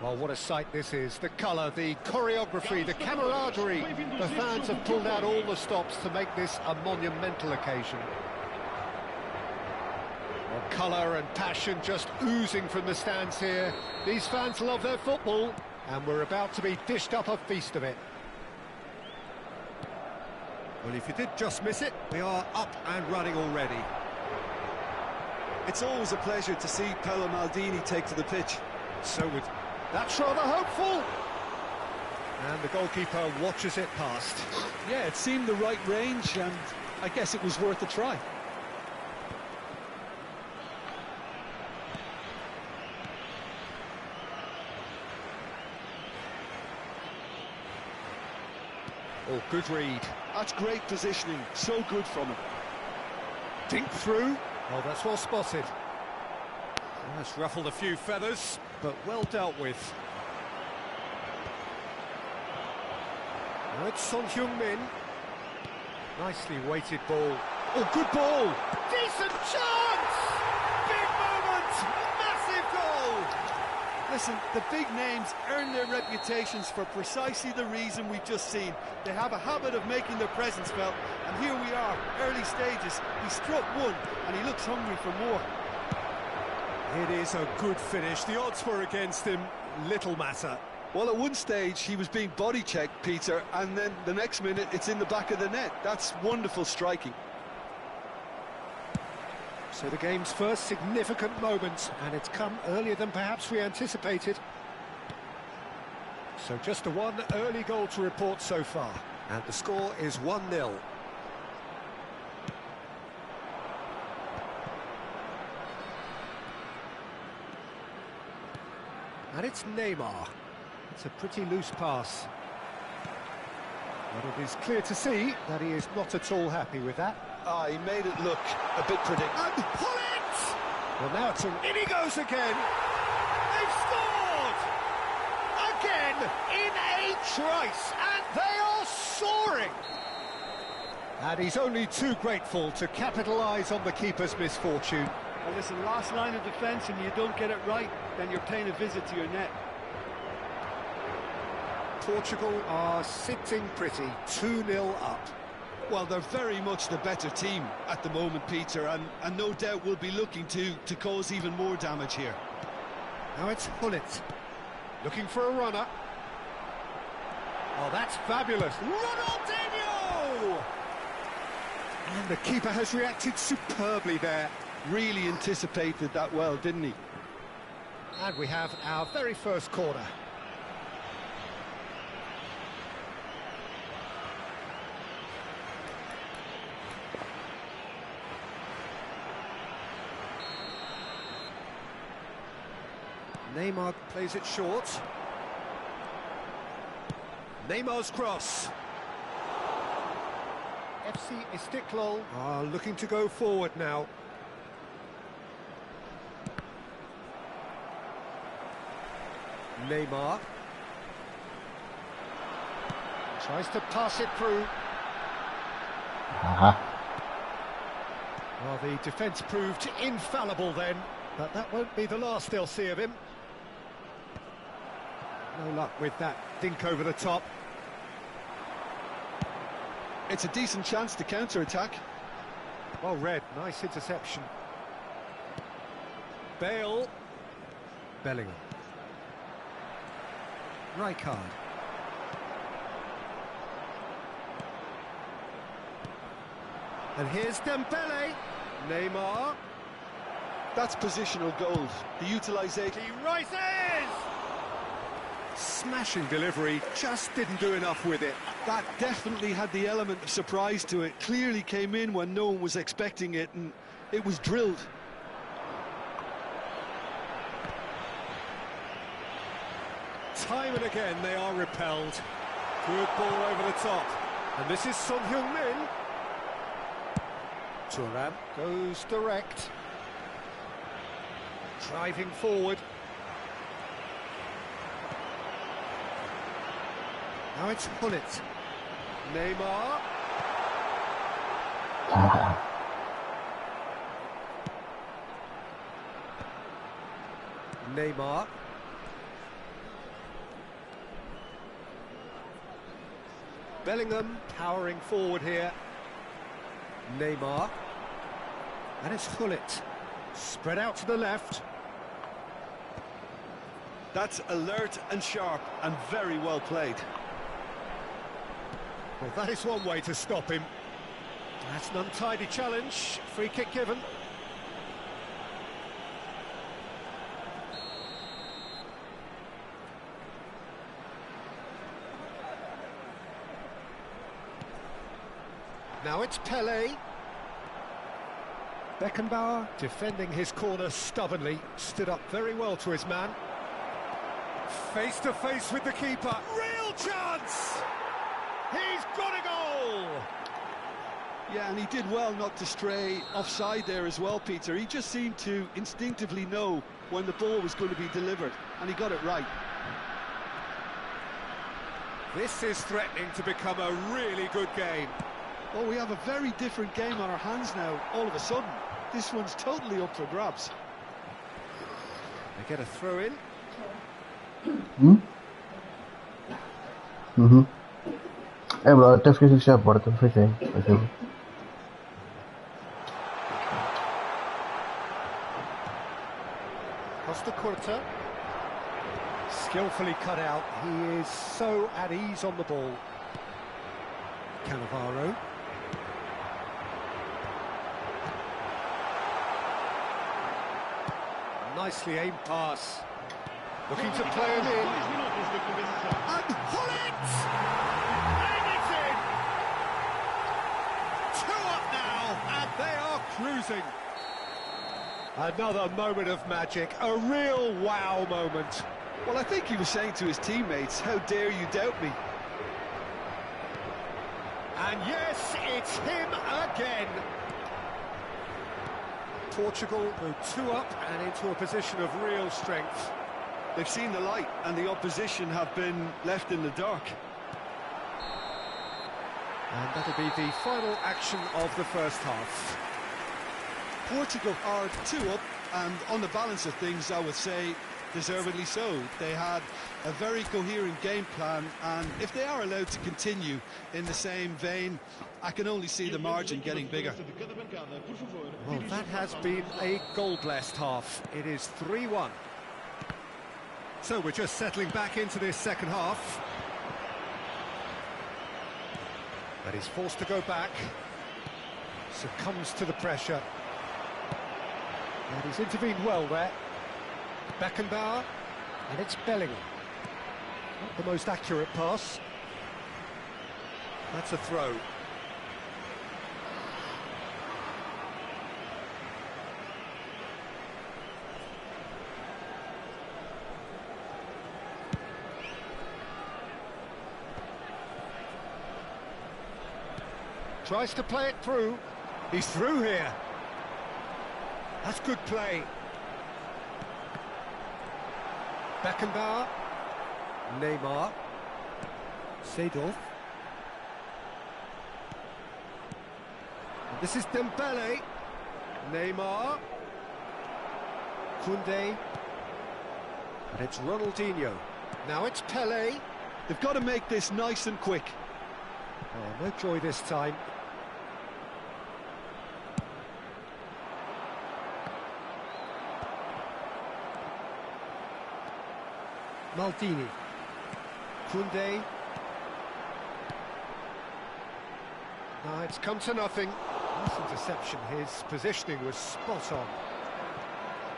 Well, what a sight this is. The colour, the choreography, the camaraderie. The fans have pulled out all the stops to make this a monumental occasion. Well, colour and passion just oozing from the stands here. These fans love their football, and we're about to be dished up a feast of it. Well, if you did just miss it, we are up and running already. It's always a pleasure to see Paolo Maldini take to the pitch. So would... That's rather hopeful. And the goalkeeper watches it past. Yeah, it seemed the right range, and I guess it was worth a try. Oh, good read. That's great positioning, so good from him. Dink through. Oh, that's well spotted. That's ruffled a few feathers, but well dealt with. It's Son Heung-min. Nicely weighted ball. Oh, good ball! Decent chance! Big moment! Massive goal! Listen, the big names earn their reputations for precisely the reason we've just seen. They have a habit of making their presence felt, and here we are, early stages. He struck one, and he looks hungry for more. It is a good finish. The odds were against him. Little matter. Well, at one stage, he was being body-checked, Peter, and then the next minute, it's in the back of the net. That's wonderful striking. So the game's first significant moment, and it's come earlier than perhaps we anticipated. So just a one early goal to report so far, and the score is 1-0. And it's Neymar. It's a pretty loose pass. But it is clear to see that he is not at all happy with that. Ah, he made it look a bit predictable. And pull it! Well, now it's in he goes again. They've scored! Again, in a trice, and they are soaring! And he's only too grateful to capitalise on the keeper's misfortune. Well, listen, last line of defence, and you don't get it right, then you're paying a visit to your net. Portugal are sitting pretty, 2-0 up. Well, they're very much the better team at the moment, Peter, and no doubt will be looking to cause even more damage here. Now it's Hullet, looking for a runner. Oh, that's fabulous. Ronaldinho! And the keeper has reacted superbly there. Really anticipated that well, didn't he? And we have our very first corner. Neymar plays it short. Neymar's cross. FC Istiklal are looking to go forward now. Neymar tries to pass it through. Well, the defence proved infallible then, but that won't be the last they'll see of him. No luck with that dink over the top. It's a decent chance to counter-attack. Well read, nice interception. Bale. Bellingham. Rijkaard. And here's Dembele. Neymar. That's positional gold. The utilisation. He rises! Smashing delivery, just didn't do enough with it. That definitely had the element of surprise to it. Clearly came in when no one was expecting it, and it was drilled. Time and again they are repelled. Good ball over the top. And this is Son Heung-min. Thuram goes direct. Driving forward. Now it's Hullet. Neymar. Neymar. Bellingham powering forward here. Neymar. And it's Hullet. Spread out to the left. That's alert and sharp and very well played. Well, that is one way to stop him. That's an untidy challenge. Free kick given. Now it's Pele. Beckenbauer defending his corner stubbornly. Stood up very well to his man. Face to face with the keeper. Real chance! He's got a goal! Yeah, and he did well not to stray offside there as well, Peter. He just seemed to instinctively know when the ball was going to be delivered, and he got it right. This is threatening to become a really good game. Oh, we have a very different game on our hands now, all of a sudden. This one's totally up for grabs. They get a throw in. Bro, até esqueci de fechar a porta, fechei. Costa Curta. Skillfully cut out. He is so at ease on the ball. Cannavaro. Nicely aimed pass. Looking to play him in. And pull it! And it's in! 2 up now, and they are cruising. Another moment of magic, a real wow moment. Well, I think he was saying to his teammates, how dare you doubt me? And yes, it's him again. Portugal go 2 up and into a position of real strength. They've seen the light and the opposition have been left in the dark. And that'll be the final action of the first half. Portugal are 2 up, and on the balance of things, I would say deservedly so. They had a very coherent game plan, and if they are allowed to continue in the same vein, I can only see the margin getting bigger. Well, that has been a goal-blessed half. It is 3-1. So we're just settling back into this second half. But he's forced to go back. Succumbs to the pressure. And he's intervened well there. Beckenbauer, and it's Bellingham. Not the most accurate pass. That's a throw. Tries to play it through. He's through here. That's good play. Beckenbauer. Neymar. Seedorf. This is Dembele. Neymar. Koundé. And it's Ronaldinho. Now it's Pelé. They've got to make this nice and quick. Oh, no joy this time. Maldini. Koundé. Now it's come to nothing. Nice interception. His positioning was spot on.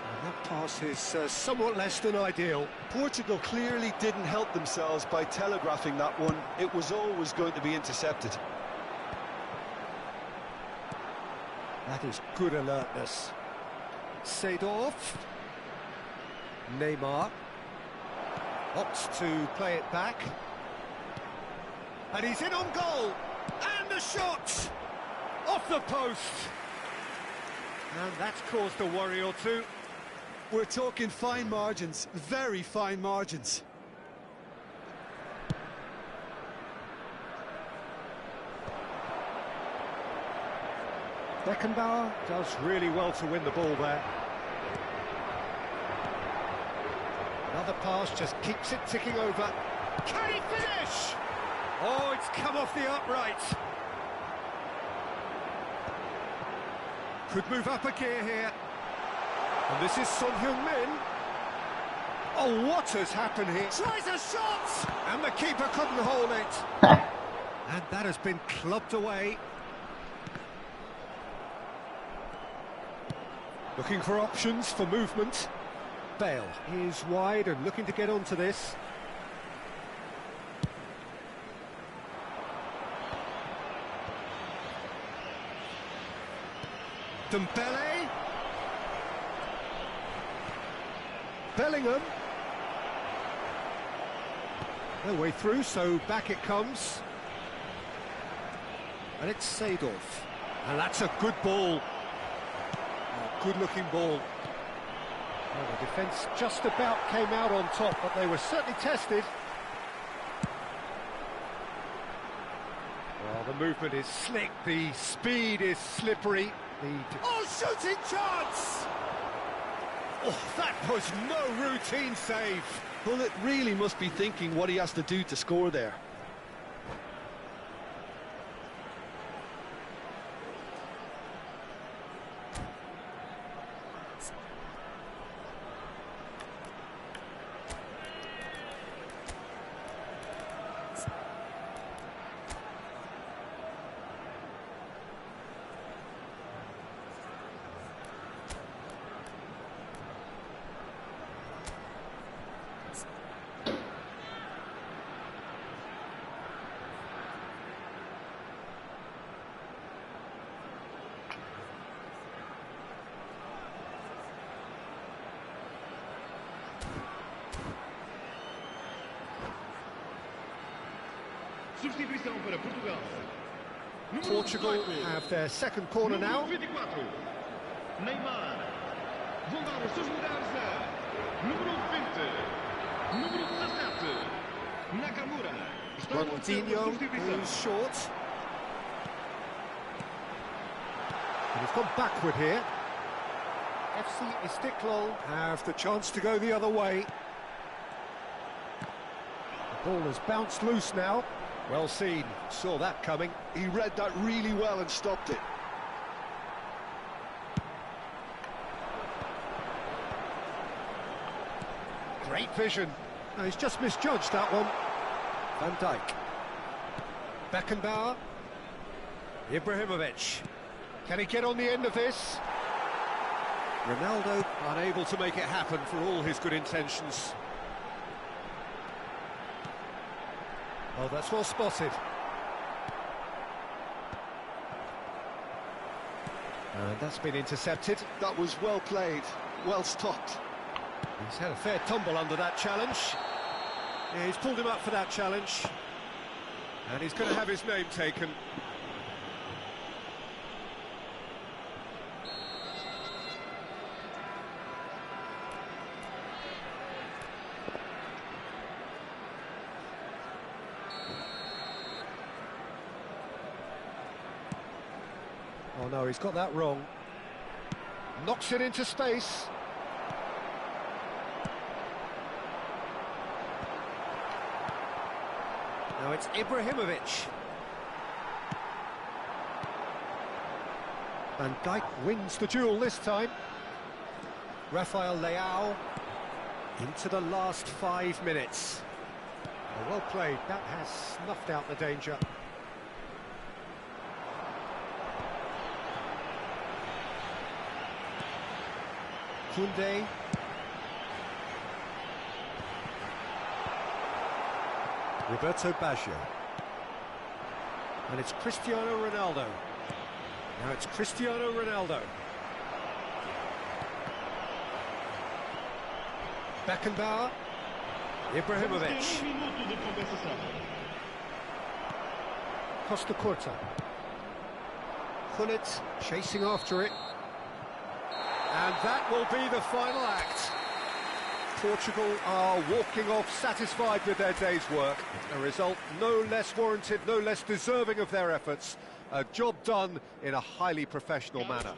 And that pass is somewhat less than ideal. Portugal clearly didn't help themselves by telegraphing that one. It was always going to be intercepted. That is good alertness. Seedorf. Neymar. Opts to play it back. And he's in on goal. And the shot! Off the post. And that's caused a worry or two. We're talking fine margins, very fine margins. Beckenbauer does really well to win the ball there. Another pass just keeps it ticking over. Can he finish? Oh, it's come off the upright. Could move up a gear here. And this is Son Heung-min. Oh, what has happened here? Tries a shot! And the keeper couldn't hold it. And that has been clubbed away. Looking for options for movement. Bale is wide and looking to get onto this. Dembele. Bellingham. No way through, so back it comes. And it's Seedorf. And that's a good ball. Good-looking ball. Well, the defence just about came out on top, but they were certainly tested. Well, the movement is slick, the speed is slippery. Shooting chance! Oh, that was no routine save. Bullet really must be thinking what he has to do to score there. Substituição para Portugal. Portugal have their second corner now. 24. Neymar. Vão dar os seus lugares a número 20. Número 17. Nakamura. Ronaldinho who's short. And he's gone backward here. FC Istiklal have the chance to go the other way. The ball has bounced loose now. Well seen, saw that coming. He read that really well and stopped it. Great vision. No, he's just misjudged that one. Van Dijk. Beckenbauer. Ibrahimovic. Can he get on the end of this? Ronaldo unable to make it happen for all his good intentions. Oh, that's well spotted. And that's been intercepted. That was well played, well stopped. He's had a fair tumble under that challenge. Yeah, he's pulled him up for that challenge. And he's going to have his name taken. Oh no, he's got that wrong. Knocks it into space. Now it's Ibrahimovic. Van Dijk wins the duel this time. Rafael Leao into the last 5 minutes. Oh, well played, that has snuffed out the danger. Koundé. Roberto Baggio. And it's Cristiano Ronaldo. Now it's Cristiano Ronaldo. Beckenbauer. Ibrahimovic. Costa Curta. Gullit chasing after it. And that will be the final act. Portugal are walking off satisfied with their day's work. A result no less warranted, no less deserving of their efforts. A job done in a highly professional manner.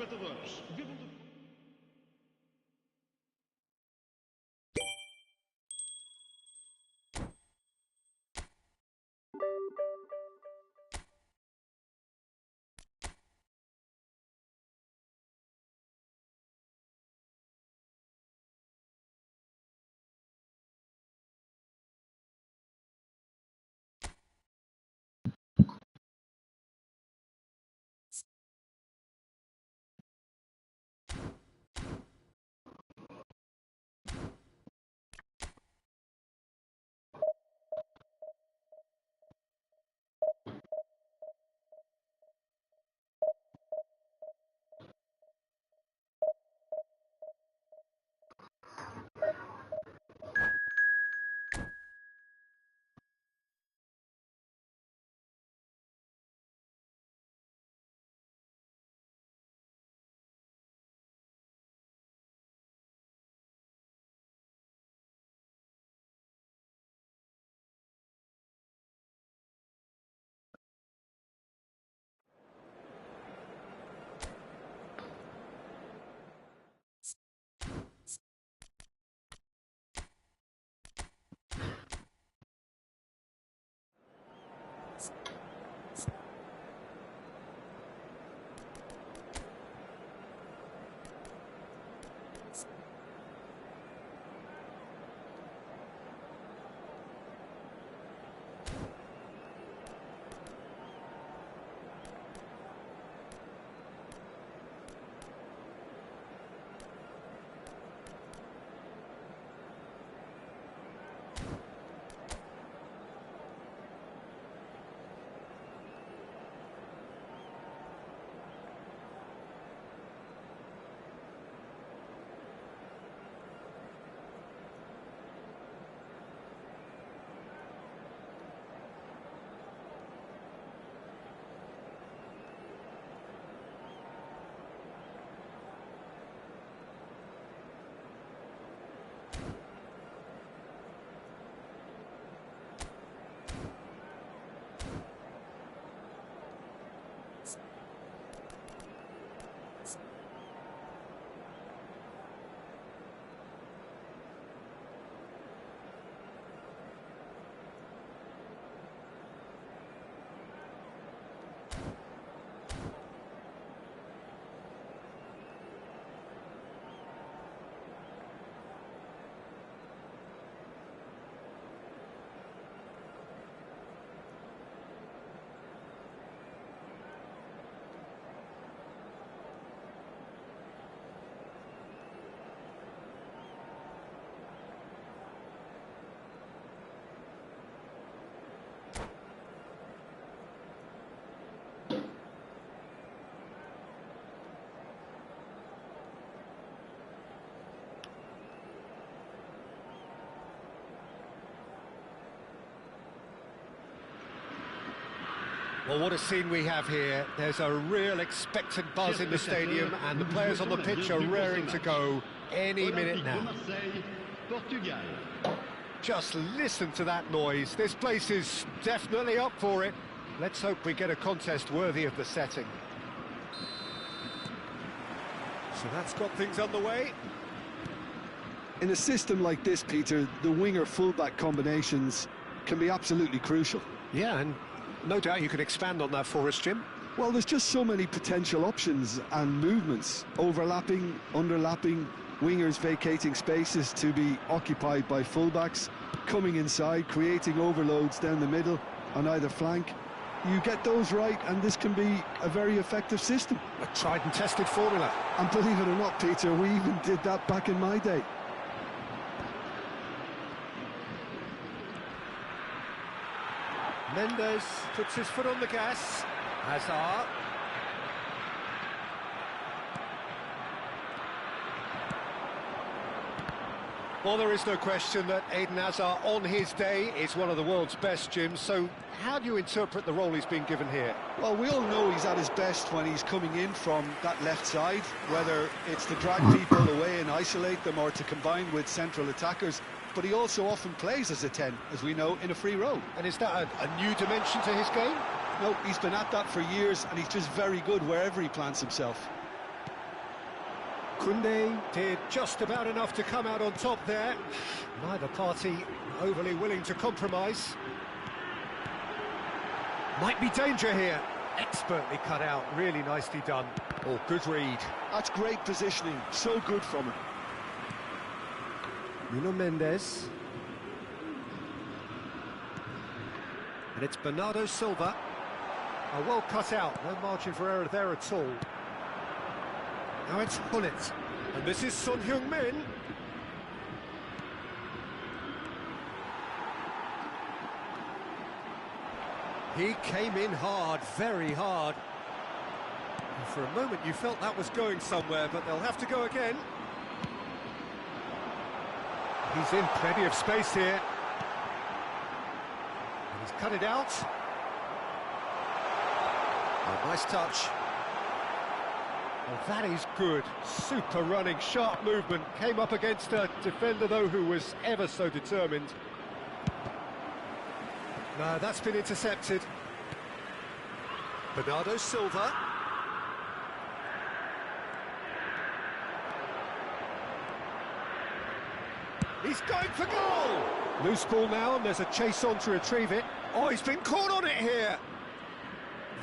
Well, what a scene we have here. There's a real expectant buzz in the stadium, and the players on the pitch are raring to go any minute now. Just listen to that noise. This place is definitely up for it. Let's hope we get a contest worthy of the setting. So that's got things underway. In a system like this, Peter, the winger-fullback combinations can be absolutely crucial. Yeah, and no doubt you could expand on that for us, Jim. Well, there's just so many potential options and movements. Overlapping, underlapping, wingers vacating spaces to be occupied by fullbacks, coming inside, creating overloads down the middle on either flank. You get those right, and this can be a very effective system. A tried and tested formula. And believe it or not, Peter, we even did that back in my day. Mendes puts his foot on the gas. Hazard. Well, there is no question that Eden Hazard, on his day, is one of the world's best, Jim. So how do you interpret the role he's been given here? Well, we all know he's at his best when he's coming in from that left side, whether it's to drag people away and isolate them or to combine with central attackers. But he also often plays as a 10, as we know, in a free role. And is that a new dimension to his game? No, he's been at that for years, and he's just very good wherever he plants himself. Koundé did just about enough to come out on top there. Neither party overly willing to compromise. Might be danger here. Expertly cut out, really nicely done. Oh, good read. That's great positioning, so good from him. Nuno Mendes. And it's Bernardo Silva. Oh, well cut out, no margin for error there at all. Now it's Hullet. And this is Son Heung-min. He came in hard, very hard. And for a moment you felt that was going somewhere, but they'll have to go again. He's in plenty of space here. And he's cut it out. Oh, nice touch. Oh, that is good. Super running, sharp movement. Came up against a defender, though, who was ever so determined. No, that's been intercepted. Bernardo Silva. He's going for goal! Loose ball now, and there's a chase on to retrieve it. Oh, he's been caught on it here!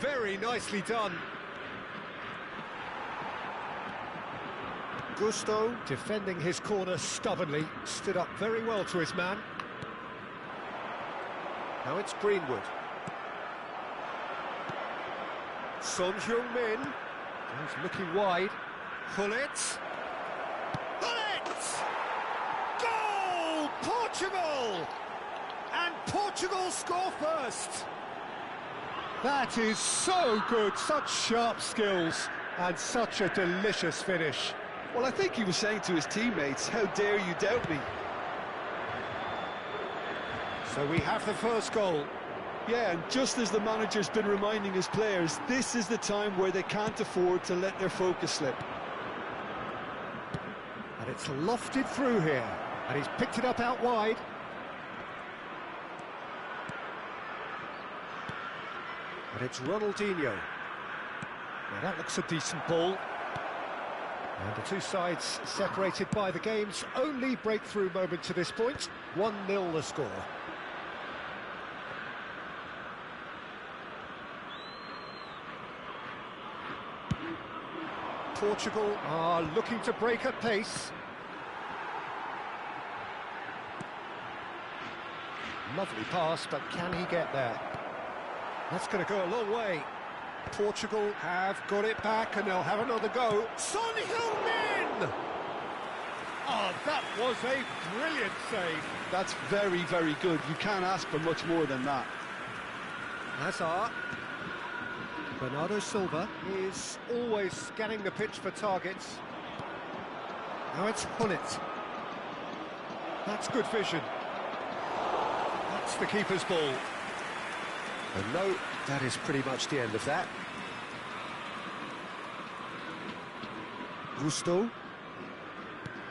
Very nicely done. Gusto, defending his corner stubbornly, stood up very well to his man. Now it's Greenwood. Son Heung-min. He's looking wide. Hullet. Hullet! Goal! Portugal! And Portugal score first. That is so good. Such sharp skills and such a delicious finish. Well, I think he was saying to his teammates, how dare you doubt me? So we have the first goal. Yeah, and just as the manager's been reminding his players, this is the time where they can't afford to let their focus slip. And it's lofted through here, and he's picked it up out wide. And it's Ronaldinho. Now that looks a decent ball. And the two sides separated by the game's only breakthrough moment to this point. 1-0 the score. Portugal are looking to break at pace. Lovely pass, but can he get there? That's going to go a long way. Portugal have got it back, and they'll have another go. Son Heung-min! Oh, that was a brilliant save. That's very, very good. You can't ask for much more than that. Hazard. Bernardo Silva is always scanning the pitch for targets. Now it's Hullet. That's good vision. That's the keeper's ball. And no, that is pretty much the end of that. Gusto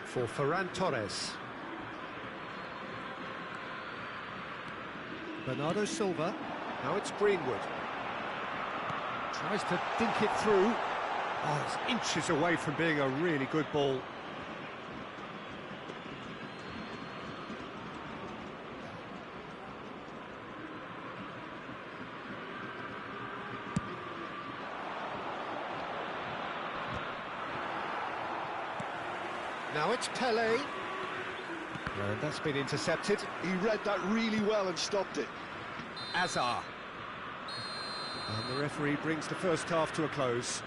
for Ferran Torres. Bernardo Silva. Now it's Greenwood. Tries to dink it through. Oh, it's inches away from being a really good ball. Now it's Pele. And that's been intercepted. He read that really well and stopped it. Azar. And the referee brings the first half to a close.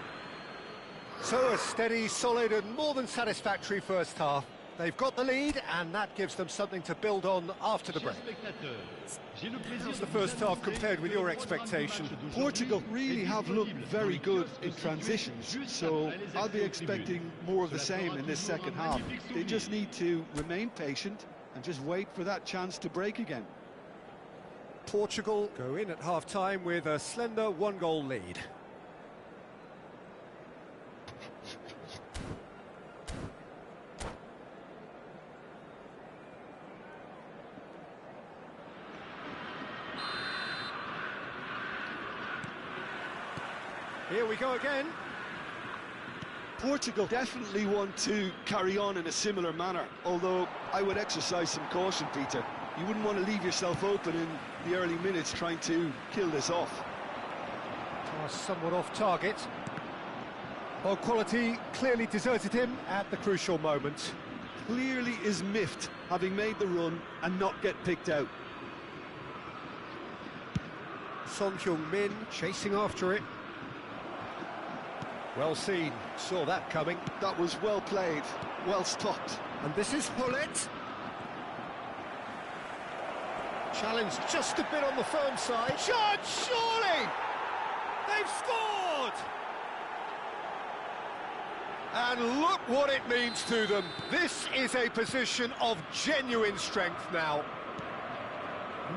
So a steady, solid and more than satisfactory first half. They've got the lead and that gives them something to build on after the break. How's the first half compared with your expectation? Portugal really have looked very good in transitions, so I'll be expecting more of the same in this second half. They just need to remain patient and just wait for that chance to break again. Portugal go in at half-time with a slender one-goal lead. Here we go again. Portugal definitely want to carry on in a similar manner, although I would exercise some caution, Peter. You wouldn't want to leave yourself open in the early minutes trying to kill this off. Somewhat off target. Ball quality clearly deserted him at the crucial moment. Clearly is miffed, having made the run and not get picked out. Son Heung-min chasing after it. Well seen, saw that coming. That was well played, well stopped. And this is Hullet. Challenge just a bit on the firm side. Shot, surely! They've scored! And look what it means to them. This is a position of genuine strength now.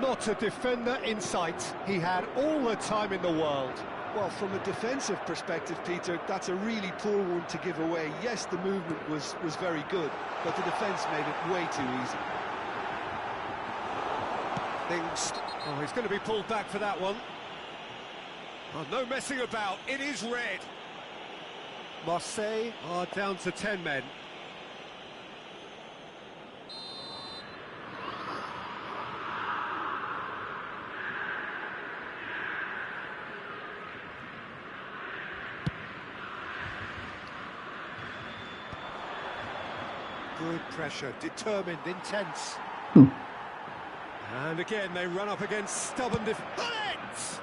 Not a defender in sight. He had all the time in the world. Well, from a defensive perspective, Peter, that's a really poor one to give away. Yes, the movement was very good, but the defence made it way too easy. Oh, he's going to be pulled back for that one. Oh, no messing about, it is red. Marseille are down to 10 men. Good pressure, determined, intense. And again, they run up against stubborn defence.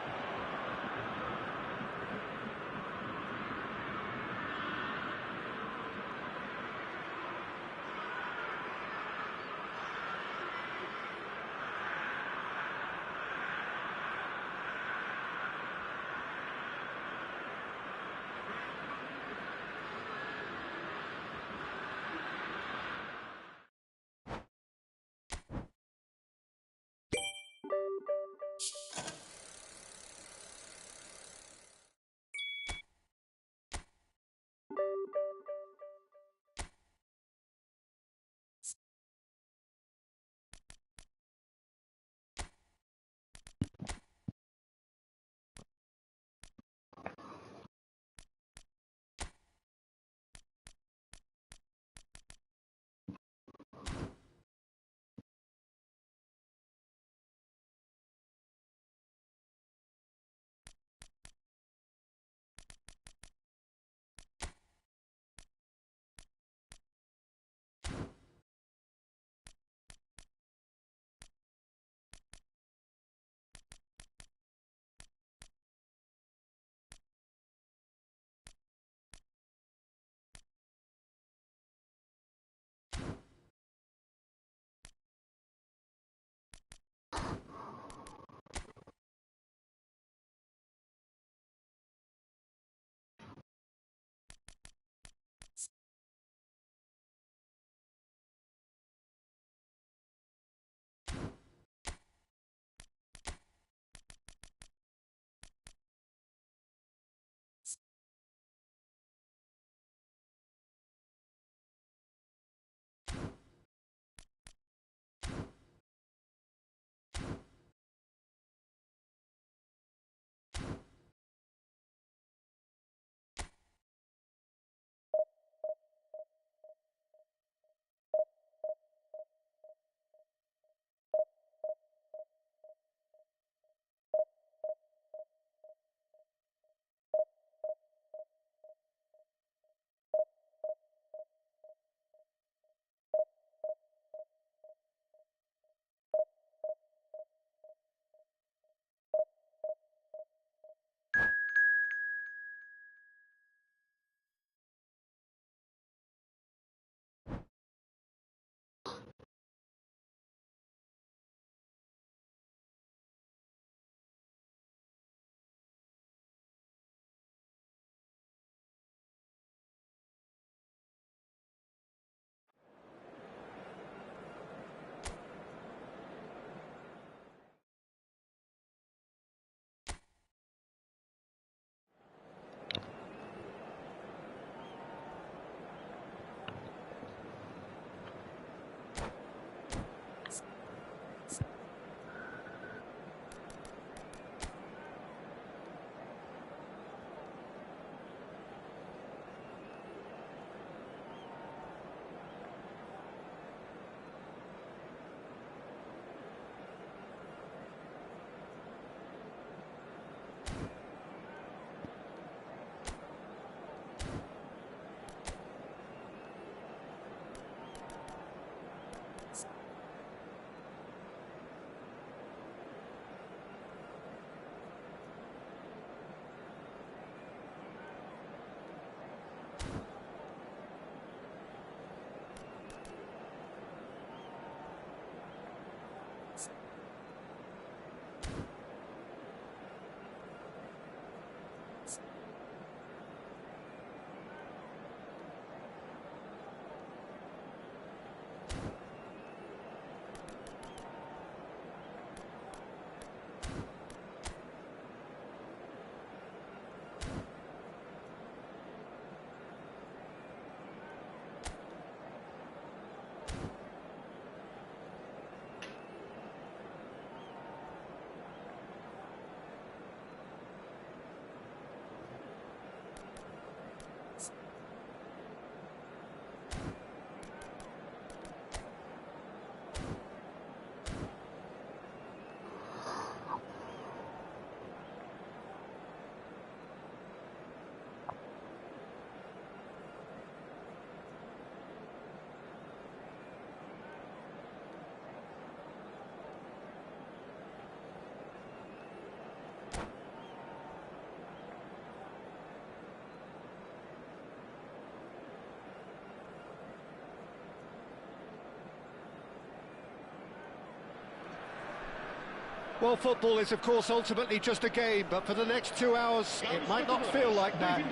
Well, football is, of course, ultimately just a game, but for the next 2 hours, it might not feel like that.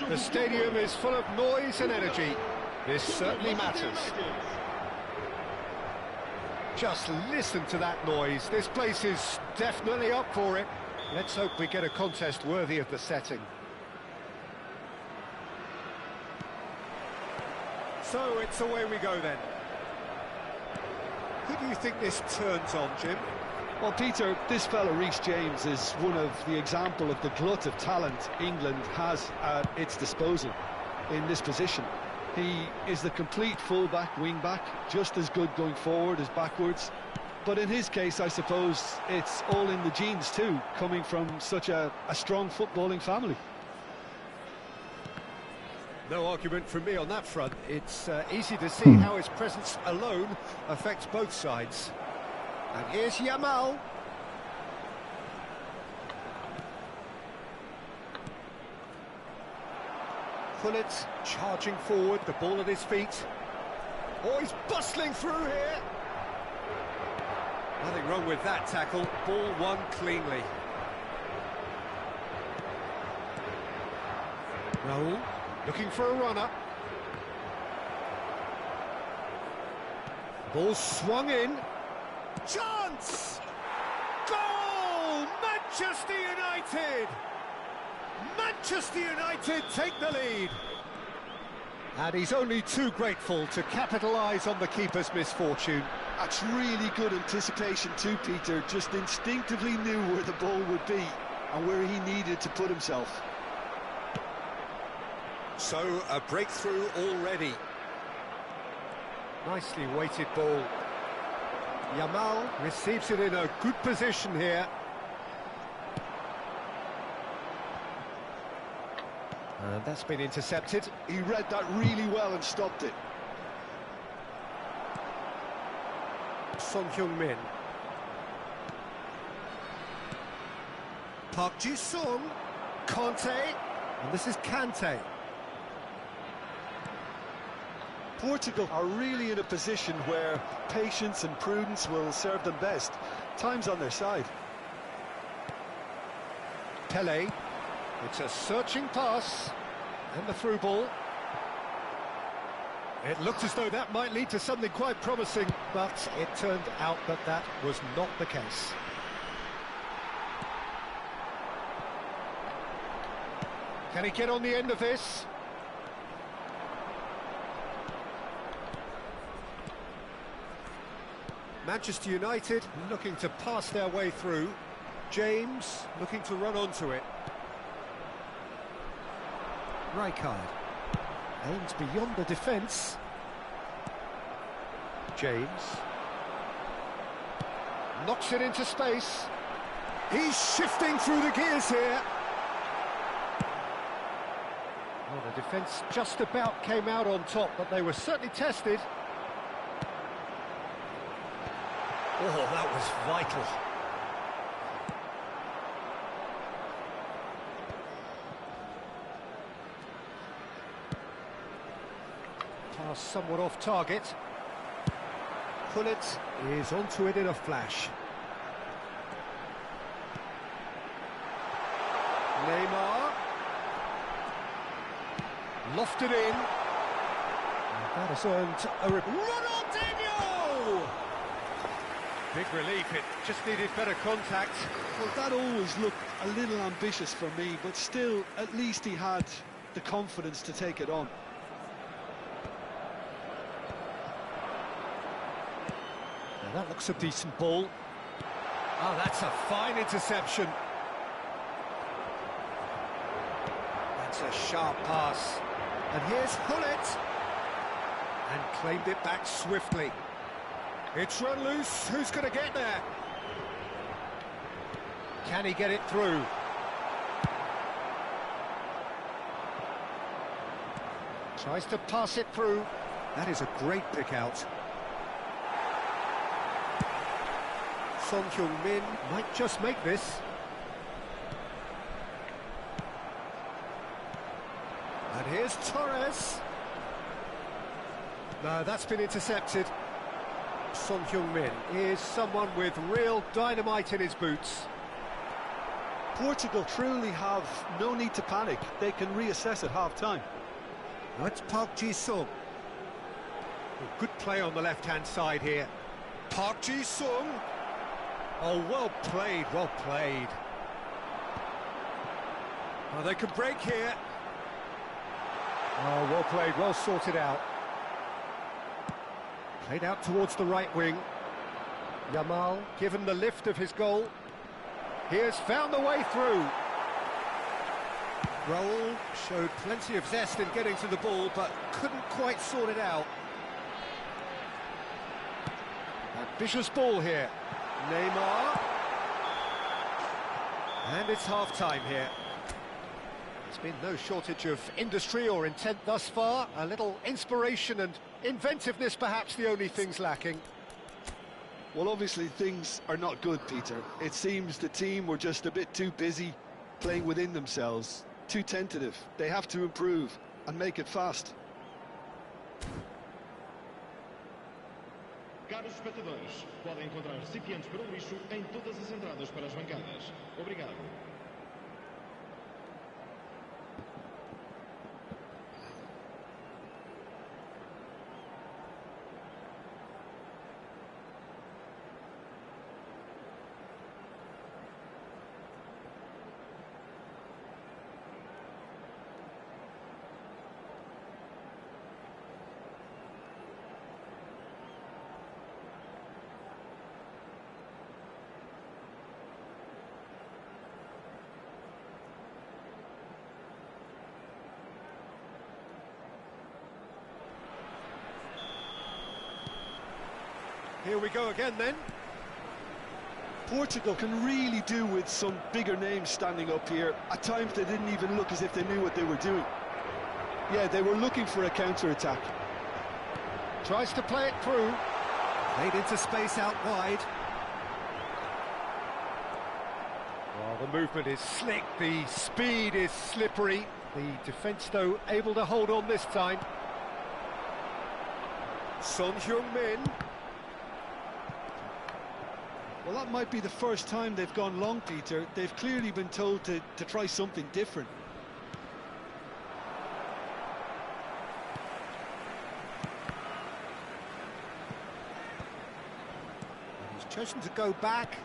The stadium is full of noise and energy. This certainly matters. Just listen to that noise. This place is definitely up for it. Let's hope we get a contest worthy of the setting. So it's away we go then. Who do you think this turns on, Jim? Well, Peter, this fella Reece James is one of the example of the glut of talent England has at its disposal in this position. He is the complete full-back, wing-back, just as good going forward as backwards. But in his case, I suppose it's all in the genes too, coming from such a strong footballing family. No argument from me on that front. It's easy to see how his presence alone affects both sides. And here's Yamal. Pullet charging forward, the ball at his feet. Oh, he's bustling through here. Nothing wrong with that tackle. Ball won cleanly. Raul looking for a runner. Ball swung in. Chance! Goal! Manchester United! Manchester United take the lead. And he's only too grateful to capitalise on the keeper's misfortune. That's really good anticipation too, Peter. Just instinctively knew where the ball would be and where he needed to put himself. So, a breakthrough already. Nicely weighted ball. Yamal receives it in a good position here. And that's been intercepted. He read that really well and stopped it. Son Heung-min. Park Ji-sung. Conte. And this is Kante. Portugal are really in a position where patience and prudence will serve them best. Time's on their side. Pele. It's a searching pass. And the through ball. It looked as though that might lead to something quite promising, but it turned out that that was not the case. Can he get on the end of this? Manchester United looking to pass their way through. James looking to run onto it. Rijkaard aims beyond the defence. James knocks it into space. He's shifting through the gears here. Well, the defence just about came out on top, but they were certainly tested. Oh, that was vital. Pass somewhat off target. Pullet is onto it in a flash. Neymar. Lofted in. And that has earned a... Ronaldinho! Big relief, it just needed better contact. Well, that always looked a little ambitious for me, but still, at least he had the confidence to take it on. Now that looks a decent ball. Oh, that's a fine interception. That's a sharp pass. And here's Pullet. And claimed it back swiftly. It's run loose. Who's going to get there? Can he get it through? Tries to pass it through. That is a great pick out. Son Heung-min might just make this. And here's Torres. No, that's been intercepted. Son Heung-min is someone with real dynamite in his boots. Portugal truly have no need to panic. They can reassess at half-time. Now it's Park Ji-sung. Good play on the left-hand side here. Park Ji-sung. Oh, well played, well played. Oh, they can break here. Oh, well played, well sorted out. Played out towards the right wing. Yamal, given the lift of his goal. He has found the way through. Raul showed plenty of zest in getting to the ball, but couldn't quite sort it out. Ambitious ball here. Neymar. And it's half-time here. There's been no shortage of industry or intent thus far. A little inspiration and inventiveness, perhaps the only things lacking. Well, obviously things are not good, Peter. It seems the team were just a bit too busy playing within themselves, too tentative. They have to improve and make it fast. Caros espectadores, podem encontrar recipientes para o lixo em todas as entradas para as bancadas. Obrigado. Here we go again then. Portugal can really do with some bigger names standing up here. At times they didn't even look as if they knew what they were doing. Yeah, they were looking for a counter-attack. Tries to play it through. Played into space out wide. Well, the movement is slick, the speed is slippery. The defence, though, able to hold on this time. Son Heung-min. Well, that might be the first time they've gone long, Peter. They've clearly been told to try something different. He's chosen to go back.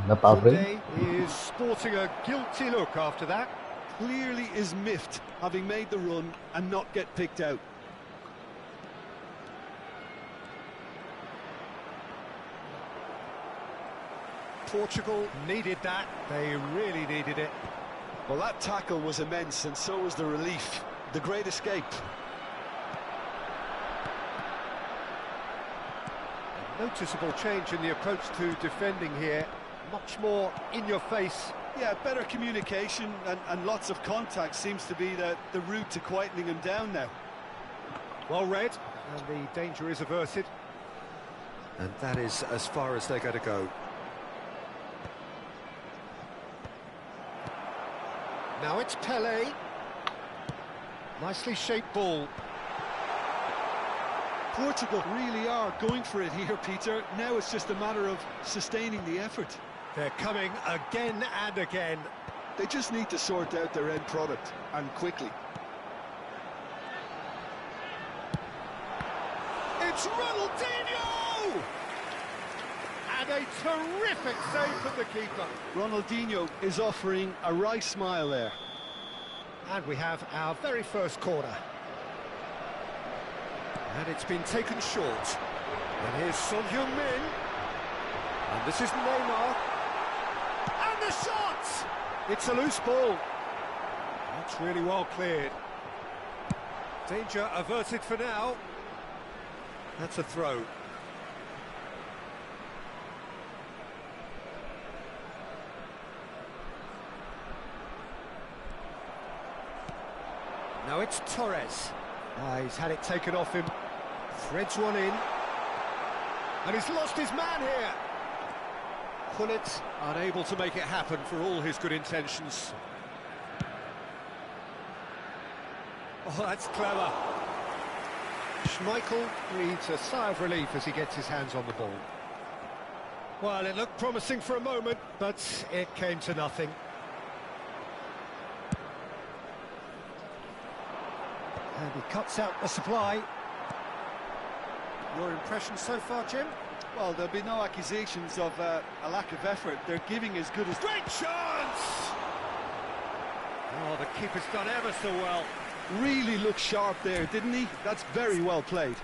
Napavre. Today is sporting a guilty look after that. Clearly is miffed, having made the run and not get picked out. Portugal needed that. They really needed it. Well, that tackle was immense, and so was the relief. The great escape. A noticeable change in the approach to defending here. Much more in your face. Yeah, better communication and lots of contact seems to be the route to quietening him down now. Well read, and the danger is averted. And that is as far as they're going to go. Now it's Pele. Nicely shaped ball. Portugal really are going for it here, Peter. Now it's just a matter of sustaining the effort. They're coming again and again. They just need to sort out their end product, and quickly. It's Ronaldinho! And a terrific save from the keeper. Ronaldinho is offering a wry smile there. And we have our very first corner. And it's been taken short. And here's Son Heung-min. And this is Neymar. And the shot! It's a loose ball. That's really well cleared. Danger averted for now. That's a throw. Now it's Torres. He's had it taken off him. Threads one in. And he's lost his man here. Pullet unable to make it happen for all his good intentions. Oh, that's clever. Schmeichel breathes a sigh of relief as he gets his hands on the ball. Well, it looked promising for a moment, but it came to nothing. And he cuts out the supply. Your impression so far, Jim? Well, there'll be no accusations of a lack of effort. They're giving as good as... Great chance! Oh, the keeper's done ever so well. Really looked sharp there, didn't he? That's very well played.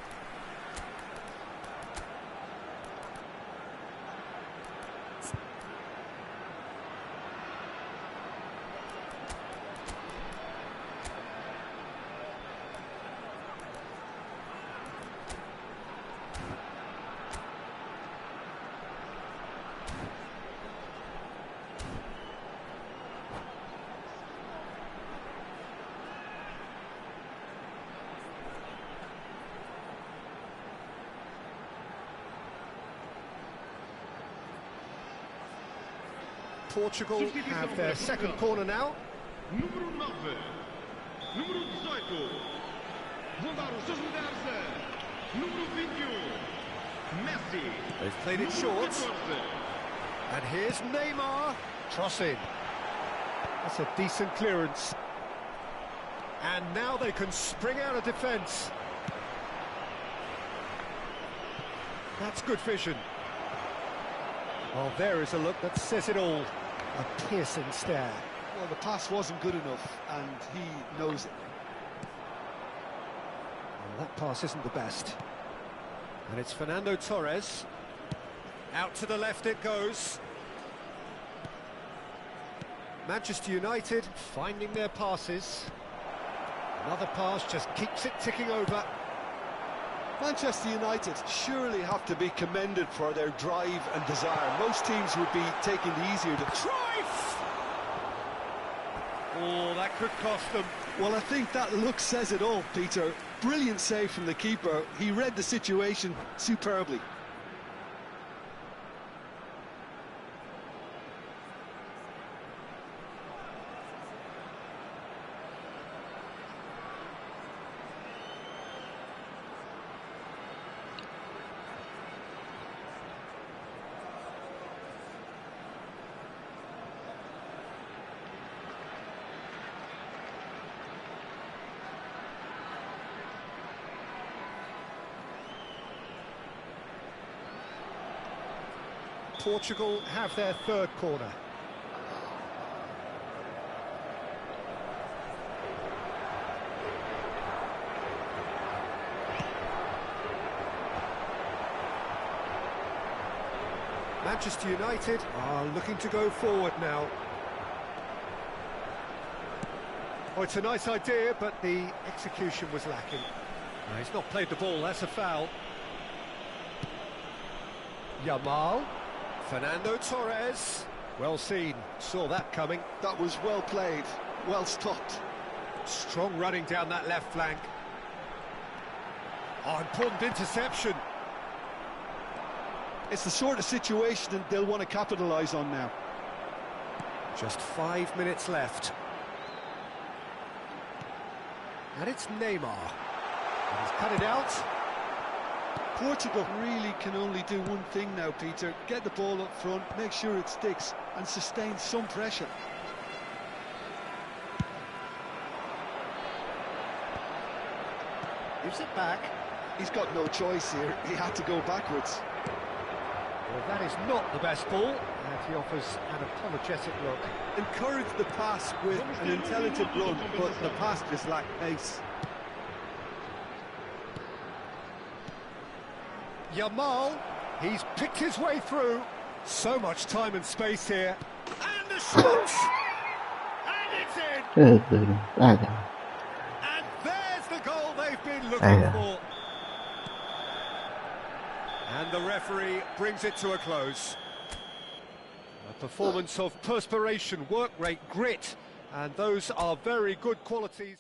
Portugal have their second corner now. Número 9. Número 18. Vão dar os seus lugares a número 21. Messi. They've played it short. And here's Neymar. Crossing. That's a decent clearance. And now they can spring out of defence. That's good vision. Well, there is a look that says it all. A piercing stare. Well, the pass wasn't good enough, and he knows it. Well, that pass isn't the best. And it's Fernando Torres. Out to the left it goes. Manchester United finding their passes. Another pass just keeps it ticking over. Manchester United surely have to be commended for their drive and desire. Most teams would be taking the easier to... Cruyff! Oh, that could cost them. Well, I think that look says it all, Peter. Brilliant save from the keeper. He read the situation superbly. Portugal have their third corner. Manchester United are looking to go forward now. Oh, it's a nice idea, but the execution was lacking. No, he's not played the ball, that's a foul. Yamal. Fernando Torres, well seen, saw that coming. That was well played, well stopped. Strong running down that left flank. Oh, important interception. It's the sort of situation that they'll want to capitalise on now. Just 5 minutes left. And it's Neymar. And he's cut it out. Portugal really can only do one thing now, Peter. Get the ball up front, make sure it sticks, and sustain some pressure. Gives it back. He's got no choice here. He had to go backwards. Well, that is not the best ball. And he offers an apologetic look. Encourage the pass with an intelligent run, but the pass just lacked pace. Yamal, he's picked his way through. So much time and space here. And the shot! And it's in! And there's the goal they've been looking for. And the referee brings it to a close. A performance of perspiration, work rate, grit, and those are very good qualities.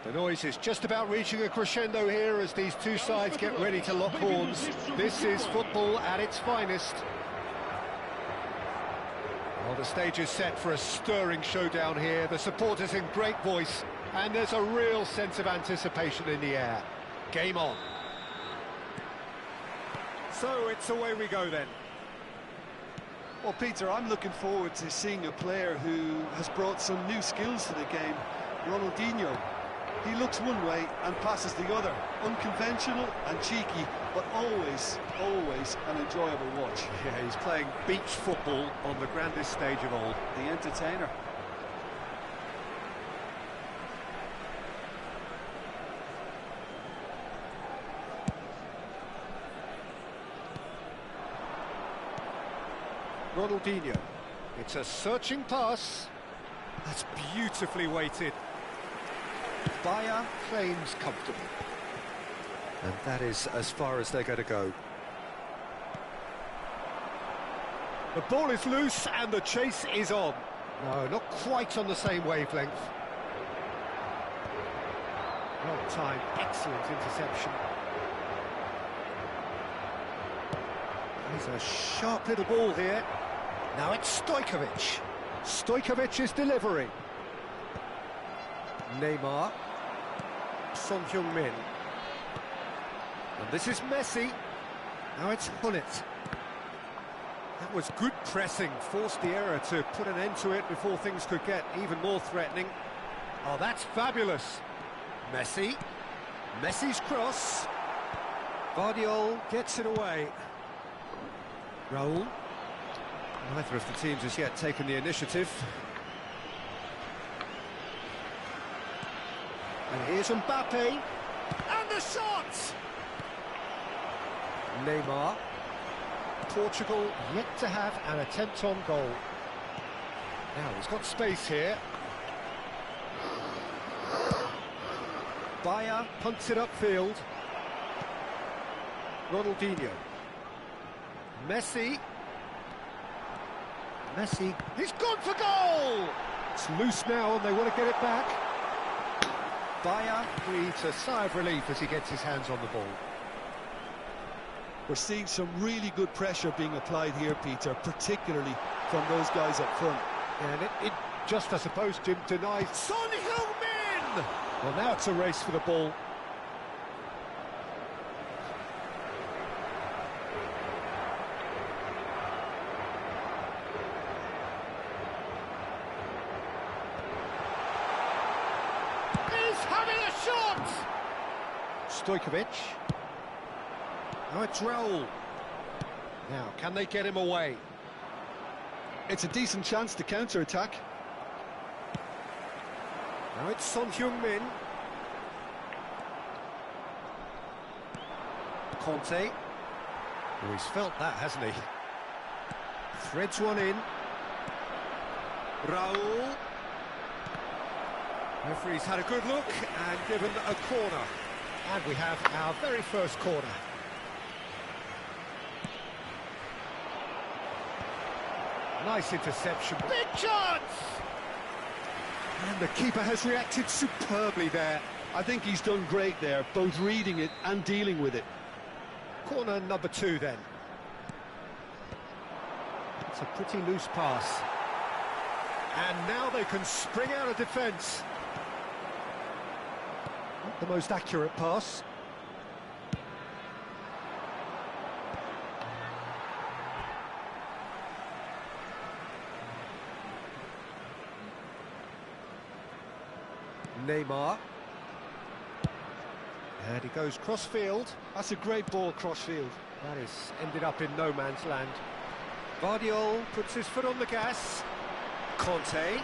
The noise is just about reaching a crescendo here as these two sides get ready to lock horns. This is football at its finest. Well, the stage is set for a stirring showdown here. The supporters in great voice, and there's a real sense of anticipation in the air. Game on. So it's away we go then. Well, Peter, I'm looking forward to seeing a player who has brought some new skills to the game. Ronaldinho. He looks one way and passes the other. Unconventional and cheeky, but always, always an enjoyable watch. Yeah, he's playing beach football on the grandest stage of all. The entertainer. Ronaldinho. It's a searching pass. That's beautifully weighted. Bora claims comfortable. And that is as far as they're going to go. The ball is loose and the chase is on. No, not quite on the same wavelength. Well timed, excellent interception. There's a sharp little ball here. Now it's Stojkovic. Stojkovic is delivering. Neymar. Son Heung-min. And this is Messi. Now it's Hullet. That was good pressing, forced the error to put an end to it before things could get even more threatening. Oh, that's fabulous. Messi. Messi's cross. Guardiola gets it away. Raul. Neither of the teams has yet taken the initiative. And here's Mbappe. And the shot! Neymar. Portugal yet to have an attempt on goal. Now he's got space here. Bora punts it upfield. Ronaldinho. Messi. Messi. He's gone for goal! It's loose now and they want to get it back. Bora breathes a sigh of relief as he gets his hands on the ball. We're seeing some really good pressure being applied here, Peter, particularly from those guys up front. And it just, I suppose, Jim, denies Son Heung-min! Well, now it's a race for the ball. He's having a shot! Stojkovic. Now it's Raul. Now, can they get him away? It's a decent chance to counter-attack. Now it's Son Heung-min. Conte. Oh, he's felt that, hasn't he? Threads one in. Raul. Referee's had a good look and given a corner. And we have our very first corner. Nice interception. Big chance! And the keeper has reacted superbly there. I think he's done great there, both reading it and dealing with it. Corner number 2 then. It's a pretty loose pass. And now they can spring out of defence. Not the most accurate pass. Neymar. And he goes cross-field. That's a great ball cross-field. That is ended up in no man's land. Guardiola puts his foot on the gas. Conte.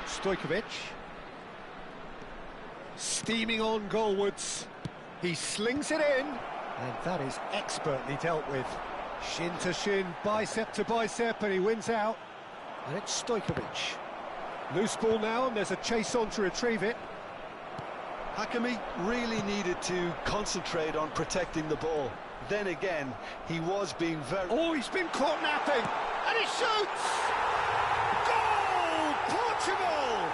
Stojkovic. Steaming on goalwards. He slings it in. And that is expertly dealt with. Shin to shin, bicep to bicep, and he wins out. And it's Stojkovic. Loose ball now, and there's a chase on to retrieve it. Hakimi really needed to concentrate on protecting the ball. Then again, he was being very... Oh, he's been caught napping, and he shoots! Goal! Portugal!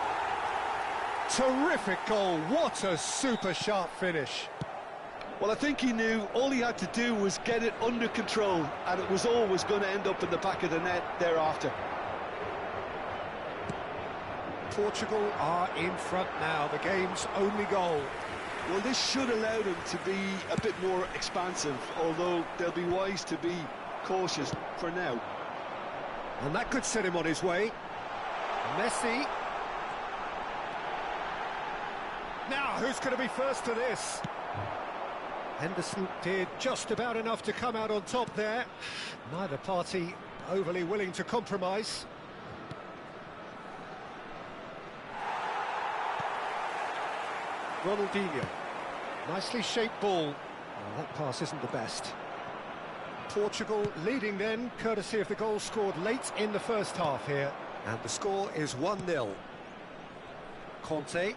Terrific goal, what a super sharp finish. Well, I think he knew all he had to do was get it under control, and it was always going to end up in the back of the net thereafter. Portugal are in front now, the game's only goal. Well, this should allow them to be a bit more expansive, although they'll be wise to be cautious for now. And that could set him on his way. Messi. Now, who's going to be first to this? Henderson did just about enough to come out on top there. Neither party overly willing to compromise. Ronaldinho. Nicely shaped ball. Well, that pass isn't the best. Portugal leading then, courtesy of the goal scored late in the first half here. And the score is 1-0. Conte.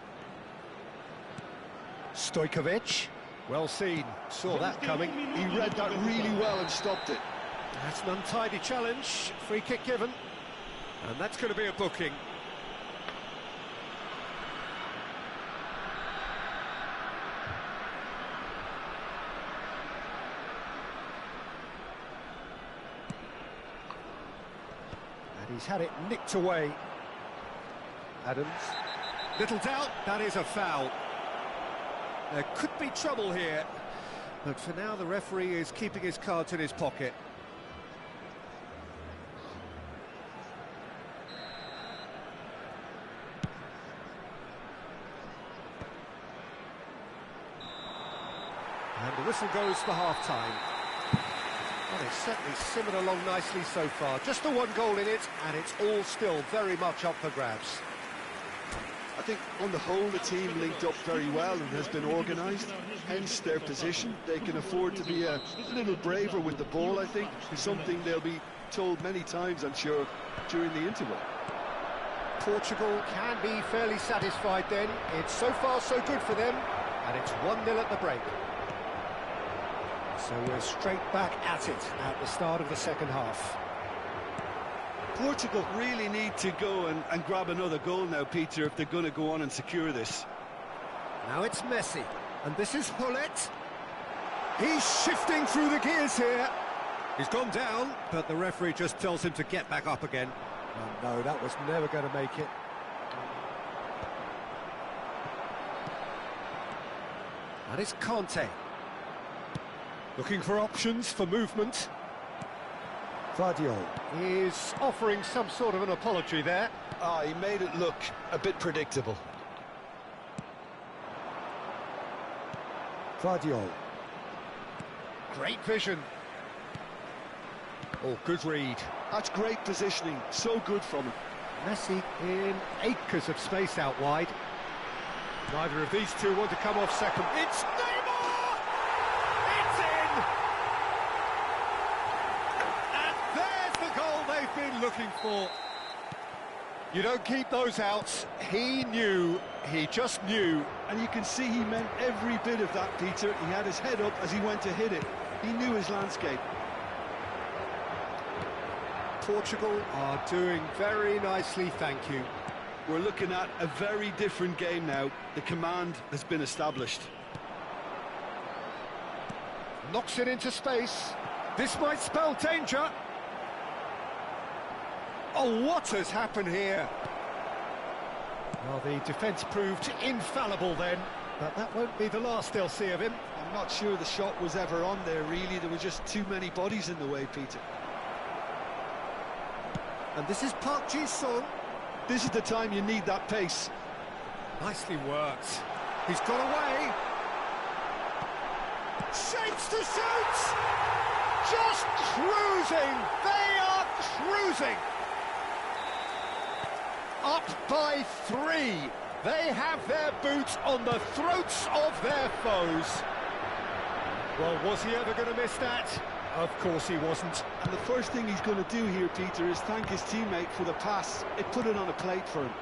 Stojkovic. Well seen, saw that coming. He read that really well and stopped it. That's an untidy challenge, free kick given. And that's going to be a booking. And he's had it nicked away. Adams. Little doubt, that is a foul. There could be trouble here, but for now the referee is keeping his cards in his pocket. And the whistle goes for half-time. Well, it's certainly simmered along nicely so far. Just the one goal in it, and it's all still very much up for grabs. I think on the whole the team linked up very well and has been organised, hence their position. They can afford to be a little braver with the ball, I think, something they'll be told many times, I'm sure, during the interval. Portugal can be fairly satisfied then. It's so far so good for them, and it's 1-0 at the break. So we're straight back at it at the start of the second half. Portugal really need to go and grab another goal now, Peter, if they're going to go on and secure this. Now it's Messi, and this is Hullet. He's shifting through the gears here. He's gone down, but the referee just tells him to get back up again. Oh, no, that was never going to make it. And it's Conte. Looking for options for movement. Vardiol is offering some sort of an apology there. He made it look a bit predictable. Vardiol. Great vision. Oh, good read. That's great positioning, so good from him. Messi in acres of space out wide. Neither of these two want to come off second. It's Neymar! It's in! And there's the goal they've been looking for. You don't keep those outs. He knew, he just knew. And you can see he meant every bit of that, Peter. He had his head up as he went to hit it. He knew his landscape. Portugal are doing very nicely, thank you. We're looking at a very different game now. The command has been established. Knocks it into space. This might spell danger. Oh, what has happened here? Well, the defence proved infallible then, but that won't be the last they'll see of him. I'm not sure the shot was ever on there, really. There were just too many bodies in the way, Peter. And this is Park Ji-sung. This is the time you need that pace. Nicely worked. He's got away. Shapes to shoot! Just cruising! They are cruising! Up by 3. They have their boots on the throats of their foes. Well, was he ever going to miss that? Of course he wasn't. And the first thing he's going to do here, Peter, is thank his teammate for the pass. It put it on a plate for him.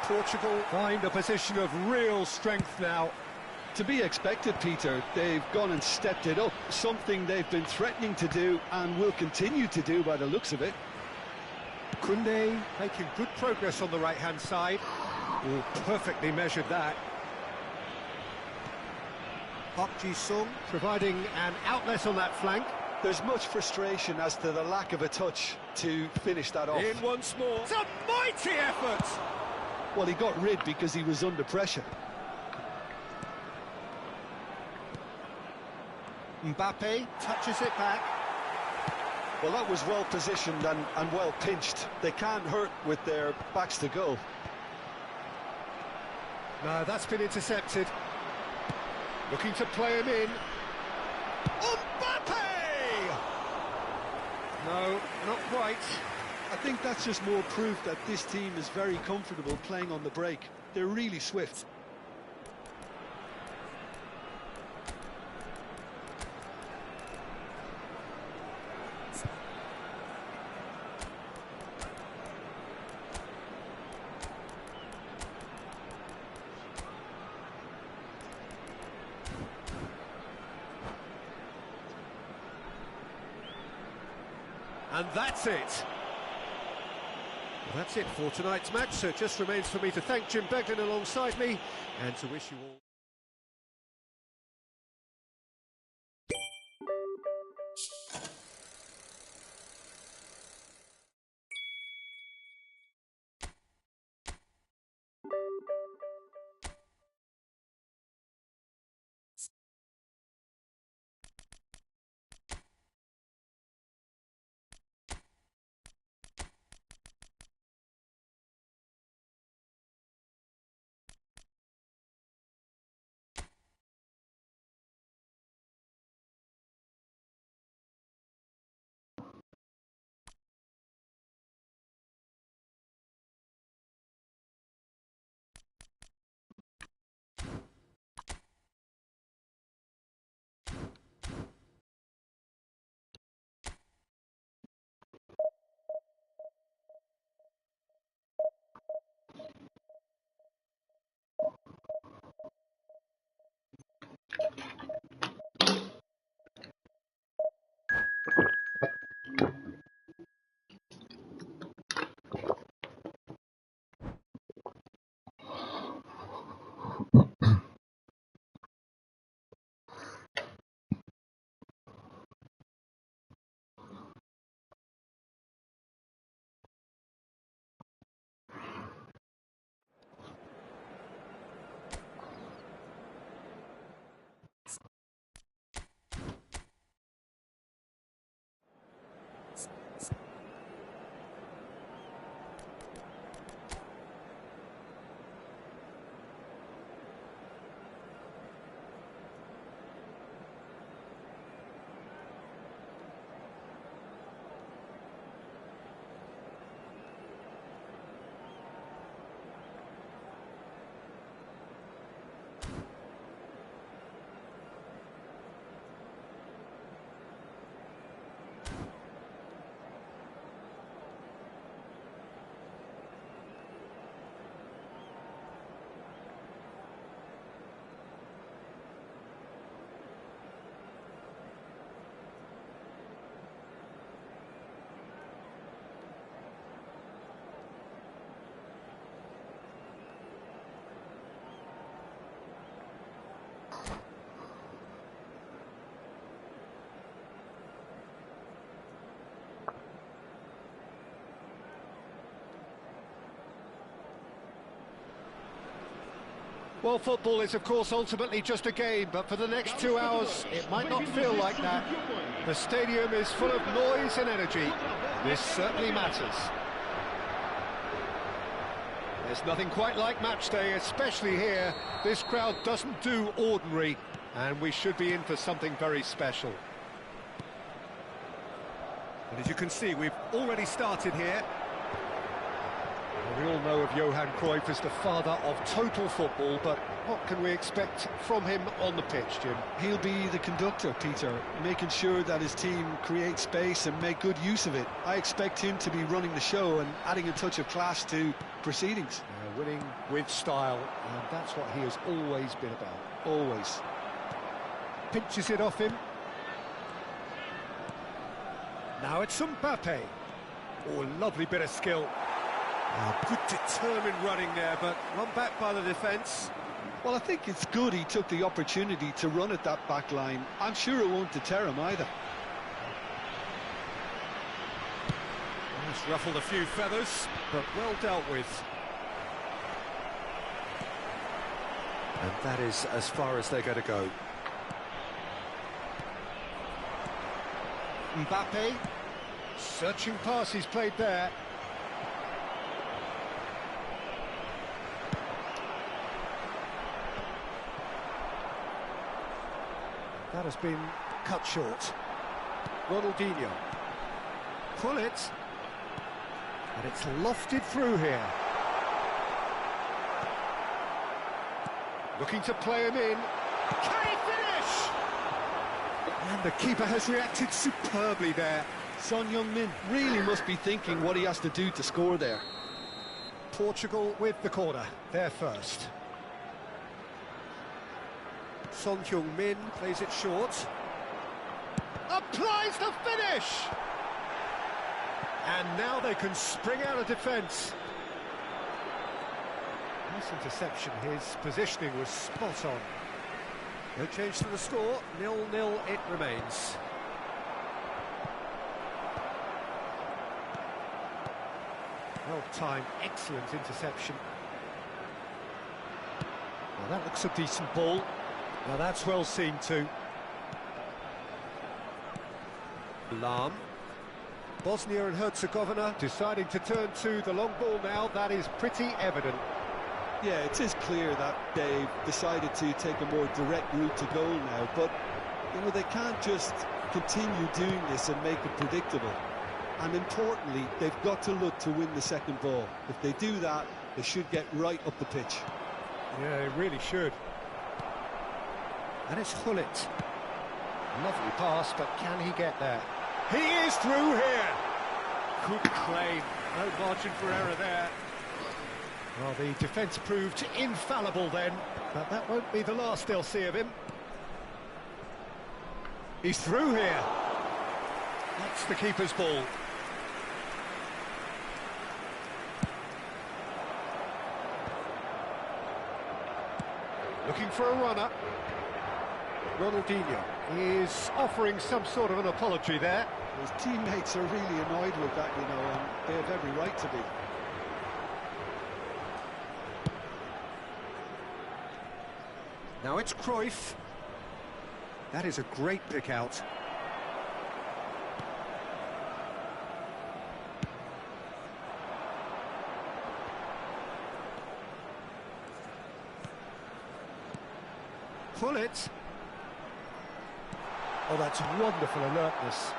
Portugal find a position of real strength now. To be expected, Peter. They've gone and stepped it up. Something they've been threatening to do and will continue to do by the looks of it. Kunde making good progress on the right-hand side. Oh, perfectly measured that. Park Ji-sung providing an outlet on that flank. There's much frustration as to the lack of a touch to finish that off. In once more. It's a mighty effort! Well, he got rid because he was under pressure. Mbappe touches it back. Well, that was well positioned and well pinched. They can't hurt with their backs to goal. No, that's been intercepted. Looking to play him in. Mbappe! No, not quite. I think that's just more proof that this team is very comfortable playing on the break. They're really swift. And that's it. Well, that's it for tonight's match, so it just remains for me to thank Jim Beglin alongside me and to wish you all... Well, football is, of course, ultimately just a game, but for the next 2 hours, it might not feel like that. The stadium is full of noise and energy. This certainly matters. There's nothing quite like match day, especially here. This crowd doesn't do ordinary, and we should be in for something very special. And as you can see, we've already started here. We all know of Johan Cruyff as the father of total football, but what can we expect from him on the pitch, Jim? He'll be the conductor, Peter, making sure that his team creates space and make good use of it. I expect him to be running the show and adding a touch of class to proceedings. Winning with style, and that's what he has always been about. Always. Pinches it off him. Now it's Mbappe. Oh, lovely bit of skill. Oh, good determined running there, but run back by the defence. Well, I think it's good he took the opportunity to run at that back line. I'm sure it won't deter him either. It's ruffled a few feathers, but well dealt with. And that is as far as they're going to go. Mbappe, searching pass he's played there. That has been cut short. Ronaldinho. Pull it. And it's lofted through here. Looking to play him in. Can he finish? And the keeper has reacted superbly there. Son Heung-min really must be thinking what he has to do to score there. Portugal with the corner, they're first. Son Heung-min plays it short. Applies the finish! And now they can spring out of defence. Nice interception, his positioning was spot on. No change to the score, 0-0 it remains. Well-timed, excellent interception. Well, that looks a decent ball. Now that's well seen too. Lahm. Bosnia and Herzegovina deciding to turn to the long ball now, that is pretty evident. Yeah, it is clear that they've decided to take a more direct route to goal now, but, you know, they can't just continue doing this and make it predictable. And importantly, they've got to look to win the second ball. If they do that, they should get right up the pitch. Yeah, they really should. And it's Hullet. Lovely pass, but can he get there? He is through here! Good claim, no margin for error there. Well, the defence proved infallible then, but that won't be the last they'll see of him. He's through here. That's the keeper's ball. Looking for a runner. Ronaldinho is offering some sort of an apology there. His teammates are really annoyed with that, you know, and they have every right to be. Now it's Cruyff. That is a great pick out. Pull it. Oh, that's wonderful alertness.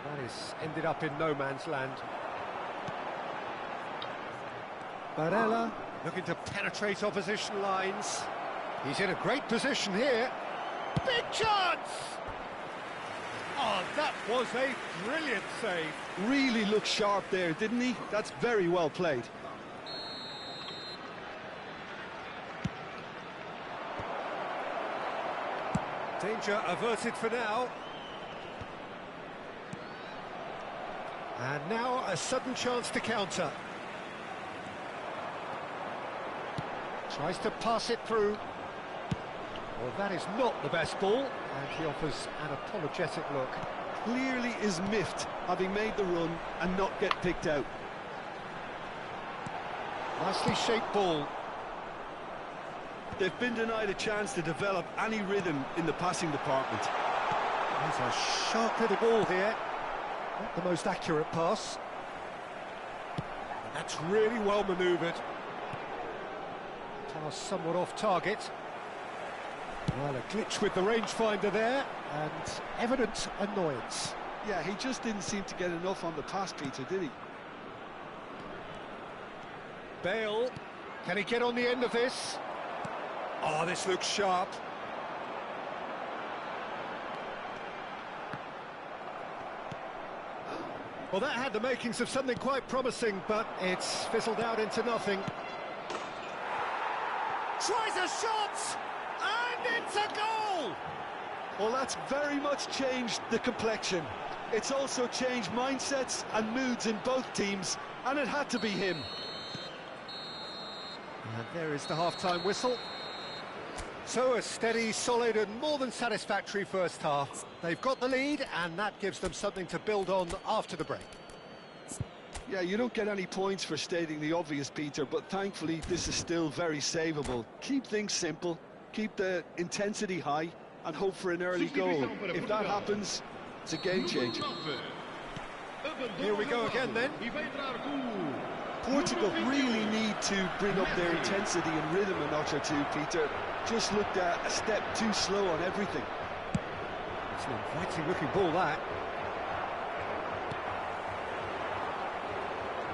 That is ended up in no man's land. Barella looking to penetrate opposition lines. He's in a great position here. Big chance! Oh, that was a brilliant save. Really looked sharp there, didn't he? That's very well played. Danger averted for now. And now a sudden chance to counter. Tries to pass it through. Well, that is not the best ball, and he offers an apologetic look. Clearly is miffed, having made the run and not get picked out. Nicely shaped ball. They've been denied a chance to develop any rhythm in the passing department. There's a sharp little ball here. Not the most accurate pass. And that's really well manoeuvred. Pass somewhat off target. Well, a glitch with the rangefinder there, and evident annoyance. Yeah, he just didn't seem to get enough on the pass, Peter, did he? Bale, can he get on the end of this? Oh, this looks sharp. Well, that had the makings of something quite promising, but it's fizzled out into nothing. Tries a shot! And it's a goal! Well, that's very much changed the complexion. It's also changed mindsets and moods in both teams, and it had to be him. And there is the half-time whistle. So a steady, solid and more than satisfactory first half. They've got the lead and that gives them something to build on after the break. Yeah, you don't get any points for stating the obvious, Peter, but thankfully this is still very savable. Keep things simple, keep the intensity high and hope for an early goal. If that happens, it's a game changer. Here we go again then. Portugal really need to bring up their intensity and rhythm a notch or two, Peter. Just looked a step too slow on everything. It's an inviting looking ball, that.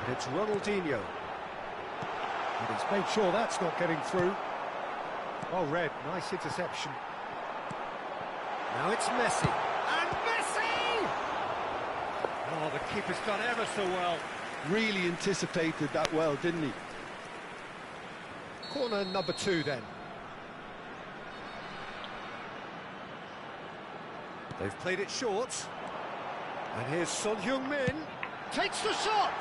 And it's Ronaldinho. And he's made sure that's not getting through. Well read, nice interception. Now it's Messi. And Messi! Oh, the keeper's done ever so well. Really anticipated that well, didn't he? Corner number 2 then. They've played it short. And here's Son Heung-min. Takes the shot!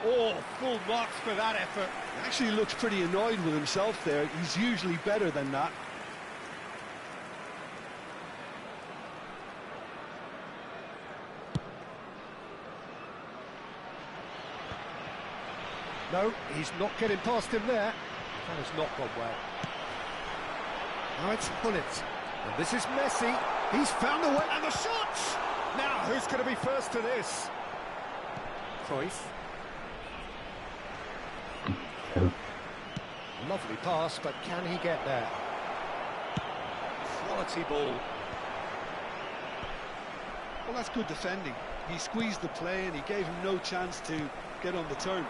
Oh, full marks for that effort. He actually looks pretty annoyed with himself there. He's usually better than that. No, he's not getting past him there. That has not gone well. Now it's Hullet. And this is Messi. He's found a way. And the shot! Now, who's going to be first to this? Cruyff. Lovely pass, but can he get there? Quality ball. Well, that's good defending. He squeezed the play and he gave him no chance to get on the turn.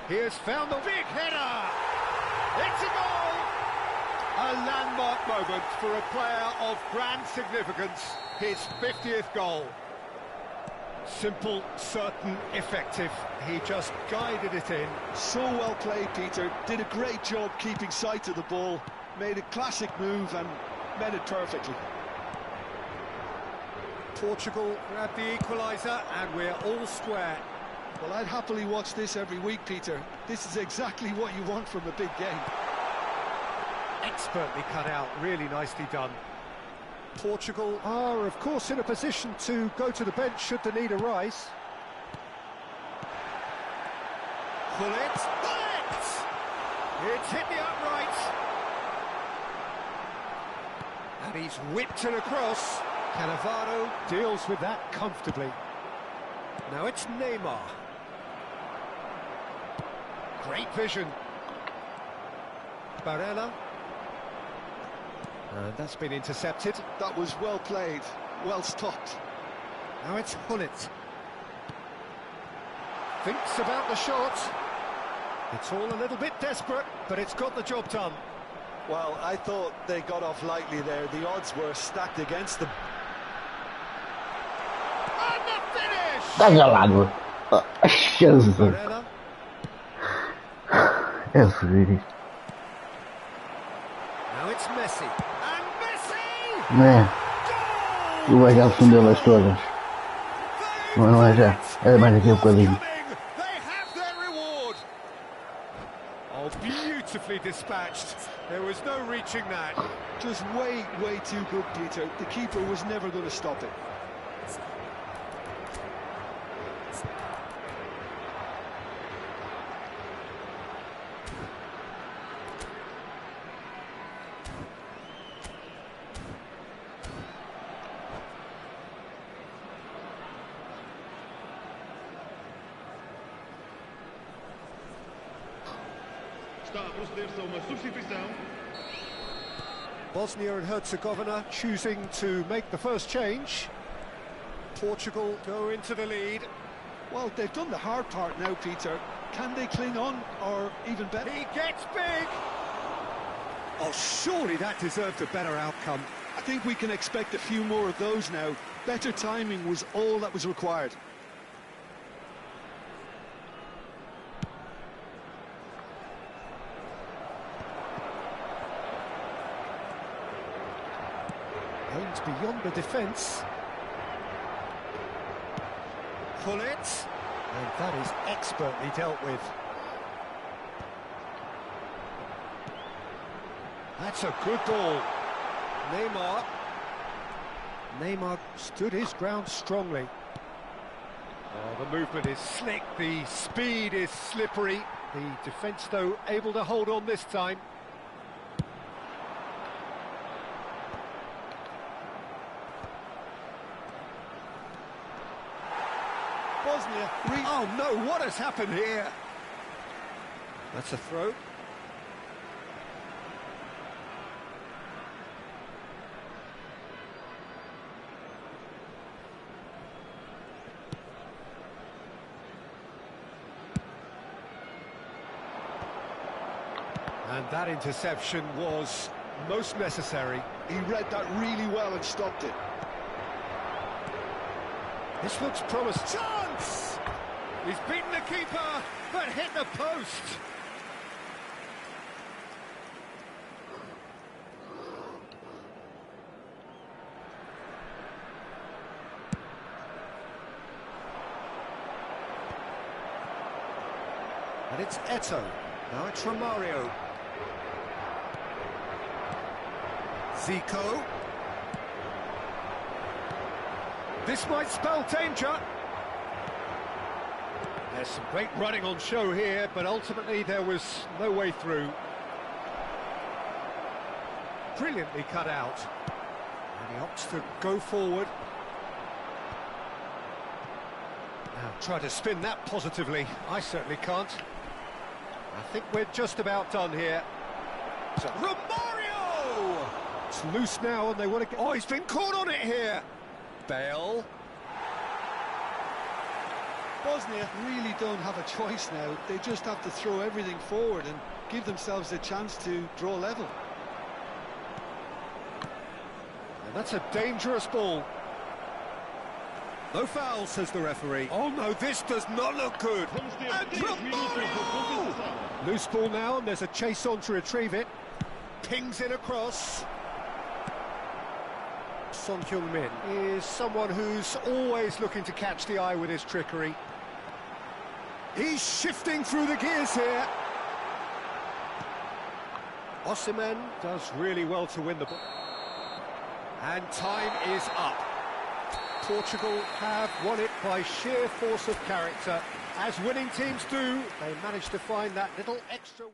He has found the big header! It's a goal! A landmark moment for a player of grand significance. His 50th goal. Simple, certain, effective. He just guided it in. So well played, Peter. Did a great job keeping sight of the ball. Made a classic move and met it perfectly. Portugal grabbed the equaliser and we're all square. Well, I'd happily watch this every week, Peter. This is exactly what you want from a big game. Expertly cut out, really nicely done. Portugal are, of course, in a position to go to the bench should the need arise. Hullet! It's hit the upright. And he's whipped it across. Cannavaro deals with that comfortably. Now it's Neymar. Great vision. Barella. And that's been intercepted. That was well played, well stopped. Now it's Hullet. Thinks about the shot. It's all a little bit desperate, but it's got the job done. Well, I thought they got off lightly there. The odds were stacked against them. And the finish! Tá gelado. Jesus. Barella. Jesus. Now it's Messi. And Messi! Né? Eu vou já fundê-las todas. Mas não é já. É mais aqui um bocadinho. They have their reward. Oh, beautifully dispatched. There was no reaching that. Just way too good, Peter. The keeper was never going to stop it. Está a proceder-se a uma substituição. Bosnia and Herzegovina choosing to make the first change. Portugal go into the lead. Well, they've done the hard part now, Peter. Can they cling on, or even better? He gets big! Oh, surely that deserved a better outcome. I think we can expect a few more of those now. Better timing was all that was required. Homes beyond the defence. Pull it. And that is expertly dealt with. That's a good ball. Neymar stood his ground strongly. Oh, the movement is slick, the speed is slippery. The defence, though, able to hold on this time. Bosnia. Oh no, what has happened here? That's a throw. And that interception was most necessary. He read that really well and stopped it. This looks promising. Chance! He's beaten the keeper, but hit the post. And it's Eto. Now it's Romario. Zico. This might spell danger. There's some great running on show here, but ultimately there was no way through. Brilliantly cut out. And he opts to go forward. Now try to spin that positively. I certainly can't. I think we're just about done here. So, Romario! It's loose now and they want to get... Oh, he's been caught on it here! Bale. Bosnia really don't have a choice now. They just have to throw everything forward and give themselves a chance to draw level. And that's a dangerous ball. No foul, says the referee. Oh no, this does not look good. And Romario! Loose ball now, and there's a chase on to retrieve it. Pings it across. Son Heung-min is someone who's always looking to catch the eye with his trickery. He's shifting through the gears here. Osimhen does really well to win the ball. And time is up. Portugal have won it by sheer force of character. As winning teams do, they managed to find that little extra...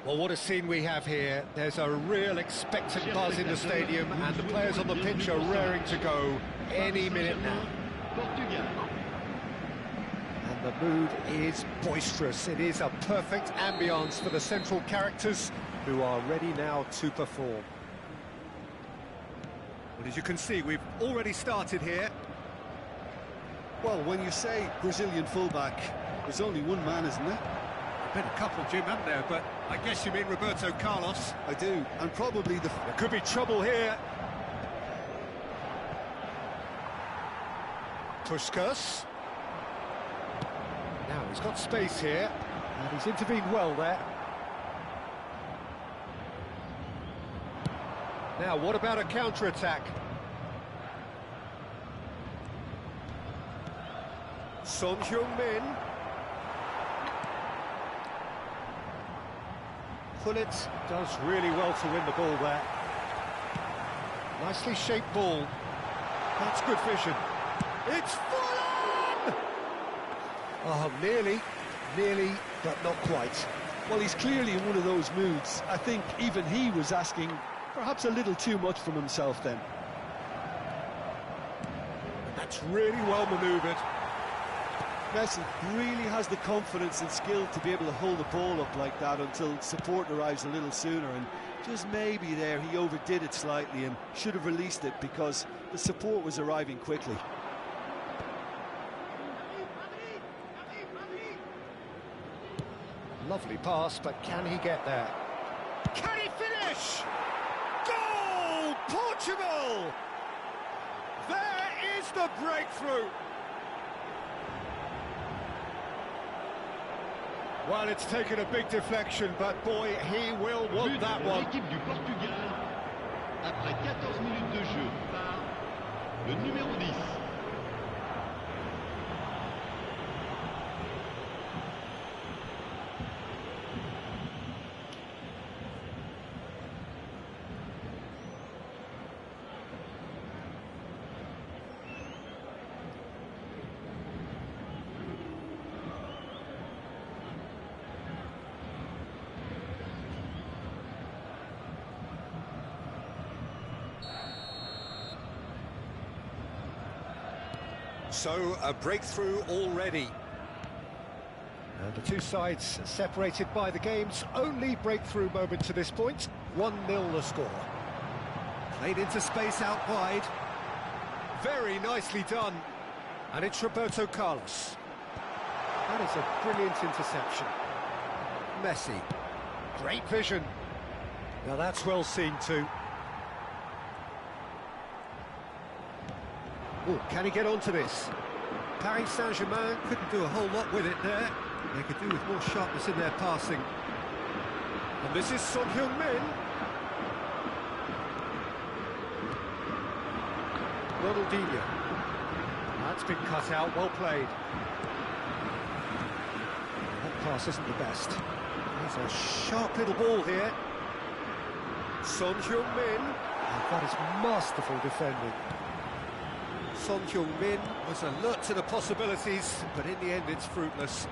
Well, what a scene we have here. There's a real expectant buzz in the stadium, and the players on the pitch are raring to go any minute now. And the mood is boisterous. It is a perfect ambience for the central characters, who are ready now to perform. Well, as you can see, we've already started here. Well, when you say Brazilian fullback, there's only one man, isn't there? Been a couple, Jim, haven't there? But I guess you mean Roberto Carlos. I do, and probably the... There could be trouble here. Puskas. Now he's got space here, and he's intervened well there. Now, what about a counter-attack? Son Heung-min. Pullet does really well to win the ball there. Nicely shaped ball. That's good vision. It's full on! Oh, nearly, but not quite. Well, he's clearly in one of those moods. I think even he was asking perhaps a little too much from himself then. That's really well manoeuvred. Messi really has the confidence and skill to be able to hold the ball up like that until support arrives a little sooner, and just maybe there he overdid it slightly and should have released it because the support was arriving quickly. Lovely pass, but can he get there? Can he finish? Goal! Portugal! There is the breakthrough! Well, it's taken a big deflection, but boy, he will want that one. L'équipe du Portugal, après 14 minutes de jeu, par le numéro 10. So, a breakthrough already. And the two sides separated by the game's only breakthrough moment to this point. 1-0 the score. Played into space out wide. Very nicely done. And it's Roberto Carlos. That is a brilliant interception. Messi. Great vision. Now that's well seen too. Oh, can he get onto this? Paris Saint-Germain couldn't do a whole lot with it there. They could do with more sharpness in their passing. And this is Son Heung-min. Ronaldinho. That's been cut out, well played. That pass isn't the best. There's a sharp little ball here. Son Heung-min. And that is masterful defending. Son Heung-min was alert to the possibilities, but in the end it's fruitless.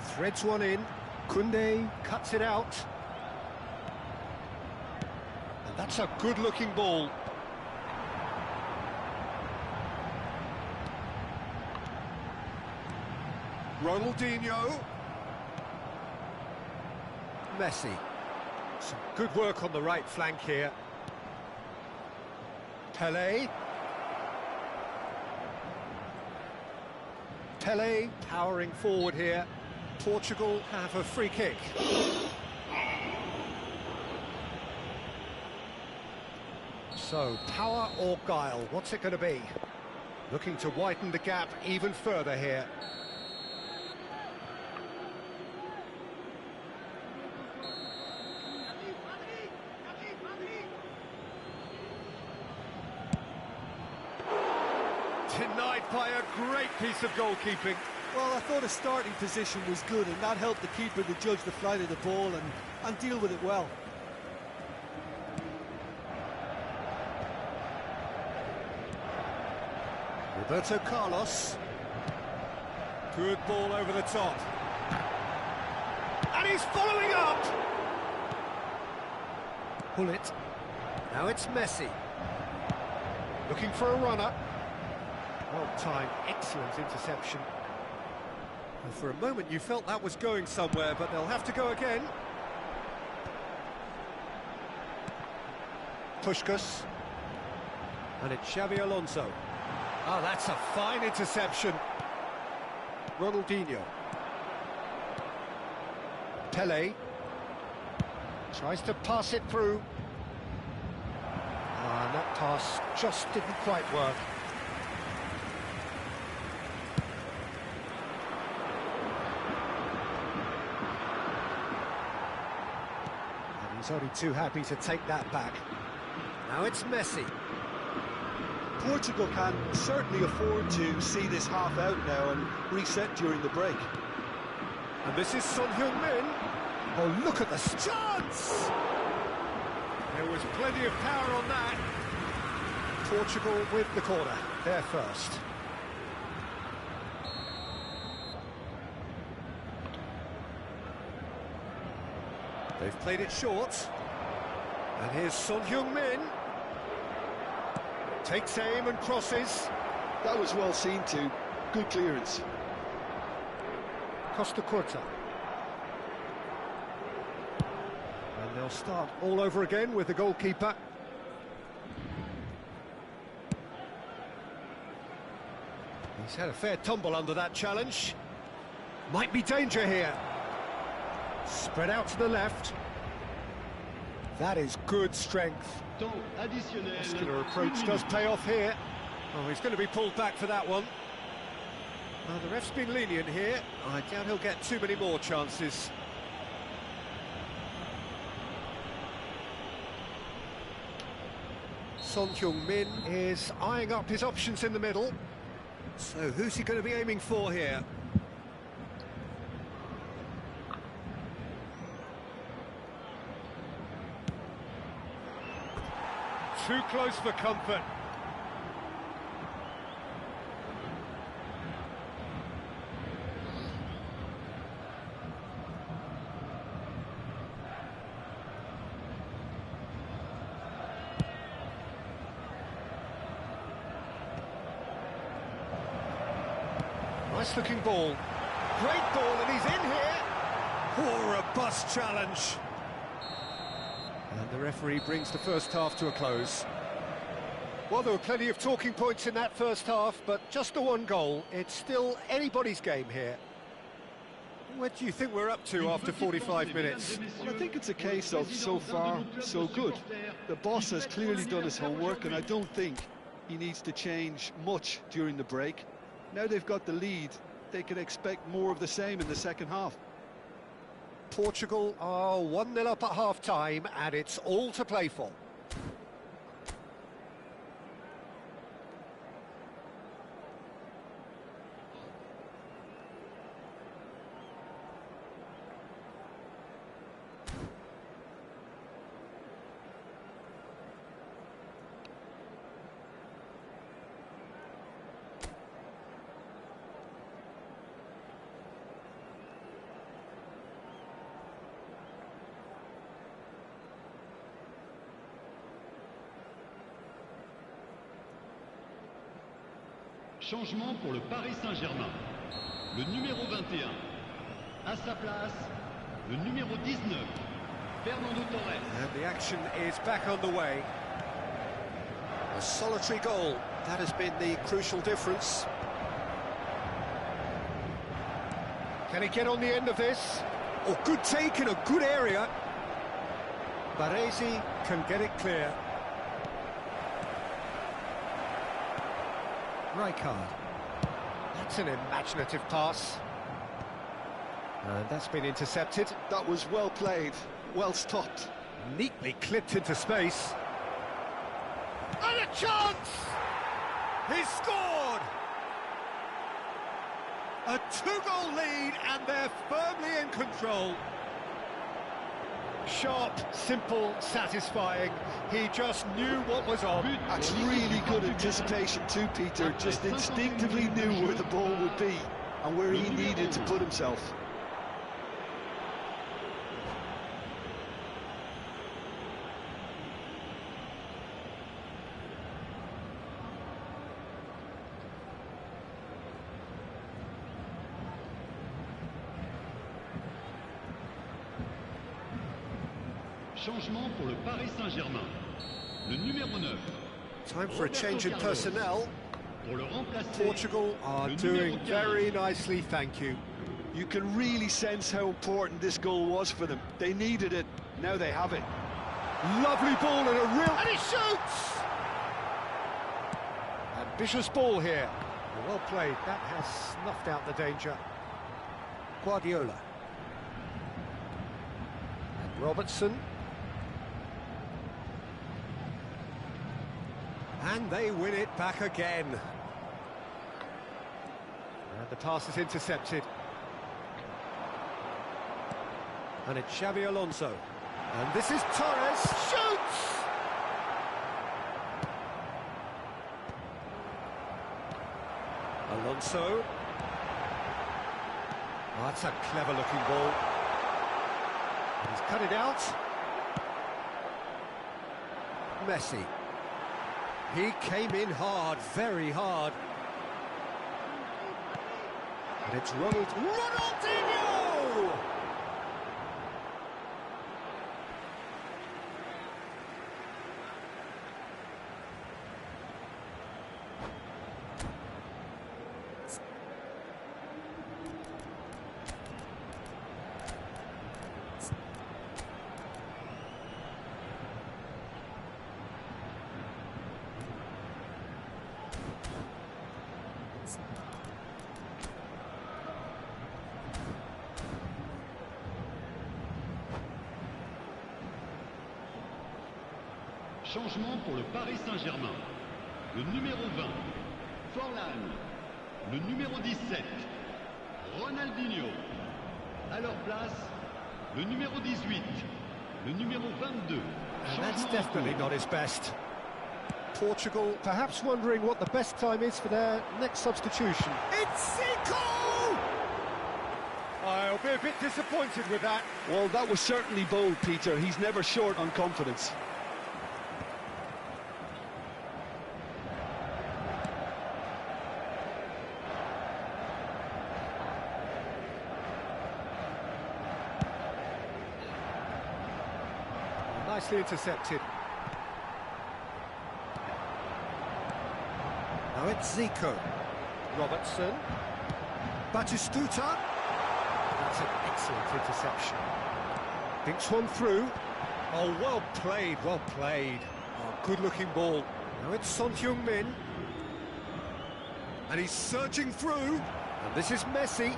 Threads one in. Koundé cuts it out. And that's a good-looking ball. Ronaldinho. Messi. Some good work on the right flank here. Pelé. Pelé powering forward here. Portugal have a free kick. So, power or guile, what's it going to be? Looking to widen the gap even further here. Denied by a great piece of goalkeeping. Well, I thought his starting position was good, and that helped the keeper to judge the flight of the ball and deal with it well. Roberto Carlos. Good ball over the top. And he's following up! Pull it. Now it's Messi. Looking for a runner. Well timed, excellent interception. And for a moment you felt that was going somewhere, but they'll have to go again. Puskás. And it's Xabi Alonso. Oh, that's a fine interception. Ronaldinho. Pelé. Tries to pass it through. And that pass just didn't quite work. And he's only too happy to take that back. Now it's Messi. Portugal can certainly afford to see this half out now and reset during the break. And this is Son Heung-min. Oh, look at the chance! There was plenty of power on that. Portugal with the corner. They're first. They've played it short. And here's Son Heung-min. Takes aim and crosses. That was well seen too. Good clearance. Costa Curta. And they'll start all over again with the goalkeeper. He's had a fair tumble under that challenge. Might be danger here. Spread out to the left. That is good strength. Muscular approach does pay off here. Oh, he's going to be pulled back for that one. Well, the ref's been lenient here. I doubt he'll get too many more chances. Son Heung-min is eyeing up his options in the middle. So who's he going to be aiming for here? Too close for comfort. Nice looking ball. Great ball, and he's in here. Oh, robust challenge. And the referee brings the first half to a close. Well, there were plenty of talking points in that first half, but just the one goal. It's still anybody's game here. What do you think we're up to after 45 minutes? Well, I think it's a case of so far, so good. The boss has clearly done his homework, and I don't think he needs to change much during the break. Now they've got the lead, they can expect more of the same in the second half. Portugal are 1-0 up at half-time, and it's all to play for. Changement pour le Paris Saint-Germain. Le numéro 21. À sa place, le numéro 19. Fernando Torres. And the action is back on the way. A solitary goal. That has been the crucial difference. Can he get on the end of this? Oh, good take in a good area. Baresi can get it clear. Rijkaard. That's an imaginative pass. And that's been intercepted. That was well played, well stopped. Neatly clipped into space. And a chance! He's scored! A two-goal lead, and they're firmly in control. Sharp, simple, satisfying. He just knew what was on. That's really good anticipation too, Peter. Just instinctively knew where the ball would be. and where he needed to put himself. Changement pour le Paris Saint-Germain. Le numéro 9. Time for a change in personnel. Pour le remplacer, Portugal are le doing numéro 15. very nicely, thank you. You can really sense how important this goal was for them. They needed it, now they have it. Lovely ball and a real... And he shoots! Ambitious ball here. Well played, that has snuffed out the danger. Guardiola. And Robertson. And they win it back again. And the pass is intercepted. And it's Xabi Alonso. And this is Torres. Shoots! Alonso. Oh, that's a clever-looking ball. And he's cut it out. Messi. He came in hard, very hard. And it's Ronaldinho! Changement pour le Paris Saint-Germain. Le numéro 20, Forlan. Le numéro 17, Ronaldinho. À leur place, le numéro 18, le numéro 22. And that's definitely not his best. Portugal perhaps wondering what the best time is for their next substitution. It's Zico! I'll be a bit disappointed with that. Well, that was certainly bold, Peter. He's never short on confidence. Nicely intercepted. Now it's Zico. Robertson. Batistuta. That's an excellent interception. Thinks one through. Oh, well played, well played. Oh, good-looking ball. Now it's Son Heung-min. And he's surging through. And this is Messi.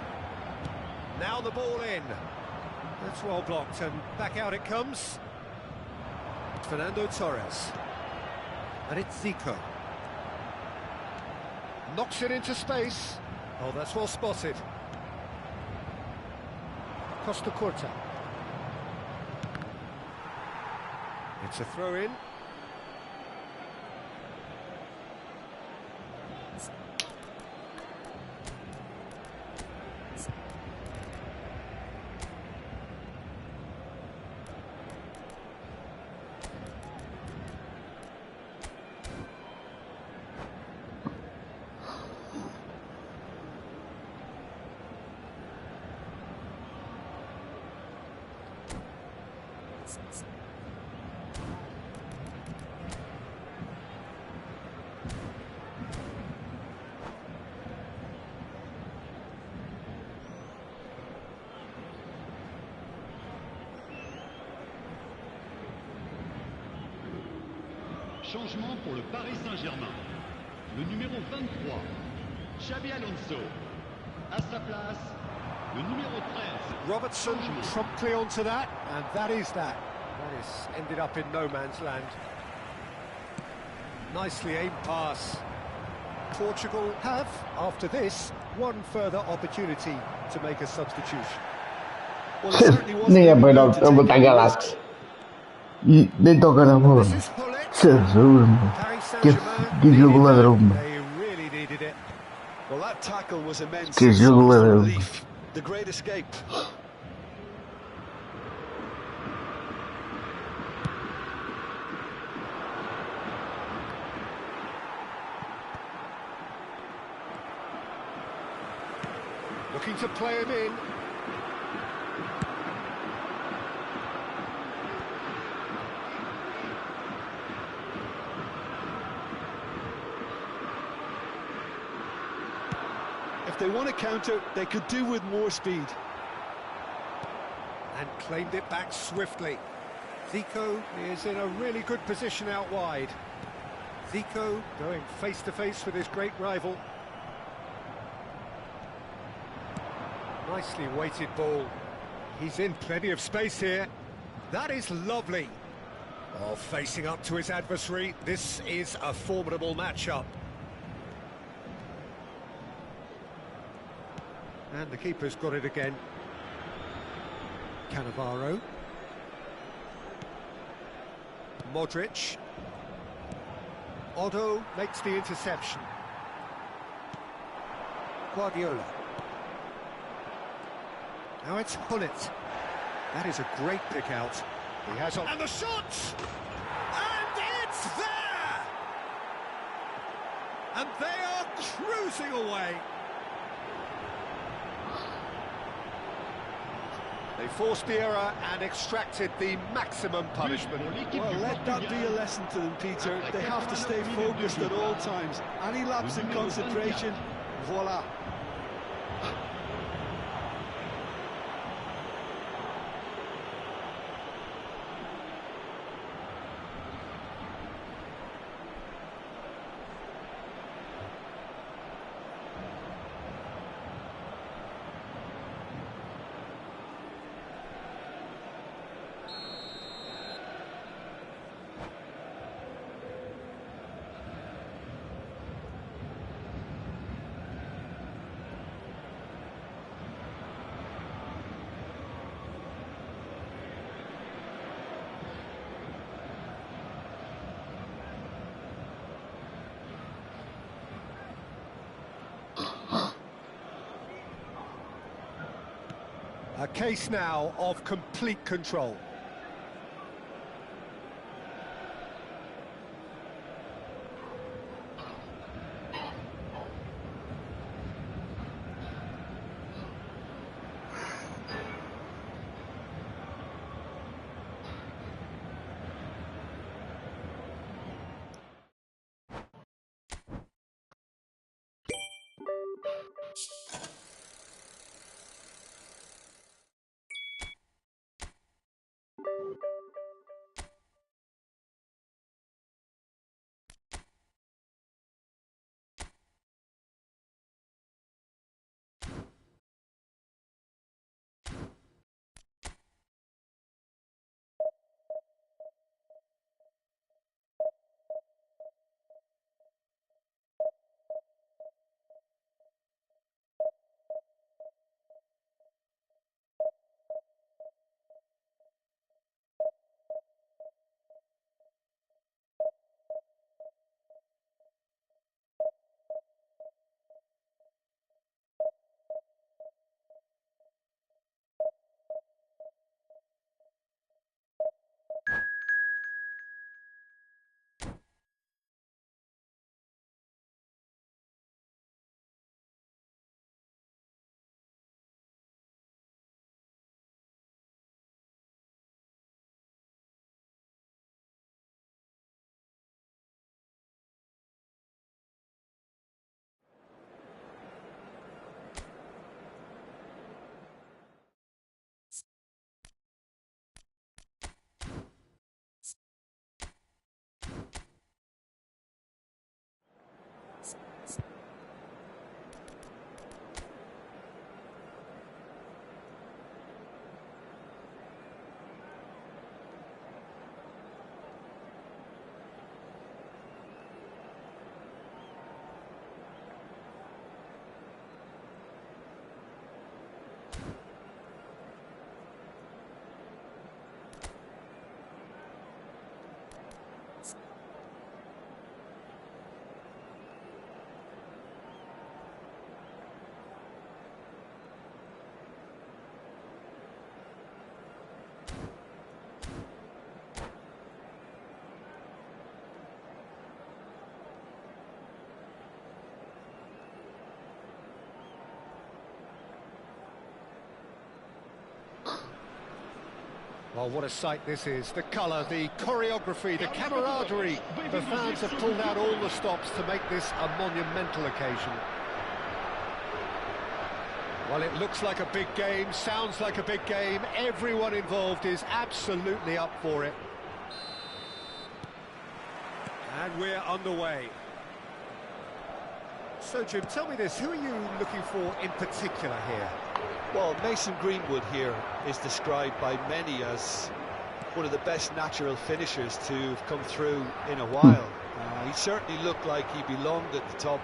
Now the ball in. That's well blocked, and back out it comes. Fernando Torres. And it's Zico. Knocks it into space. Oh, that's well spotted. Costa Curta. It's a throw-in. Changement pour le Paris Saint-Germain. Le numéro 23, Xabi Alonso. À sa place, le numéro 13. Robertson promptly onto that, and that is that. That is ended up in no man's land. Nicely aimed pass. Portugal have, after this, one further opportunity to make a substitution. Well, it certainly wasn't Ninguém any põe good to take botar the Galaxy. E nem toca na bola. This is Hullet. Jesus, mano. Paris Que Saint-Germain jogo needed ladrão, that. mano. They really needed it. Well, that That tackle was immense. Que So jogo was the leve. relief. The great escape. Looking to play him in. If they want to counter, they could do with more speed. And claimed it back swiftly. Zico is in a really good position out wide. Zico going face-to-face with his great rival. Nicely weighted ball. He's in plenty of space here. That is lovely. Oh, facing up to his adversary. This is a formidable matchup. And the keeper's got it again. Cannavaro. Modric. Otto makes the interception. Guardiola. Now it's Hullet. That is a great pick out. He has on. And the shot! And it's there! And they are cruising away. They forced the error and extracted the maximum punishment. Well, let that be a lesson to them, Peter. They have to stay focused at all times. Any lapse in concentration, voila. A case now of complete control. Well, what a sight this is. The colour, the choreography, the camaraderie. The fans have pulled out all the stops to make this a monumental occasion. Well, it looks like a big game, sounds like a big game. Everyone involved is absolutely up for it. And we're underway. So, Jim, tell me this, who are you looking for in particular here? Well, Mason Greenwood here is described by many as one of the best natural finishers to have come through in a while. He certainly looked like he belonged at the top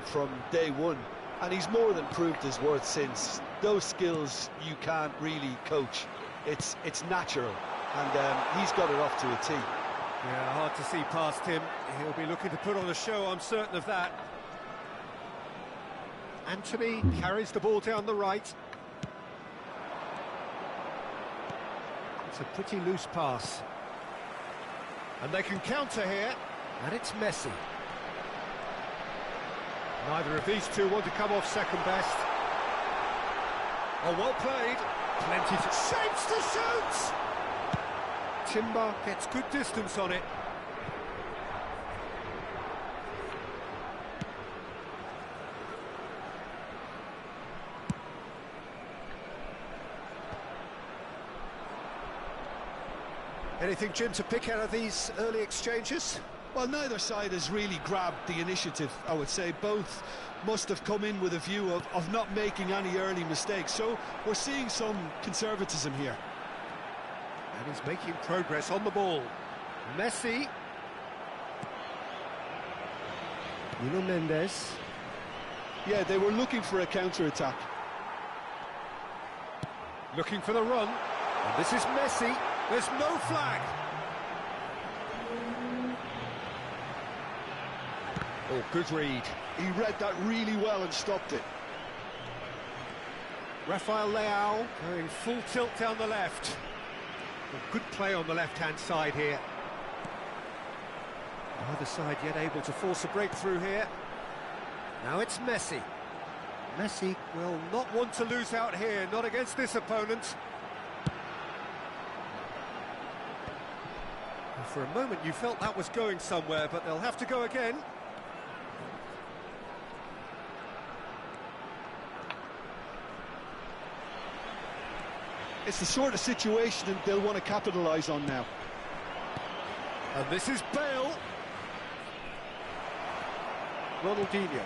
from day one, and he's more than proved his worth since. Those skills you can't really coach. It's natural, and he's got it off to a T. Yeah, hard to see past him. He'll be looking to put on a show, I'm certain of that. Anthony carries the ball down the right. It's a pretty loose pass. And they can counter here. And it's Messi. Neither of these two want to come off second best. Oh, well played. Plenty to... Shapes to shoot! Timber gets good distance on it. Anything, Jim, to pick out of these early exchanges? Well, neither side has really grabbed the initiative, I would say. Both must have come in with a view of not making any early mistakes. So we're seeing some conservatism here. And he's making progress on the ball. Messi. Nuno Mendes. Yeah, they were looking for a counter-attack. Looking for the run. And this is Messi. There's no flag. Oh, good read. He read that really well and stopped it. Rafael Leao going full tilt down the left. Well, good play on the left-hand side here. Neither side yet able to force a breakthrough here. Now it's Messi. Messi will not want to lose out here, not against this opponent. For a moment you felt that was going somewhere, but they'll have to go again. It's the sort of situation that they'll want to capitalise on now. And this is Bale. Ronaldinho.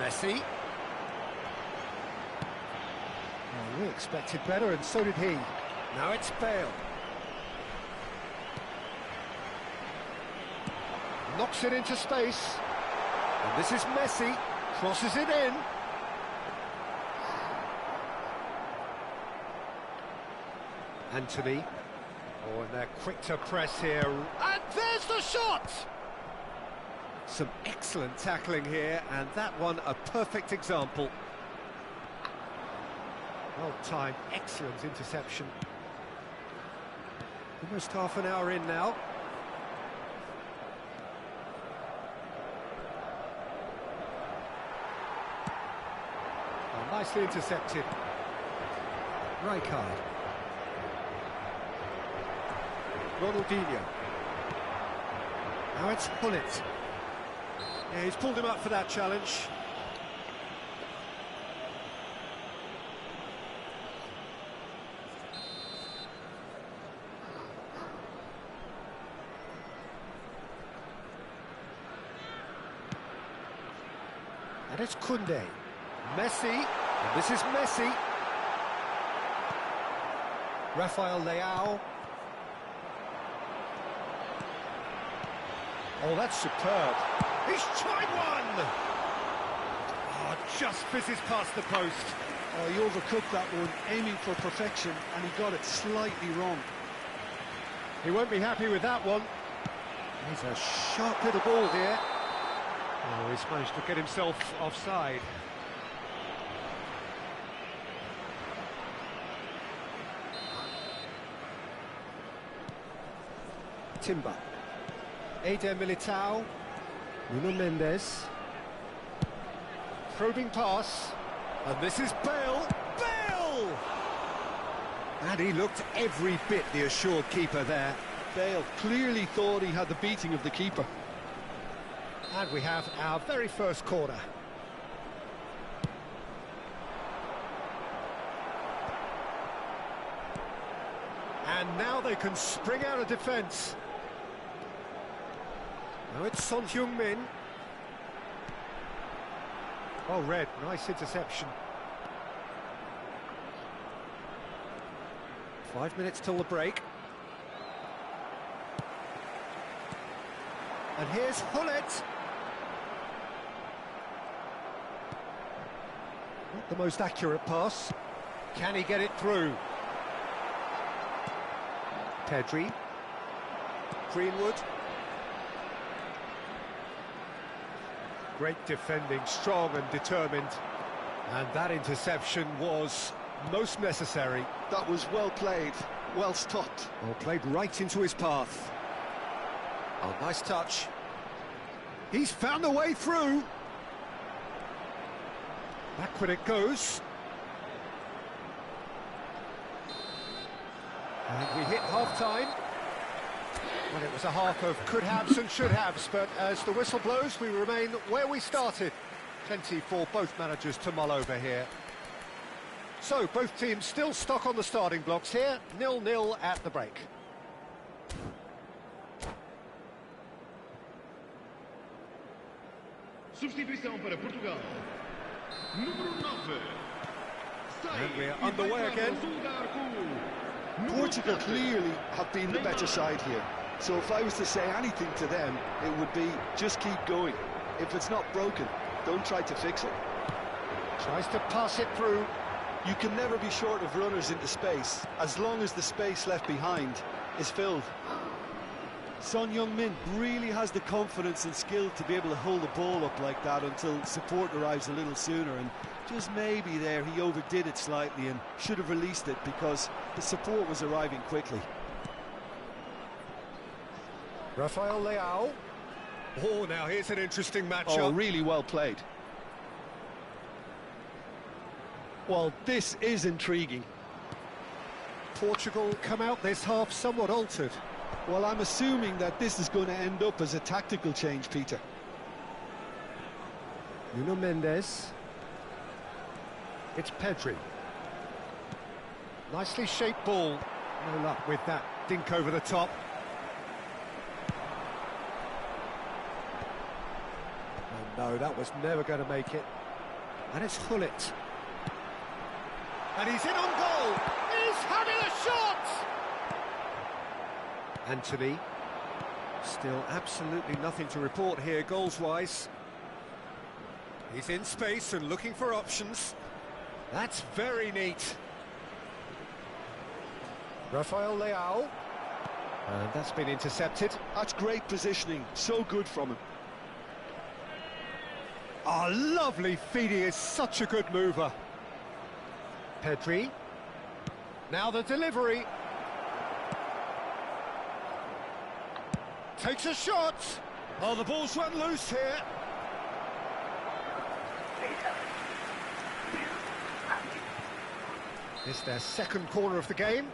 Messi. Oh, we expected better, and so did he. Now it's Bale. Knocks it into space. And this is Messi. Crosses it in. Anthony. Oh, and they're quick to press here. And there's the shot! Some excellent tackling here, and that one a perfect example. Well timed, excellent interception. Almost half an hour in now. Oh, nicely intercepted. Rijkaard. Ronaldinho. Now it's Gullit. Yeah, he's pulled him up for that challenge. And it's Koundé. Messi. And this is Messi. Rafael Leao. Oh, that's superb. He's tried one! Oh, just fizzes past the post. Oh, he overcooked that one, aiming for perfection, and he got it slightly wrong. He won't be happy with that one. He's a sharp little ball here. Oh, he's managed to get himself offside. Timber. Eder Militao. Nuno Mendes. Probing pass. And this is Bale. Bale! And he looked every bit the assured keeper there. Bale clearly thought he had the beating of the keeper. And we have our very first corner. And now they can spring out of defence. Now it's Son Heung-min. Oh, Red, nice interception. 5 minutes till the break. And here's Hullet. Not the most accurate pass. Can he get it through? Pedri. Greenwood. Great defending, strong and determined. And that interception was most necessary. That was well played, well stopped. Well, played right into his path. Oh, nice touch. He's found a way through. Back when it goes. And we hit half-time. Well, it was a half of could-haves and should-haves, but as the whistle blows, we remain where we started. Plenty for both managers to mull over here. So, both teams still stuck on the starting blocks here, 0-0 at the break. Substituição para Portugal. Número 9. And we're underway again. Portugal clearly have been the better side here. So if I was to say anything to them, it would be just keep going. If it's not broken, don't try to fix it. Tries to pass it through. You can never be short of runners into space, as long as the space left behind is filled. Son Heung-min really has the confidence and skill to be able to hold the ball up like that until support arrives a little sooner, and just maybe there he overdid it slightly and should have released it because the support was arriving quickly. Rafael Leao. Oh, now here's an interesting matchup. Oh, really well played. Well, this is intriguing. Portugal come out this half somewhat altered. Well, I'm assuming that this is going to end up as a tactical change, Peter. Nuno Mendes. It's Pedri. Nicely shaped ball. No luck with that dink over the top. Oh no, that was never going to make it. And it's Hullet. And he's in on goal. He's having a shot! Anthony. Still absolutely nothing to report here goals-wise. He's in space and looking for options. That's very neat. Rafael Leao. And that's been intercepted. That's great positioning. So good from him. Oh, lovely feed. He is such a good mover. Pedri. Now the delivery. Takes a shot. Oh, the ball's run loose here. It's their second corner of the game.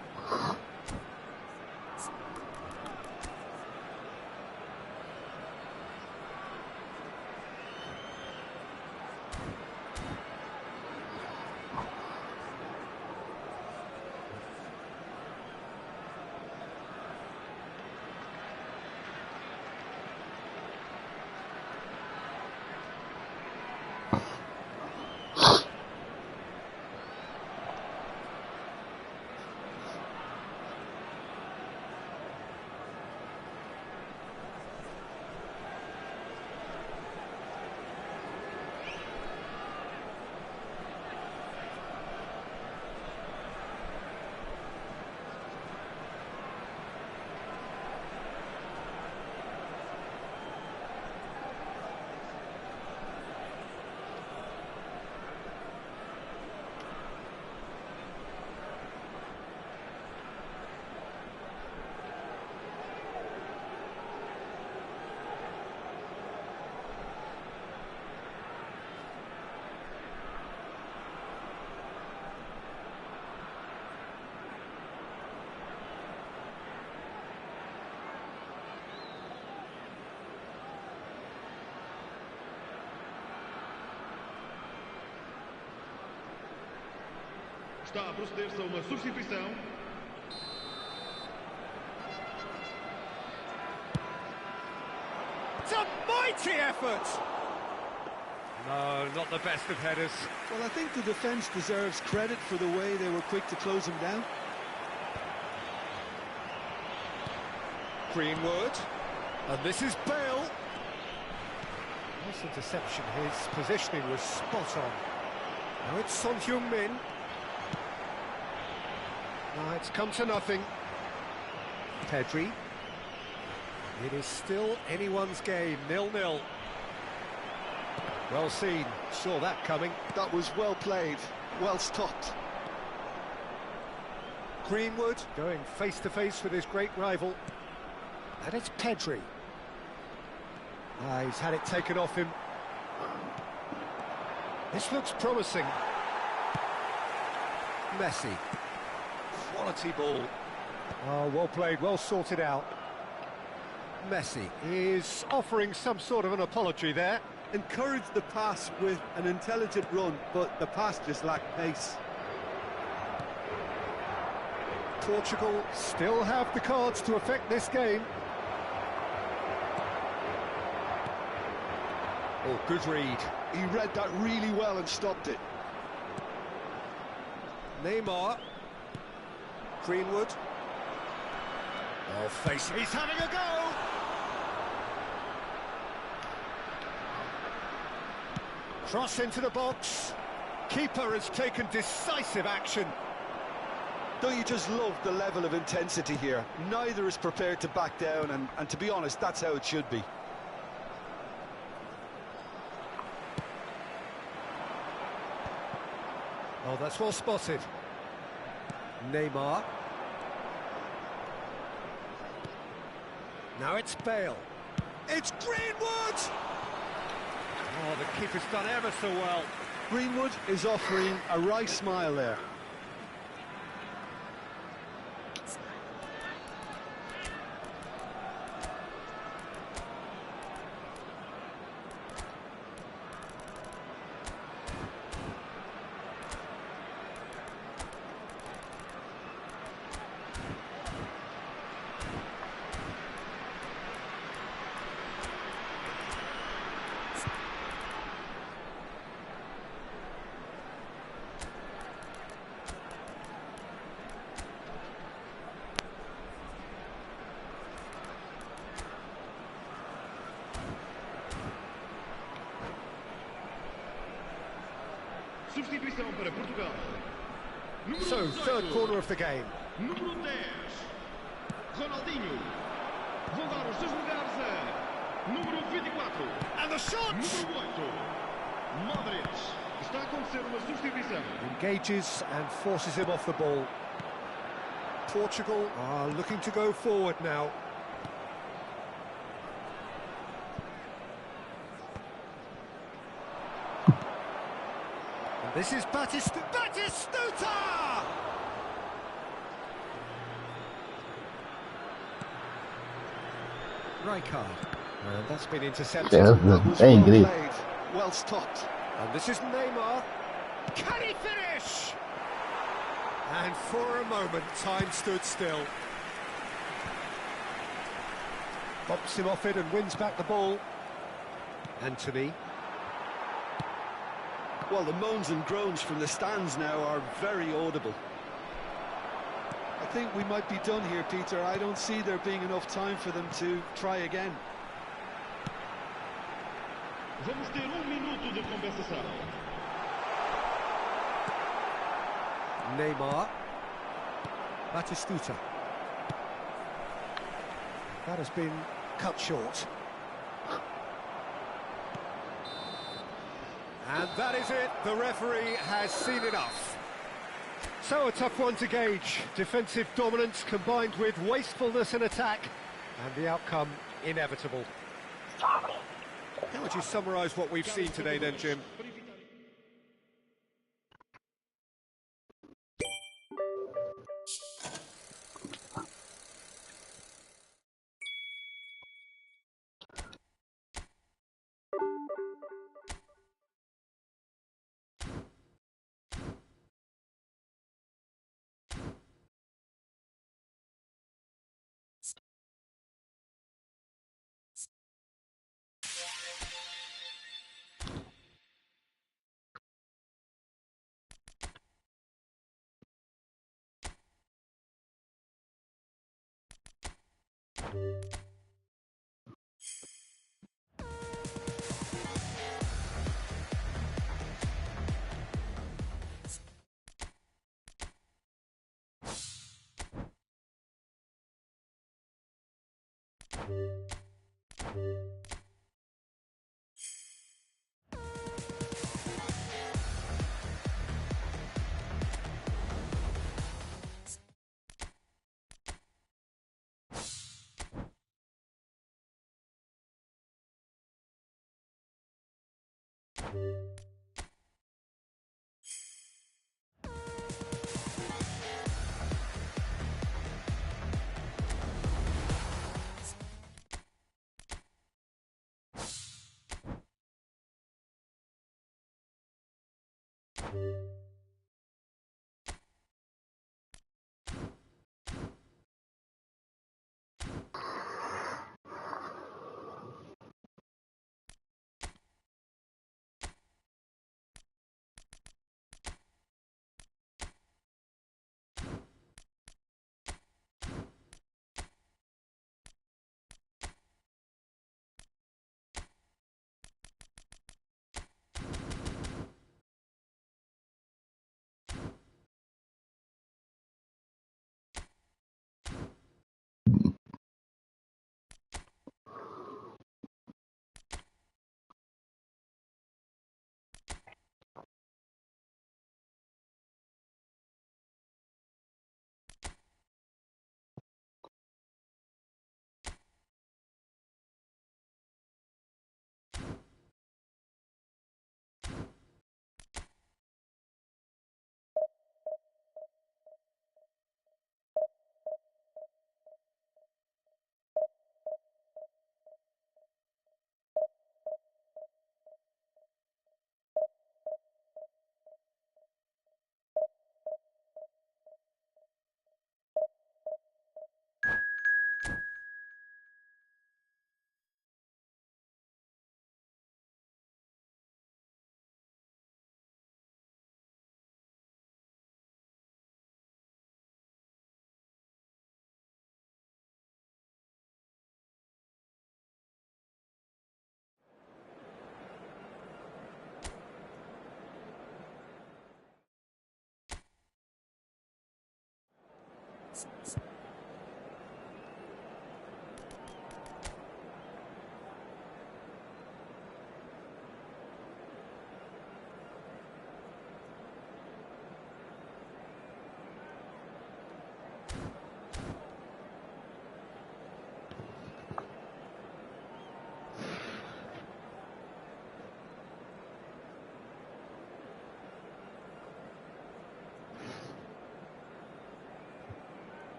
Está a proceder-se a uma substituição. It's a mighty effort! No, not the best of headers. Well, I think the defence deserves credit for the way they were quick to close him down. Greenwood. And this is Bale. Nice interception. His positioning was spot on. Now it's Son Heung-min. Now it's come to nothing. Pedri. It is still anyone's game, 0-0. Well seen, saw that coming. That was well played, well stopped. Greenwood going face-to-face with his great rival. And it's Pedri. He's had it taken off him. This looks promising. Messi. Quality ball. Oh, well played, well sorted out. Messi is offering some sort of an apology there. Encouraged the pass with an intelligent run, but the pass just lacked pace. Portugal still have the cards to affect this game. Oh, good read. He read that really well and stopped it. Neymar. Greenwood. Oh, face. He's having a go! Cross into the box. Keeper has taken decisive action. Don't you just love the level of intensity here? Neither is prepared to back down, and to be honest, that's how it should be. Oh, that's well spotted. Neymar. Now it's Bale. It's Greenwood! Oh, the keeper's done ever so well. Greenwood is offering a wry smile there. Substituição para Portugal. So, third corner of the game. Número 10. Ronaldinho. Vão dar os seus lugares a número 24. And the shot! Número 8. Modric. Está a acontecer uma substituição. Engages and forces him off the ball. Portugal are looking to go forward now. And this is Batistuta! Rijkaard. And that's been intercepted. That was well played, well stopped. And this is Neymar. Can he finish? And for a moment, time stood still. Bops him off it and wins back the ball. Anthony. Well, the moans and groans from the stands now are very audible. I think we might be done here, Peter. I don't see there being enough time for them to try again. Vamos ter minuto de compensação. Neymar. Batistuta. That has been cut short. And that is it. The referee has seen enough. So a tough one to gauge. Defensive dominance combined with wastefulness in attack. And the outcome inevitable. How would you summarise what we've seen today then, Jim?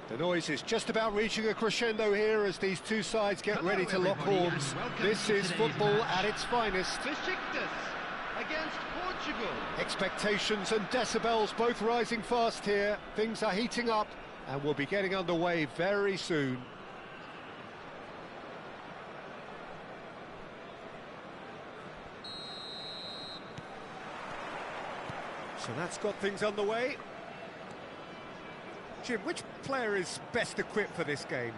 The noise is just about reaching a crescendo here as these two sides get ready to lock horns. This is football at its finest. Besiktas against Portugal. Expectations and decibels both rising fast here. Things are heating up and we'll be getting underway very soon. So that's got things underway. Jim, which player is best equipped for this game?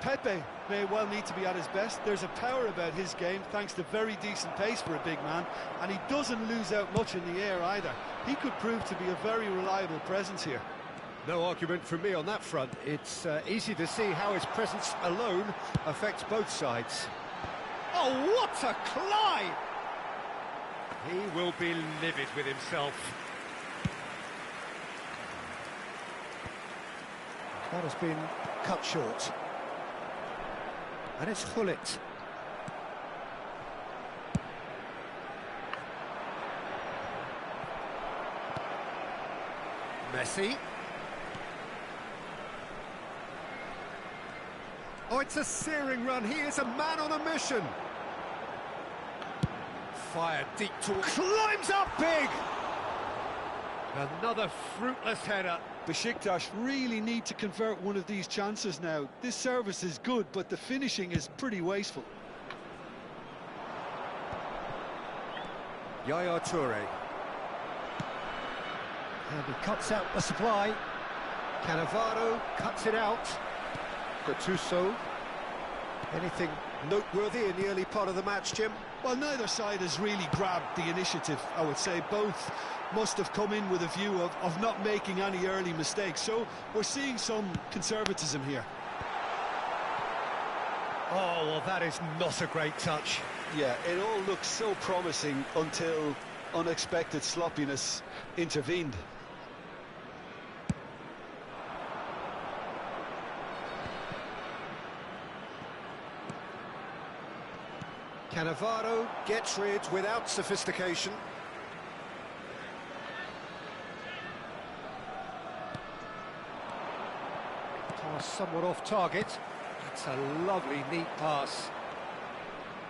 Pepe may well need to be at his best. There's a power about his game, thanks to very decent pace for a big man, and he doesn't lose out much in the air either. He could prove to be a very reliable presence here. No argument from me on that front. It's easy to see how his presence alone affects both sides. Oh, what a climb! He will be livid with himself. That has been cut short. And it's Hullet. Messi. Oh, it's a searing run. He is a man on a mission. Fired deep towards... Climbs up big! Another fruitless header. Besiktas really need to convert one of these chances now. This service is good, but the finishing is pretty wasteful. Yaya Toure. And he cuts out the supply. Cannavaro cuts it out. Gattuso. Anything noteworthy in the early part of the match, Jim? Well, neither side has really grabbed the initiative, I would say. Both must have come in with a view of not making any early mistakes. So we're seeing some conservatism here. Oh, well, that is not a great touch. Yeah, it all looked so promising until unexpected sloppiness intervened. Cannavaro gets rid without sophistication. Pass somewhat off target. That's a lovely, neat pass.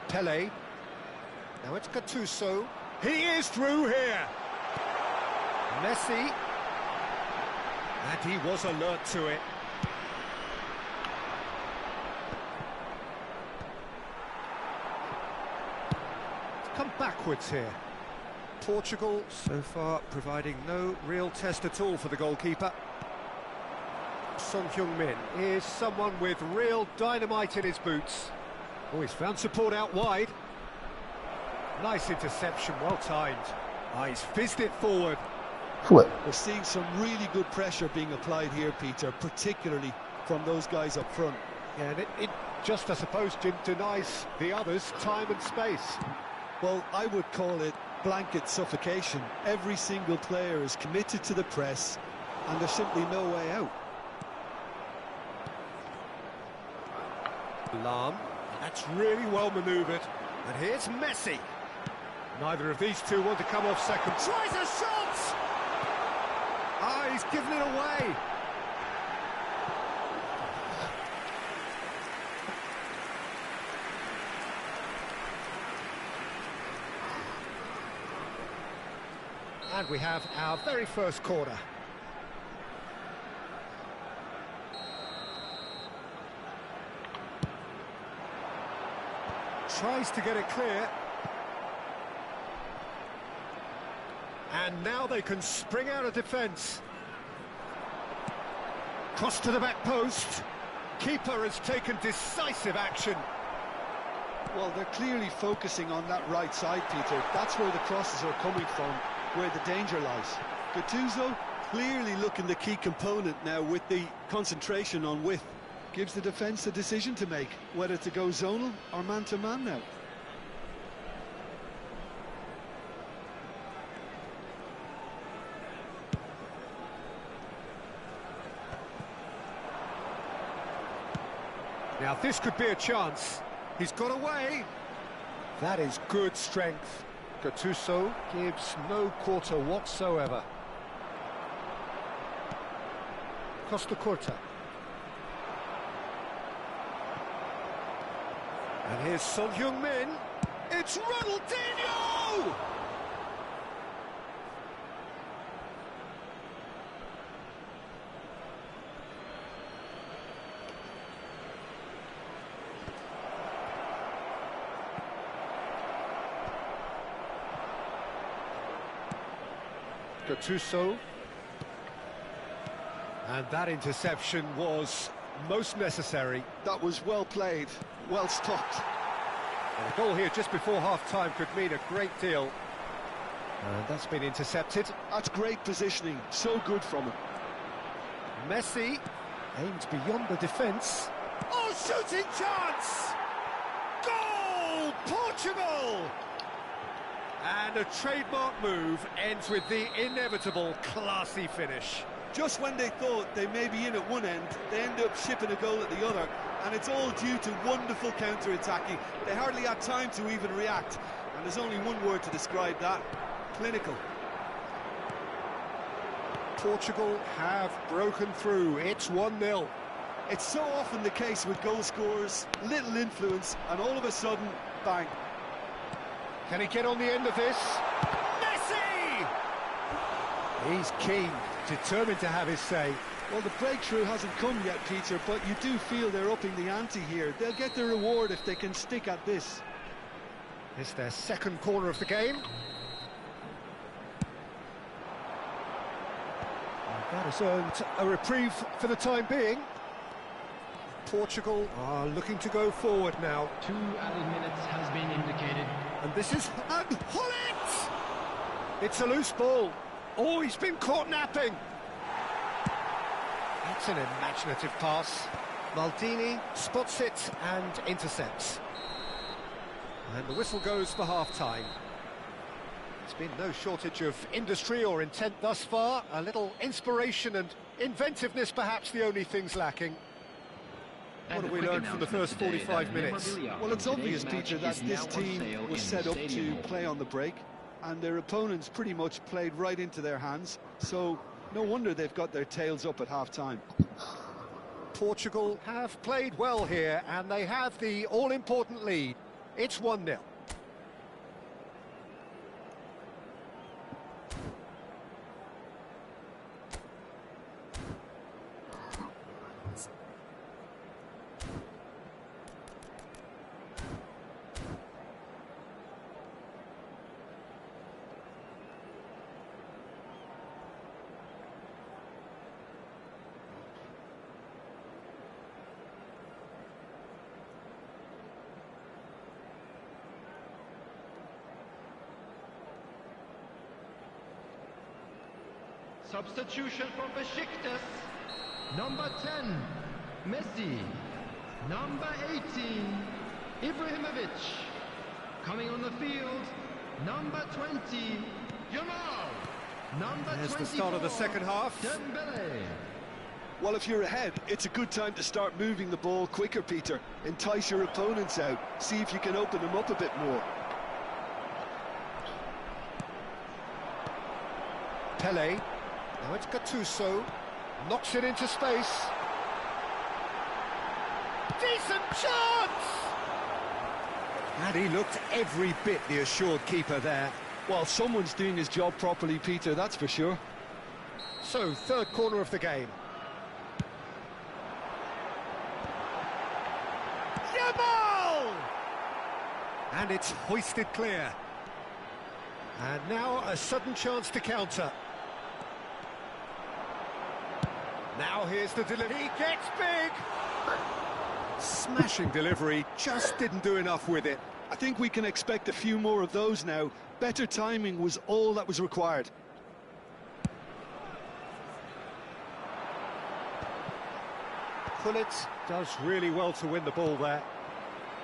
Pele. Now it's Gattuso. He is through here. Messi. And he was alert to it. Come backwards here. Portugal so far providing no real test at all for the goalkeeper. Son Heung-min is someone with real dynamite in his boots. Oh, he's found support out wide. Nice interception, well timed. Ah, he's fizzed it forward. Foot. We're seeing some really good pressure being applied here, Peter, particularly from those guys up front. Yeah, and it just, I suppose, Jim, denies the others time and space. Well, I would call it blanket suffocation. Every single player is committed to the press, and there's simply no way out. Lahm, that's really well manoeuvred. And here's Messi. Neither of these two want to come off second. Tries a shot! Ah, he's given it away. And we have our very first corner. Tries to get it clear. And now they can spring out of defence. Cross to the back post. Keeper has taken decisive action. Well, they're clearly focusing on that right side, Peter. That's where the crosses are coming from, where the danger lies. Gattuso clearly looking the key component now with the concentration on width. Gives the defence a decision to make, whether to go zonal or man-to-man now. Now this could be a chance. He's got away. That is good strength. Gattuso gives no quarter whatsoever. Costa Curta. And here's Son Heung-min. It's Ronaldinho! Gattuso. And that interception was most necessary. That was well played, well stopped. And a goal here just before half-time could mean a great deal. And that's been intercepted. That's great positioning, so good from him. Messi aimed beyond the defence. Oh, shooting chance! Goal! Portugal! And a trademark move ends with the inevitable classy finish. Just when they thought they may be in at one end, they end up shipping a goal at the other, and it's all due to wonderful counter-attacking. They hardly had time to even react, and there's only one word to describe that: clinical. Portugal have broken through. It's 1-0. It's so often the case with goal scorers, little influence, and all of a sudden, bang. Can he get on the end of this? Messi! He's keen, determined to have his say. Well, the breakthrough hasn't come yet, Peter, but you do feel they're upping the ante here. They'll get their reward if they can stick at this. It's their second corner of the game. And that has earned a reprieve for the time being. Portugal are looking to go forward now. 2 added minutes has been indicated. And this is... And Hullet! It's a loose ball. Oh, he's been caught napping. That's an imaginative pass. Maldini spots it and intercepts. And the whistle goes for half-time. There's been no shortage of industry or intent thus far. A little inspiration and inventiveness, perhaps the only things lacking. What have we learned from the first 45 minutes? Well, it's obvious, Peter, that this team was set up to play on the break, and their opponents pretty much played right into their hands, so no wonder they've got their tails up at half-time. Portugal have played well here, and they have the all-important lead. It's 1-0. Substitution for Besiktas. Number 10, Messi. Number 18, Ibrahimovic. Coming on the field, number 20, Yamal. Number There's 24, the start of the second half. Dembele. Well, if you're ahead, it's a good time to start moving the ball quicker, Peter. Entice your opponents out. See if you can open them up a bit more. Pele. Now it's Gattuso. Knocks it into space. Decent chance! And he looked every bit the assured keeper there. Well, someone's doing his job properly, Peter, that's for sure. So, third corner of the game. Yamal! And it's hoisted clear. And now a sudden chance to counter. Now here's the delivery. He gets big! Smashing delivery, just didn't do enough with it. I think we can expect a few more of those now. Better timing was all that was required. Hullet does really well to win the ball there.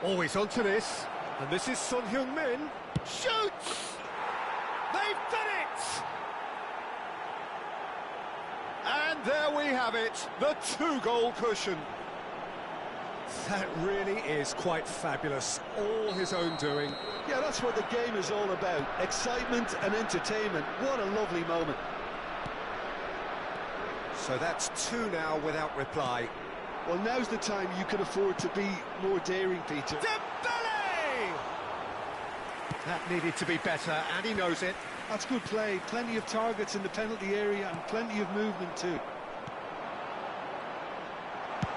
Always onto this. And this is Son Heung-min. Shoots! They've done it! And there we have it, the 2-goal cushion. That really is quite fabulous, all his own doing. Yeah, that's what the game is all about. Excitement and entertainment. What a lovely moment. So that's 2 now without reply. Well, now's the time you can afford to be more daring, Peter. Dembele! That needed to be better, and he knows it. That's good play. Plenty of targets in the penalty area and plenty of movement too.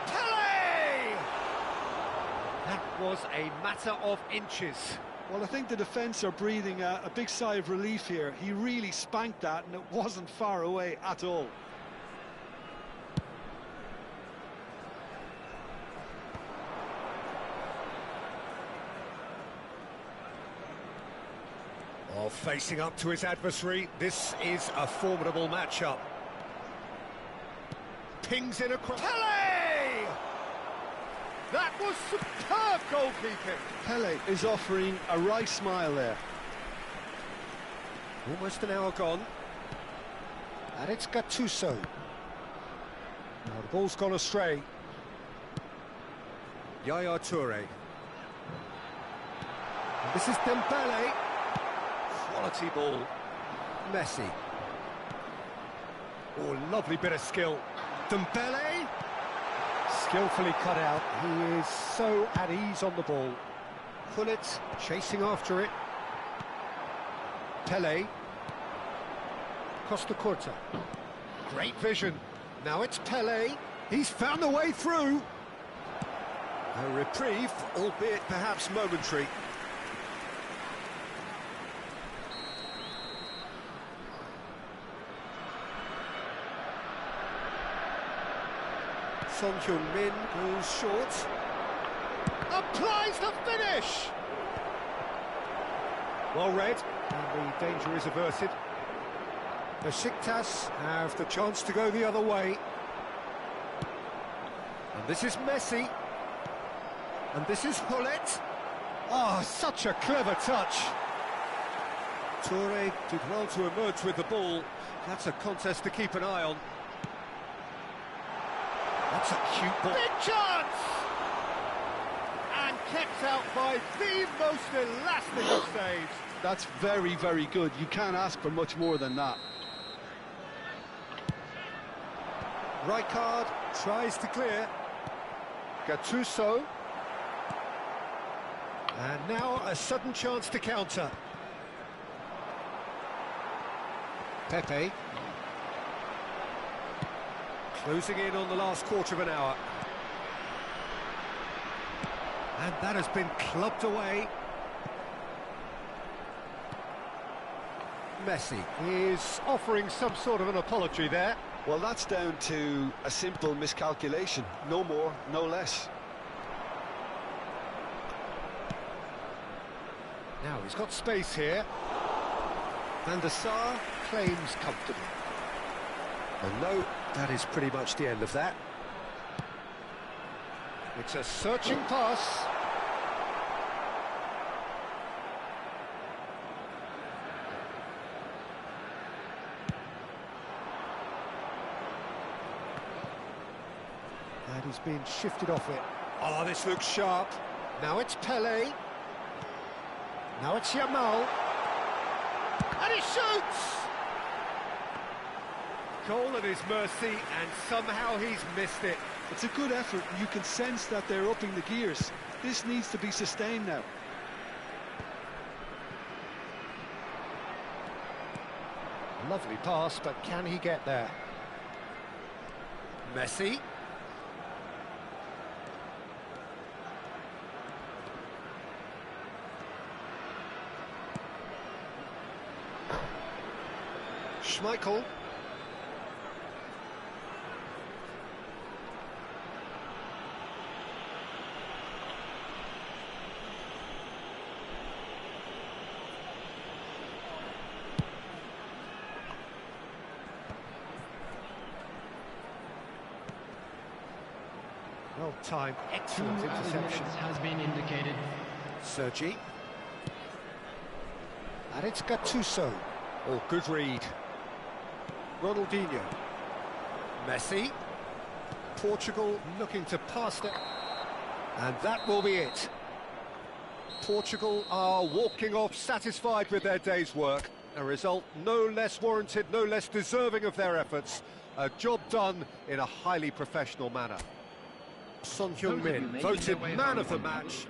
Pele! That was a matter of inches. Well, I think the defence are breathing a big sigh of relief here. He really spanked that, and it wasn't far away at all. While facing up to his adversary, this is a formidable matchup. Pings in across. Pele! That was superb goalkeeping. Pele is offering a wry smile there. Almost an hour gone. And it's Gattuso. Now the ball's gone astray. Yaya Toure. And this is Dembele. Quality ball. Messi. Oh, lovely bit of skill. Dembele. Skillfully cut out. He is so at ease on the ball. Pullet chasing after it. Pele. Costa Curta. Great vision. Now it's Pele. He's found a way through. A reprieve, albeit perhaps momentary. Son Heung-min goes short. Applies the finish! Well read, and the danger is averted. Besiktas have the chance to go the other way. And this is Messi. And this is Hullet. Oh, such a clever touch. Toure did well to emerge with the ball. That's a contest to keep an eye on. That's a cute ball. Big chance! And kept out by the most elastic of saves. That's very, very good. You can't ask for much more than that. Rijkaard tries to clear. Gattuso. And now a sudden chance to counter. Pepe. Closing in on the last quarter of an hour. And that has been clubbed away. Messi is offering some sort of an apology there. Well, that's down to a simple miscalculation. No more, no less. Now he's got space here. Van der Sar claims comfortably. And no, that is pretty much the end of that. It's a searching pass. And he's been shifted off it. Oh, this looks sharp. Now it's Pele. Now it's Yamal. And he shoots! Goal at his mercy, and somehow he's missed it. It's a good effort. You can sense that they're upping the gears. This needs to be sustained now. Lovely pass, but can he get there? Messi. Schmeichel. Well timed, excellent interception. Has been indicated. Sergi. And it's Gattuso. Oh, good read. Ronaldinho. Messi. Portugal looking to pass it. And that will be it. Portugal are walking off satisfied with their day's work. A result no less warranted, no less deserving of their efforts. A job done in a highly professional manner. Son Heung-min voted man of the match.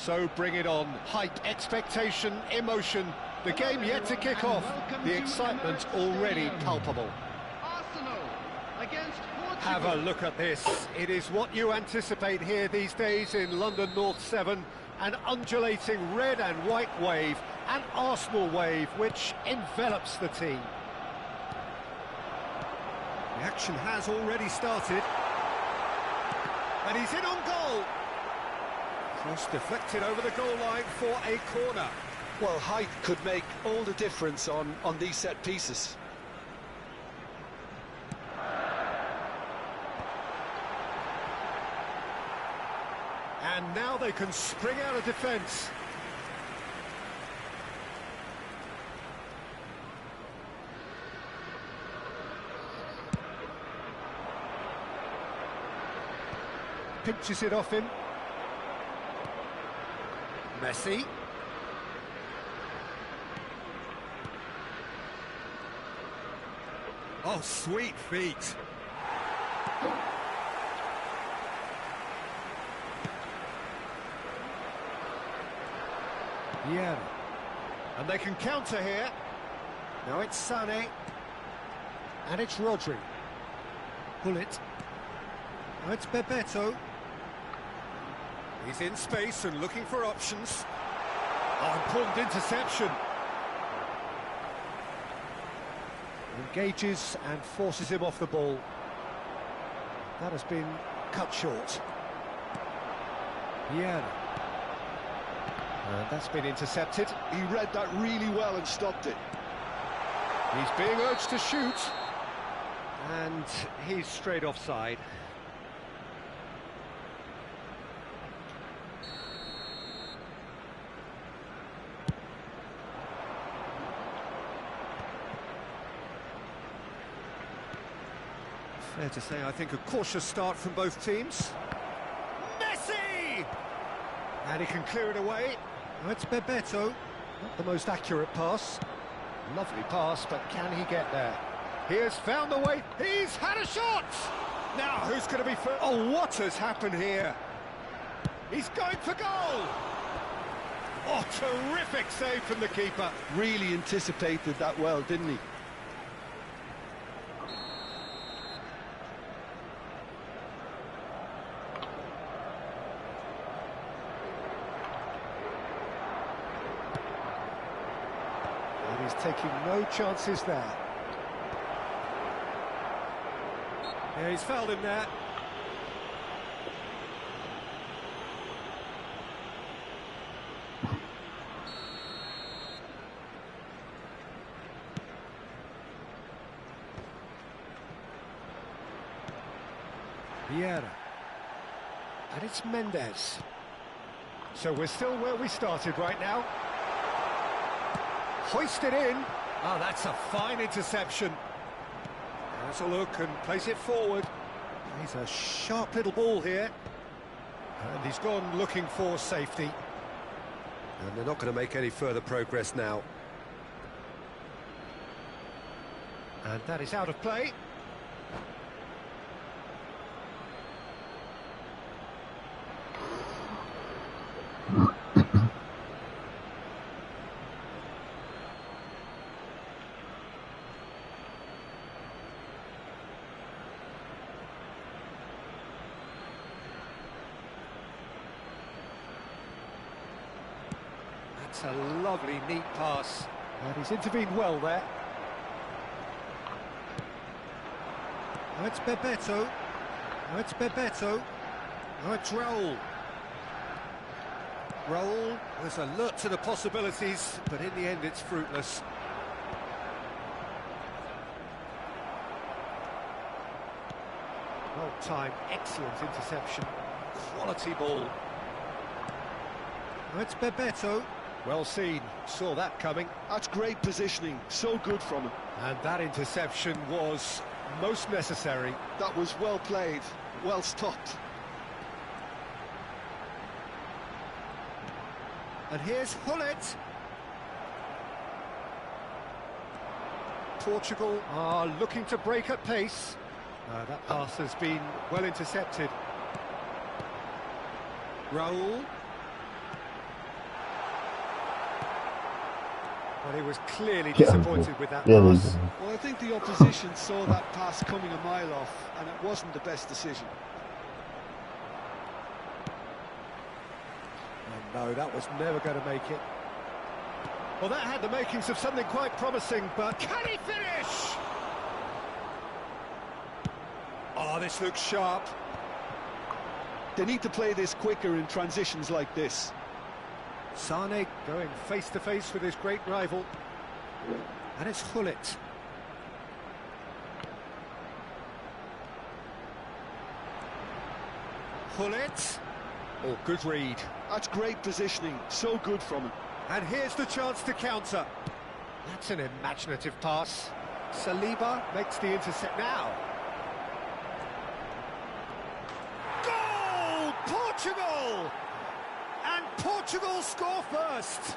So bring it on. Hype, expectation, emotion. The game yet to kick off. The excitement already palpable. Arsenal against Portugal. Have a look at this. It is what you anticipate here these days in London North 7. An undulating red and white wave, an Arsenal wave which envelops the team. The action has already started. And he's in on goal. Cross deflected over the goal line for a corner. Well, height could make all the difference on these set pieces. And now they can spring out of defence. Pinches it off him. Messi. Oh, sweet feet. Yeah. And they can counter here. Now it's Sané. And it's Rodri. Pull it. Now it's Bebeto. He's in space and looking for options. Oh, important interception. Engages and forces him off the ball. That has been cut short. Yeah. And that's been intercepted. He read that really well and stopped it. He's being urged to shoot. And he's straight offside. Fair to say, I think, a cautious start from both teams. Messi! And he can clear it away. It's Bebeto. Not the most accurate pass. Lovely pass, but can he get there? He has found the way. He's had a shot! Now, who's going to be first? Oh, what has happened here? He's going for goal! Oh, terrific save from the keeper. Really anticipated that well, didn't he? And he's taking no chances there. Yeah, he's fouled him there. Vieira. And it's Mendes. So we're still where we started right now. Hoisted in. Oh, that's a fine interception. Has a look and plays it forward. He's a sharp little ball here. And he's gone looking for safety. And they're not going to make any further progress now. And that is out of play. That's a lovely, neat pass. And he's intervened well there. Now it's Bebeto. Now it's Bebeto. Now it's Raul. Raul was alert to the possibilities, but in the end it's fruitless. Well timed, excellent interception. Quality ball. Now it's Bebeto. Well seen, saw that coming. That's great positioning, so good from him. And that interception was most necessary. That was well played, well stopped. And here's Hullet. Portugal are looking to break at pace. That pass has been well intercepted. Raul. Well, he was clearly disappointed with that Really pass. good. Well, I think the opposition saw that pass coming a mile off, and it wasn't the best decision. Oh, no, that was never going to make it. Well, that had the makings of something quite promising, but can he finish? Oh, this looks sharp. They need to play this quicker in transitions like this. Sane going face-to-face with his great rival. And it's Gullit. Gullit. Oh, good read. That's great positioning, so good from him. And here's the chance to counter. That's an imaginative pass. Saliba makes the intercept now. Goal! Portugal! And Portugal score first.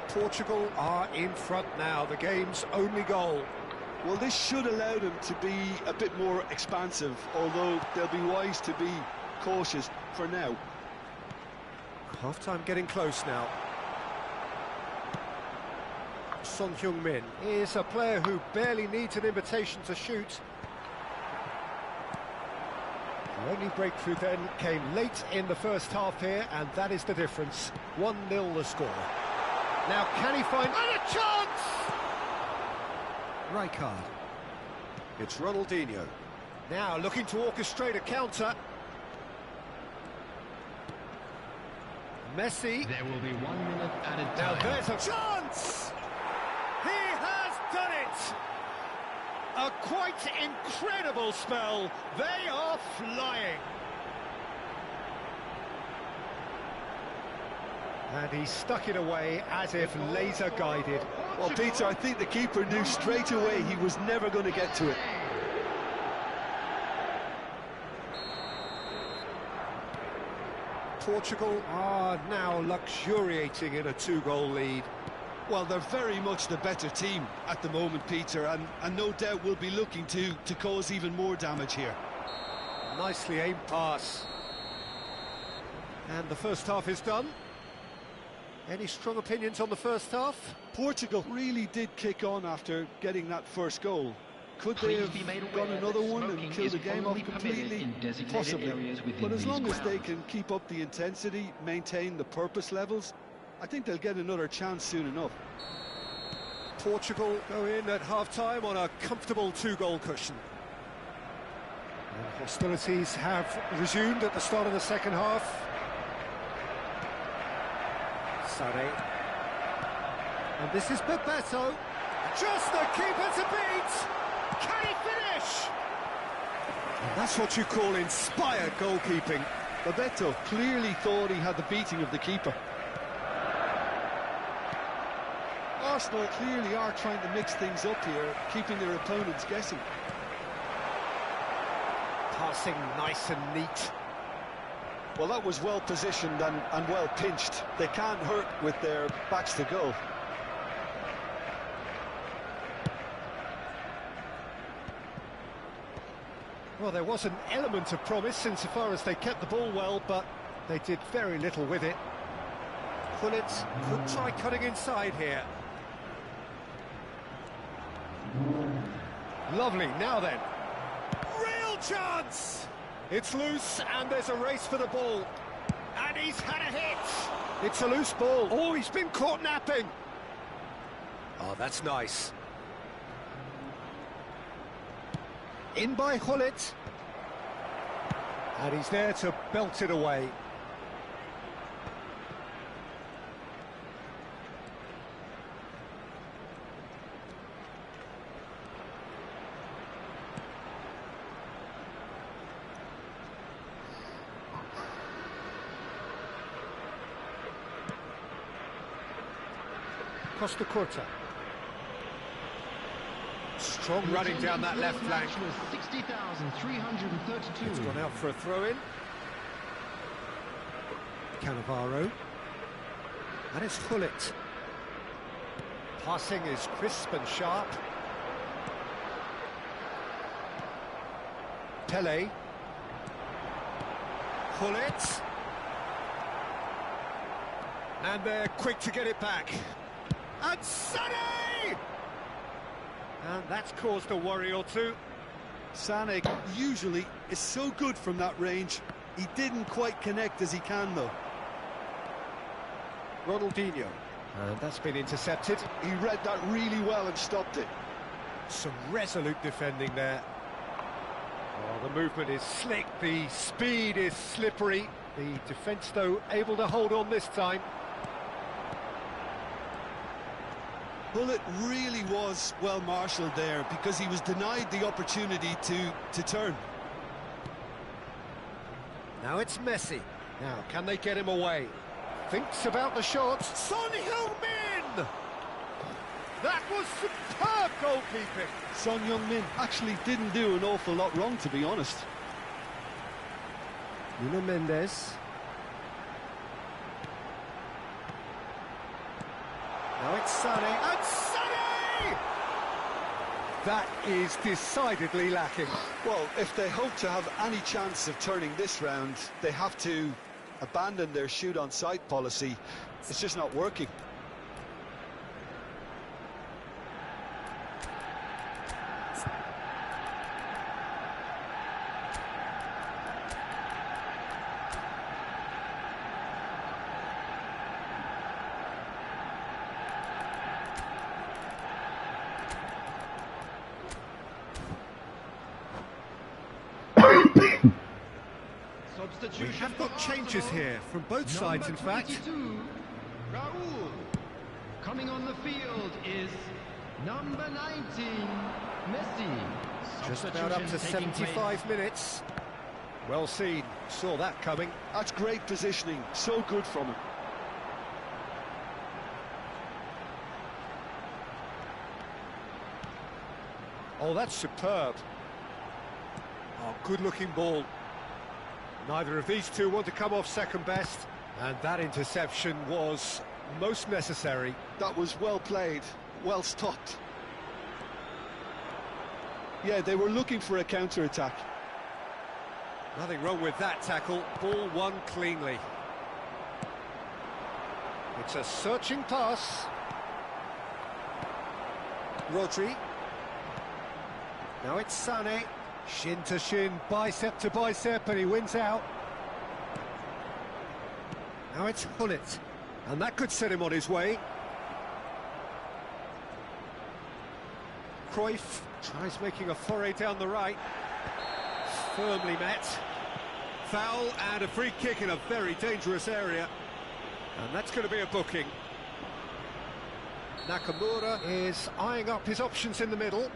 Portugal are in front now, the game's only goal. Well, this should allow them to be a bit more expansive, although they'll be wise to be cautious for now. Half-time getting close now. Son Heung-min is a player who barely needs an invitation to shoot. The only breakthrough then came late in the first half here, and that is the difference. 1-0 the score. Now can he find... And a chance! Rijkaard. It's Ronaldinho. Now looking to orchestrate a counter. Messi. There will be 1 minute added Now time. there's a chance! He has done it! A quite incredible spell. They are flying. And he stuck it away as if laser guided. Well, Peter, I think the keeper knew straight away he was never going to get to it. Portugal are now luxuriating in a 2-goal lead. Well, they're very much the better team at the moment, Peter, and no doubt will be looking to cause even more damage here. Nicely aimed pass. And the first half is done. Any strong opinions on the first half? Portugal really did kick on after getting that first goal. Could they have got another one and killed the game off completely? Possibly. But as long as they can keep up the intensity, maintain the purpose levels, I think they'll get another chance soon enough. Portugal go in at half-time on a comfortable 2-goal cushion. And hostilities have resumed at the start of the second half. Sane. And this is Bebeto. Just the keeper to beat! Can he finish? And that's what you call inspired goalkeeping. Bebeto clearly thought he had the beating of the keeper. Arsenal clearly are trying to mix things up here, keeping their opponents guessing. Passing nice and neat. Well, that was well positioned and well pinched. They can't hurt with their backs to goal. Well, there was an element of promise insofar as they kept the ball well, but they did very little with it. Gullit could try cutting inside here. Lovely, now then. Real chance! It's loose, and there's a race for the ball. And he's had a hit! It's a loose ball. Oh, he's been caught napping! Oh, that's nice. In by Gullit. And he's there to belt it away. Costa Curta. Strong running down that left flank. 60,332. It's gone out for a throw-in. Cannavaro. And it's Gullit. Passing is crisp and sharp. Pele. Pull it. And they're quick to get it back. And Sané! And that's caused a worry or two. Sané usually is so good from that range. He didn't quite connect as he can, though. Ronaldinho. And that's been intercepted. He read that really well and stopped it. Some resolute defending there. Oh, the movement is slick, the speed is slippery. The defence, though, able to hold on this time. Bullet really was well marshalled there because he was denied the opportunity to turn. Now it's Messi. Now, can they get him away? Thinks about the shot. Son Heung-min! That was superb goalkeeping. Son Heung-min actually didn't do an awful lot wrong, to be honest. Nuno Mendes. Now it's Sané, and Sané! That is decidedly lacking. Well, if they hope to have any chance of turning this round, they have to abandon their shoot-on-sight policy. It's just not working. We have got changes here from both sides, in fact. Raul. Coming on the field is number 19, Messi. Just about up to 75 minutes. Well seen, saw that coming. That's great positioning, so good from him. Oh, that's superb. Oh, good-looking ball. Neither of these two want to come off second best, and that interception was most necessary. That was well played, well stopped. Yeah, they were looking for a counter-attack. Nothing wrong with that tackle, ball won cleanly. It's a searching pass. Rodri. Now it's Sané. Shin to shin, bicep to bicep, and he wins out. Now it's Hullet, and that could set him on his way. Cruyff tries making a foray down the right. Firmly met. Foul and a free kick in a very dangerous area. And that's going to be a booking. Nakamura is eyeing up his options in the middle.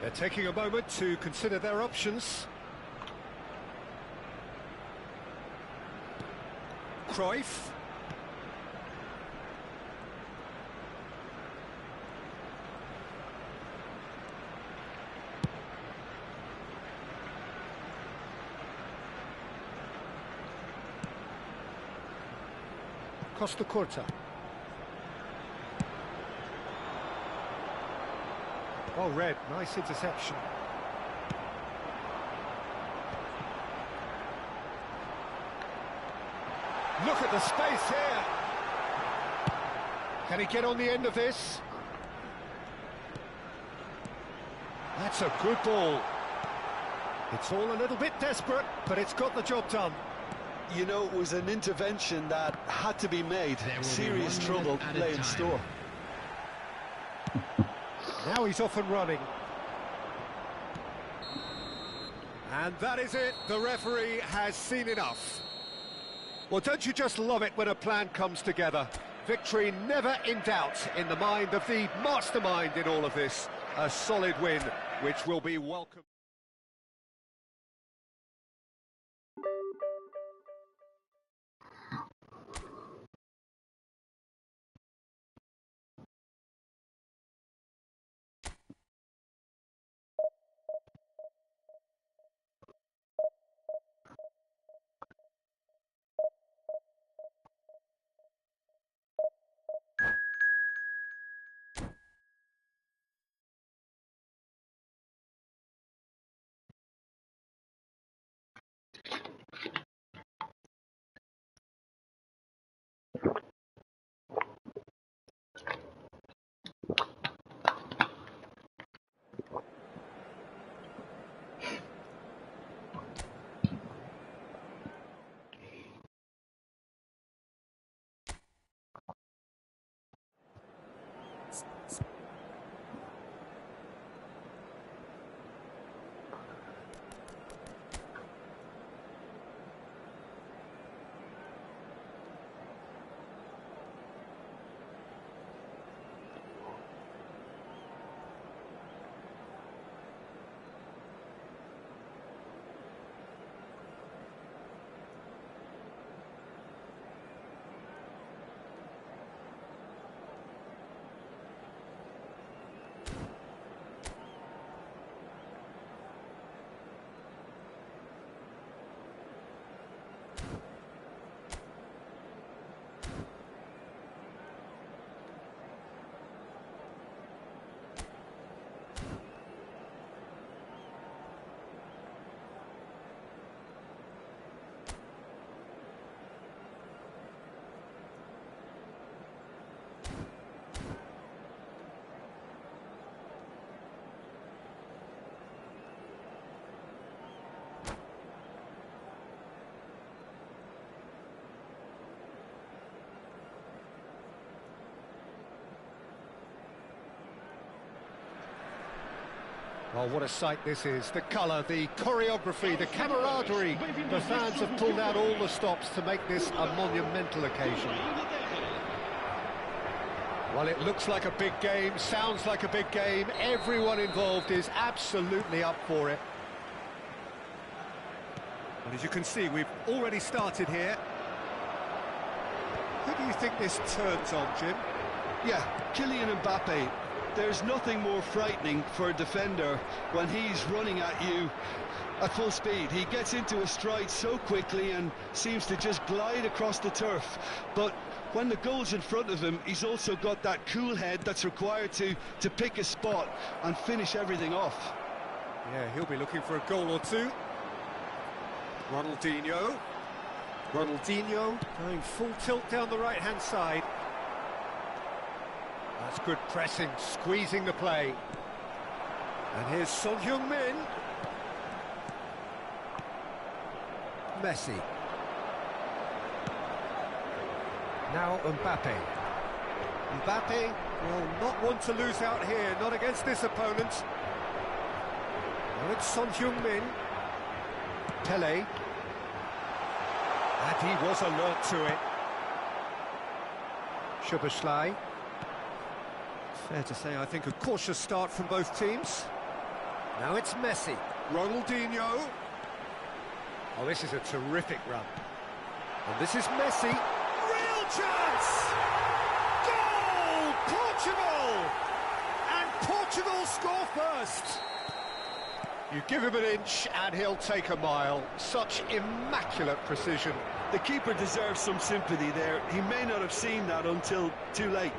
They're taking a moment to consider their options. Cruyff. Costa Curta. Well read, nice interception. Look at the space here. Can he get on the end of this? That's a good ball. It's all a little bit desperate, but it's got the job done. You know, it was an intervention that had to be made. Serious trouble lay in store. Now he's off and running. And that is it. The referee has seen enough. Well, don't you just love it when a plan comes together? Victory never in doubt in the mind of the mastermind in all of this. A solid win, which will be welcome. Well, what a sight this is. The colour, the choreography, the camaraderie. The fans have pulled out all the stops to make this a monumental occasion. Well, it looks like a big game, sounds like a big game. Everyone involved is absolutely up for it. And as you can see, we've already started here. Who do you think this turns on, Jim? Yeah, Kylian Mbappe. There's nothing more frightening for a defender when he's running at you at full speed. He gets into a stride so quickly and seems to just glide across the turf. But when the goal's in front of him, he's also got that cool head that's required to pick a spot and finish everything off. Yeah, he'll be looking for a goal or two. Ronaldinho going full tilt down the right-hand side. That's good pressing, squeezing the play. And here's Son Heung-min. Messi. Now Mbappe. Mbappe will not want to lose out here, not against this opponent. Now it's Son Heung-min. Pele. And he was alert to it. Szoboszlai. Fair to say, I think, a cautious start from both teams. Now it's Messi. Ronaldinho. Oh, this is a terrific run. And this is Messi. Real chance! Goal! Portugal! And Portugal score first. You give him an inch and he'll take a mile. Such immaculate precision. The keeper deserves some sympathy there. He may not have seen that until too late.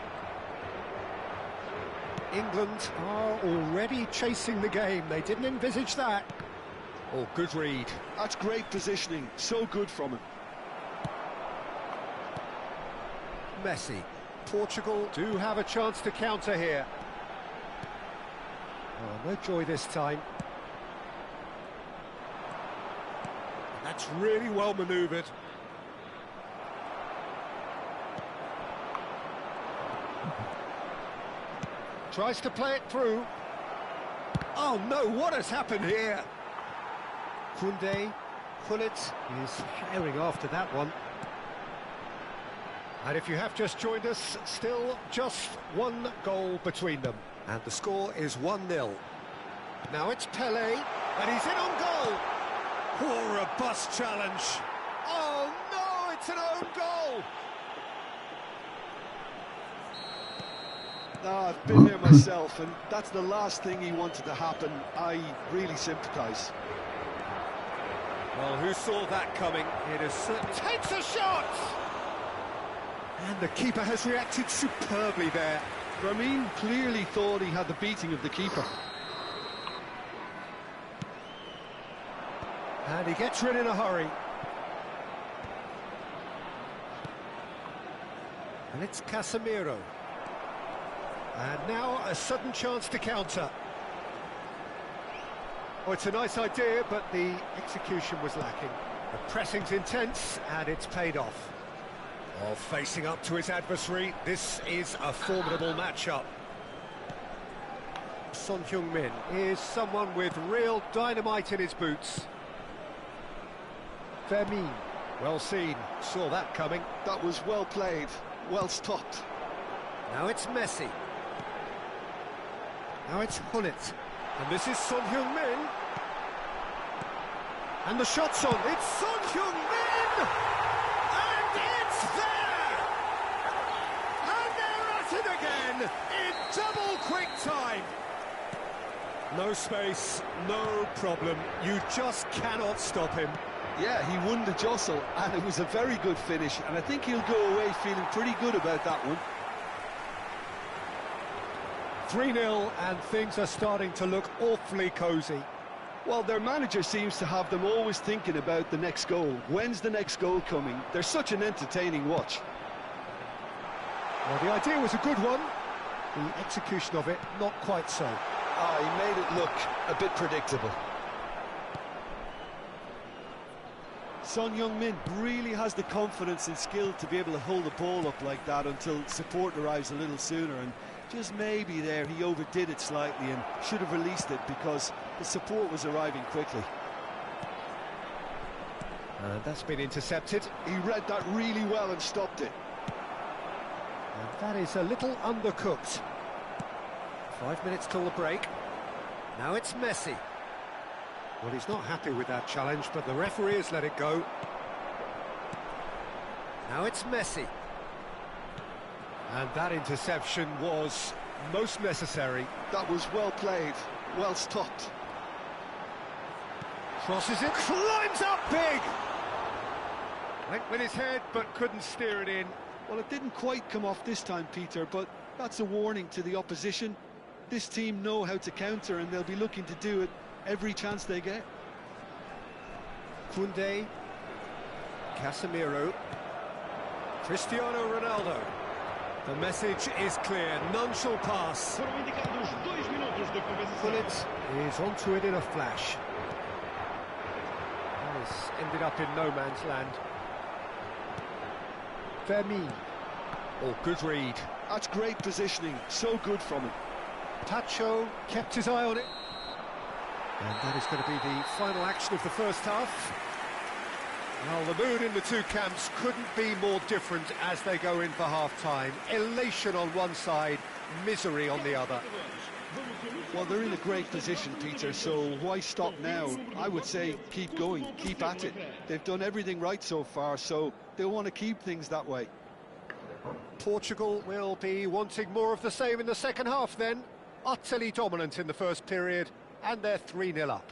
England are already chasing the game. They didn't envisage that. Oh, good read. That's great positioning. So good from him. Messi. Portugal do have a chance to counter here. Oh, no joy this time. That's really well manoeuvred. Tries to play it through. Oh no, what has happened here? Koundé, Gullit is herring after that one. And if you have just joined us, still just one goal between them. And the score is 1-0. Now it's Pele, and he's in on goal. Oh, robust challenge. Oh no, it's an own goal. No, I've been there myself, and that's the last thing he wanted to happen. I really sympathise. Well, who saw that coming? It is certainly... Takes a shot! And the keeper has reacted superbly there. Ramin clearly thought he had the beating of the keeper. And he gets rid in a hurry. And it's Casemiro. And now a sudden chance to counter. Oh, it's a nice idea, but the execution was lacking. The pressing's intense, and it's paid off. Oh, facing up to his adversary, this is a formidable matchup. Son Heung-min is someone with real dynamite in his boots. Fermin, well seen, saw that coming. That was well played, well stopped. Now it's Messi. Now it's Gullit. And this is Son Heung-min. And the shot's on. It's Son Heung-min! And it's there! And they're at it again in double quick time. No space, no problem. You just cannot stop him. Yeah, he won the jostle, and it was a very good finish, and I think he'll go away feeling pretty good about that one. 3-0, and things are starting to look awfully cosy. Well, their manager seems to have them always thinking about the next goal. When's the next goal coming? They're such an entertaining watch. Well, the idea was a good one. The execution of it, not quite so. He made it look a bit predictable. Son Heung-min really has the confidence and skill to be able to hold the ball up like that until support arrives a little sooner, and Just maybe there he overdid it slightly and should have released it because the support was arriving quickly. And that's been intercepted. He read that really well and stopped it. And that is a little undercooked. 5 minutes till the break. Now it's Messi. Well, he's not happy with that challenge, but the referee has let it go. Now it's Messi. And that interception was most necessary. That was well played, well stopped. Crosses it, climbs up big! Went with his head, but couldn't steer it in. Well, it didn't quite come off this time, Peter, but that's a warning to the opposition. This team know how to counter, and they'll be looking to do it every chance they get. Koundé, Casemiro, Cristiano Ronaldo. The message is clear, none shall pass. Bullet is onto it in a flash. This ended up in no man's land. Vermeer. Oh, good read. That's great positioning, so good from him. Tacho kept his eye on it. And that is going to be the final action of the first half. Well, the mood in the two camps couldn't be more different as they go in for half-time. Elation on one side, misery on the other. Well, they're in a great position, Peter, so why stop now? I would say keep going, keep at it. They've done everything right so far, so they'll want to keep things that way. Portugal will be wanting more of the same in the second half then. Utterly dominant in the first period, and they're 3-0 up.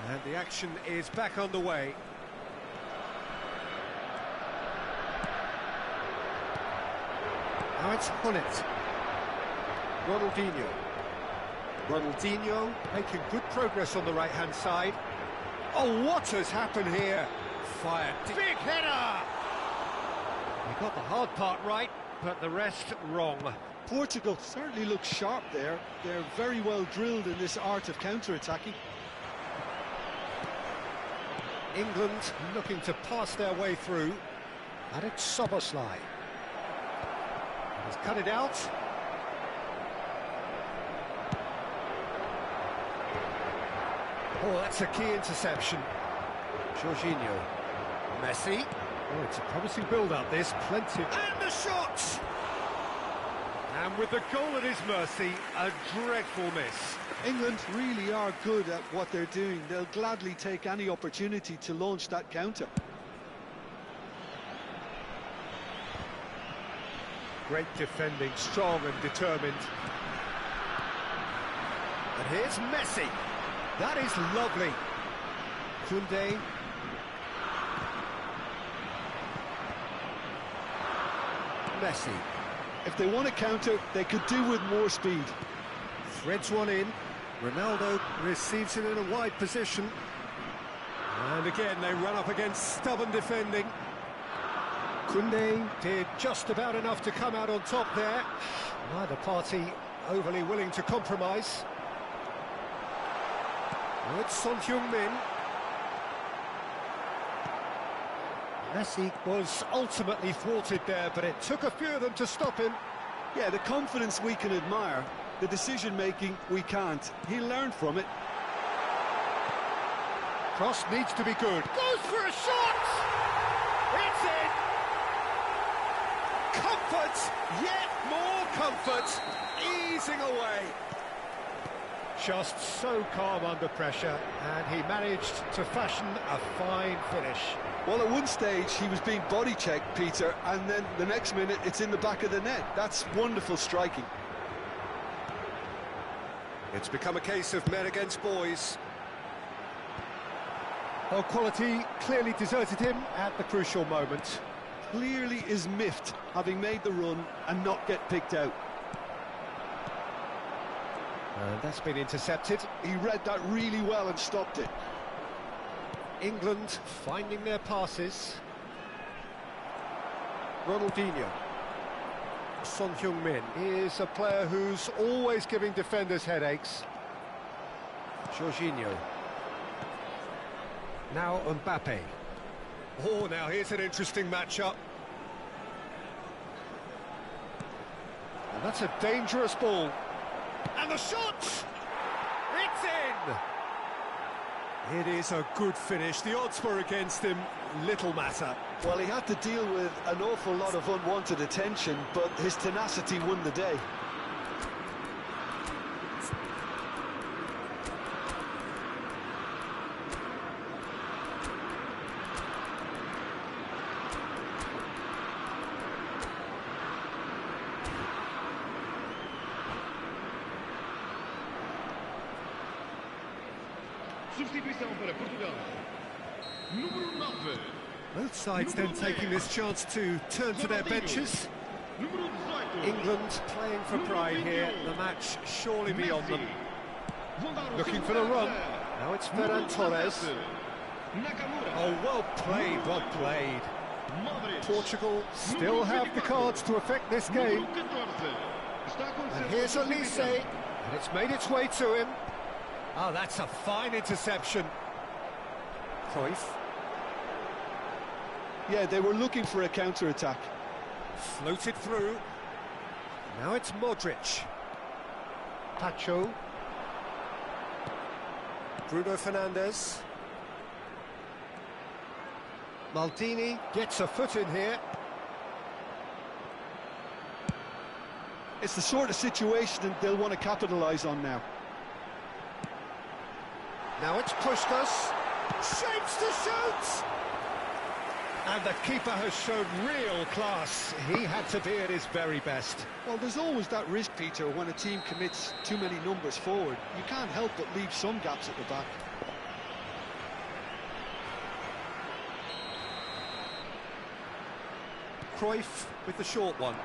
And the action is back on the way. Now it's Hullet. Ronaldinho making good progress on the right-hand side. Oh, what has happened here? Fired. Big header! He got the hard part right, but the rest wrong. Portugal certainly looks sharp there. They're very well drilled in this art of counter-attacking. England looking to pass their way through. And it's Szoboszlai. He's cut it out. Oh, that's a key interception. Jorginho. Messi. Oh, it's a promising build-up, this. Plenty. And the shot! And with the goal at his mercy, a dreadful miss. England really are good at what they're doing. They'll gladly take any opportunity to launch that counter. Great defending, strong and determined. And here's Messi. That is lovely. Koundé. Messi. If they want to counter, they could do with more speed. Threads one in. Ronaldo receives it in a wide position. And again, they run up against stubborn defending. Koundé did just about enough to come out on top there. Neither party overly willing to compromise. Now it's Son Heung-min. Messi was ultimately thwarted there, but it took a few of them to stop him. Yeah, the confidence we can admire, the decision-making we can't. He'll learn from it. Cross needs to be good. Goes for a shot! It's in! Comfort! Yet more comfort! Easing away. Just so calm under pressure, and he managed to fashion a fine finish. Well, at one stage he was being body-checked, Peter, and then the next minute it's in the back of the net. That's wonderful striking. It's become a case of men against boys. Well, quality clearly deserted him at the crucial moment. Clearly is miffed, having made the run and not get picked out. And that's been intercepted. He read that really well and stopped it. England finding their passes. Ronaldinho. Son Heung-min is a player who's always giving defenders headaches. Jorginho. Now Mbappe. Oh, now here's an interesting matchup. And that's a dangerous ball. And the shot! It's in! It is a good finish. The odds were against him. Little matter. Well, he had to deal with an awful lot of unwanted attention, but his tenacity won the day. Substituição para Portugal. Número 9. Both sides then taking this chance to turn to their benches. Número 18. England playing for pride here. The match surely beyond them. Vão dar o Looking seu for the run. pontapé. Now it's Ferran Torres. Nakamura. Oh, well played, well played. Modric. Portugal still have the cards to affect this game. Número 14. Está a acontecer And here's uma Elise, substituição. and it's made its way to him. Oh, that's a fine interception. Cruyff. Yeah, they were looking for a counter-attack. Floated through. Now it's Modric. Pacho. Bruno Fernandes. Maldini gets a foot in here. It's the sort of situation that they'll want to capitalise on now. Now it's Puskas. Shapes to shoot! And the keeper has shown real class. He had to be at his very best. Well, there's always that risk, Peter, when a team commits too many numbers forward. You can't help but leave some gaps at the back. Cruyff with the short one.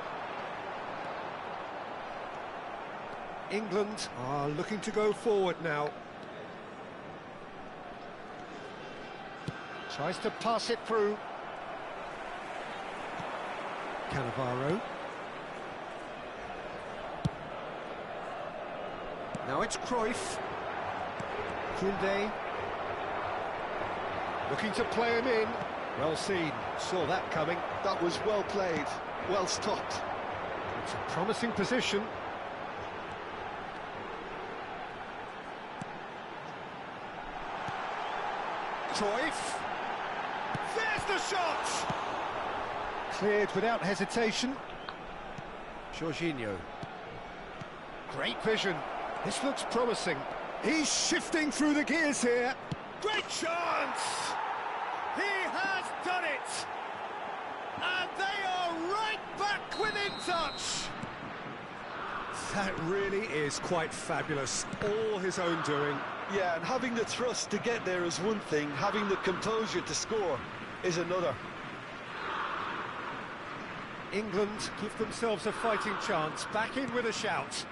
England are looking to go forward now. Tries to pass it through. Cannavaro. Now it's Cruyff. Koundé. Looking to play him in. Well seen. Saw that coming. That was well played, well stopped. It's a promising position. Cruyff. There's the shot! Cleared without hesitation. Jorginho. Great vision. This looks promising. He's shifting through the gears here. Great chance! He has done it! And they are right back within touch! That really is quite fabulous. All his own doing. Yeah, and having the thrust to get there is one thing, having the composure to score is another. England give themselves a fighting chance, back in with a shout.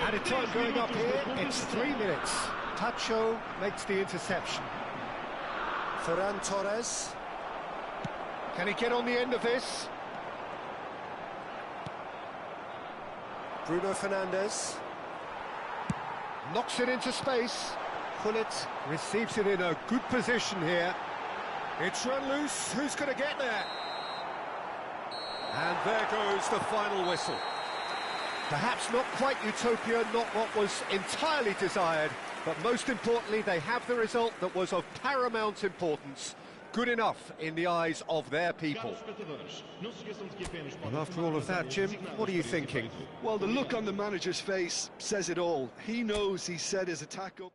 Added time going up here, it's 3 minutes. Pacho makes the interception. Ferran Torres. Can he get on the end of this? Bruno Fernandes. Knocks it into space. Gullit receives it in a good position here. It's run loose, who's going to get there? And there goes the final whistle. Perhaps not quite utopia, not what was entirely desired, but most importantly, they have the result that was of paramount importance. Good enough in the eyes of their people. And after all of that, Jim, what are you thinking? Well, the look on the manager's face says it all. He knows he set his attack up.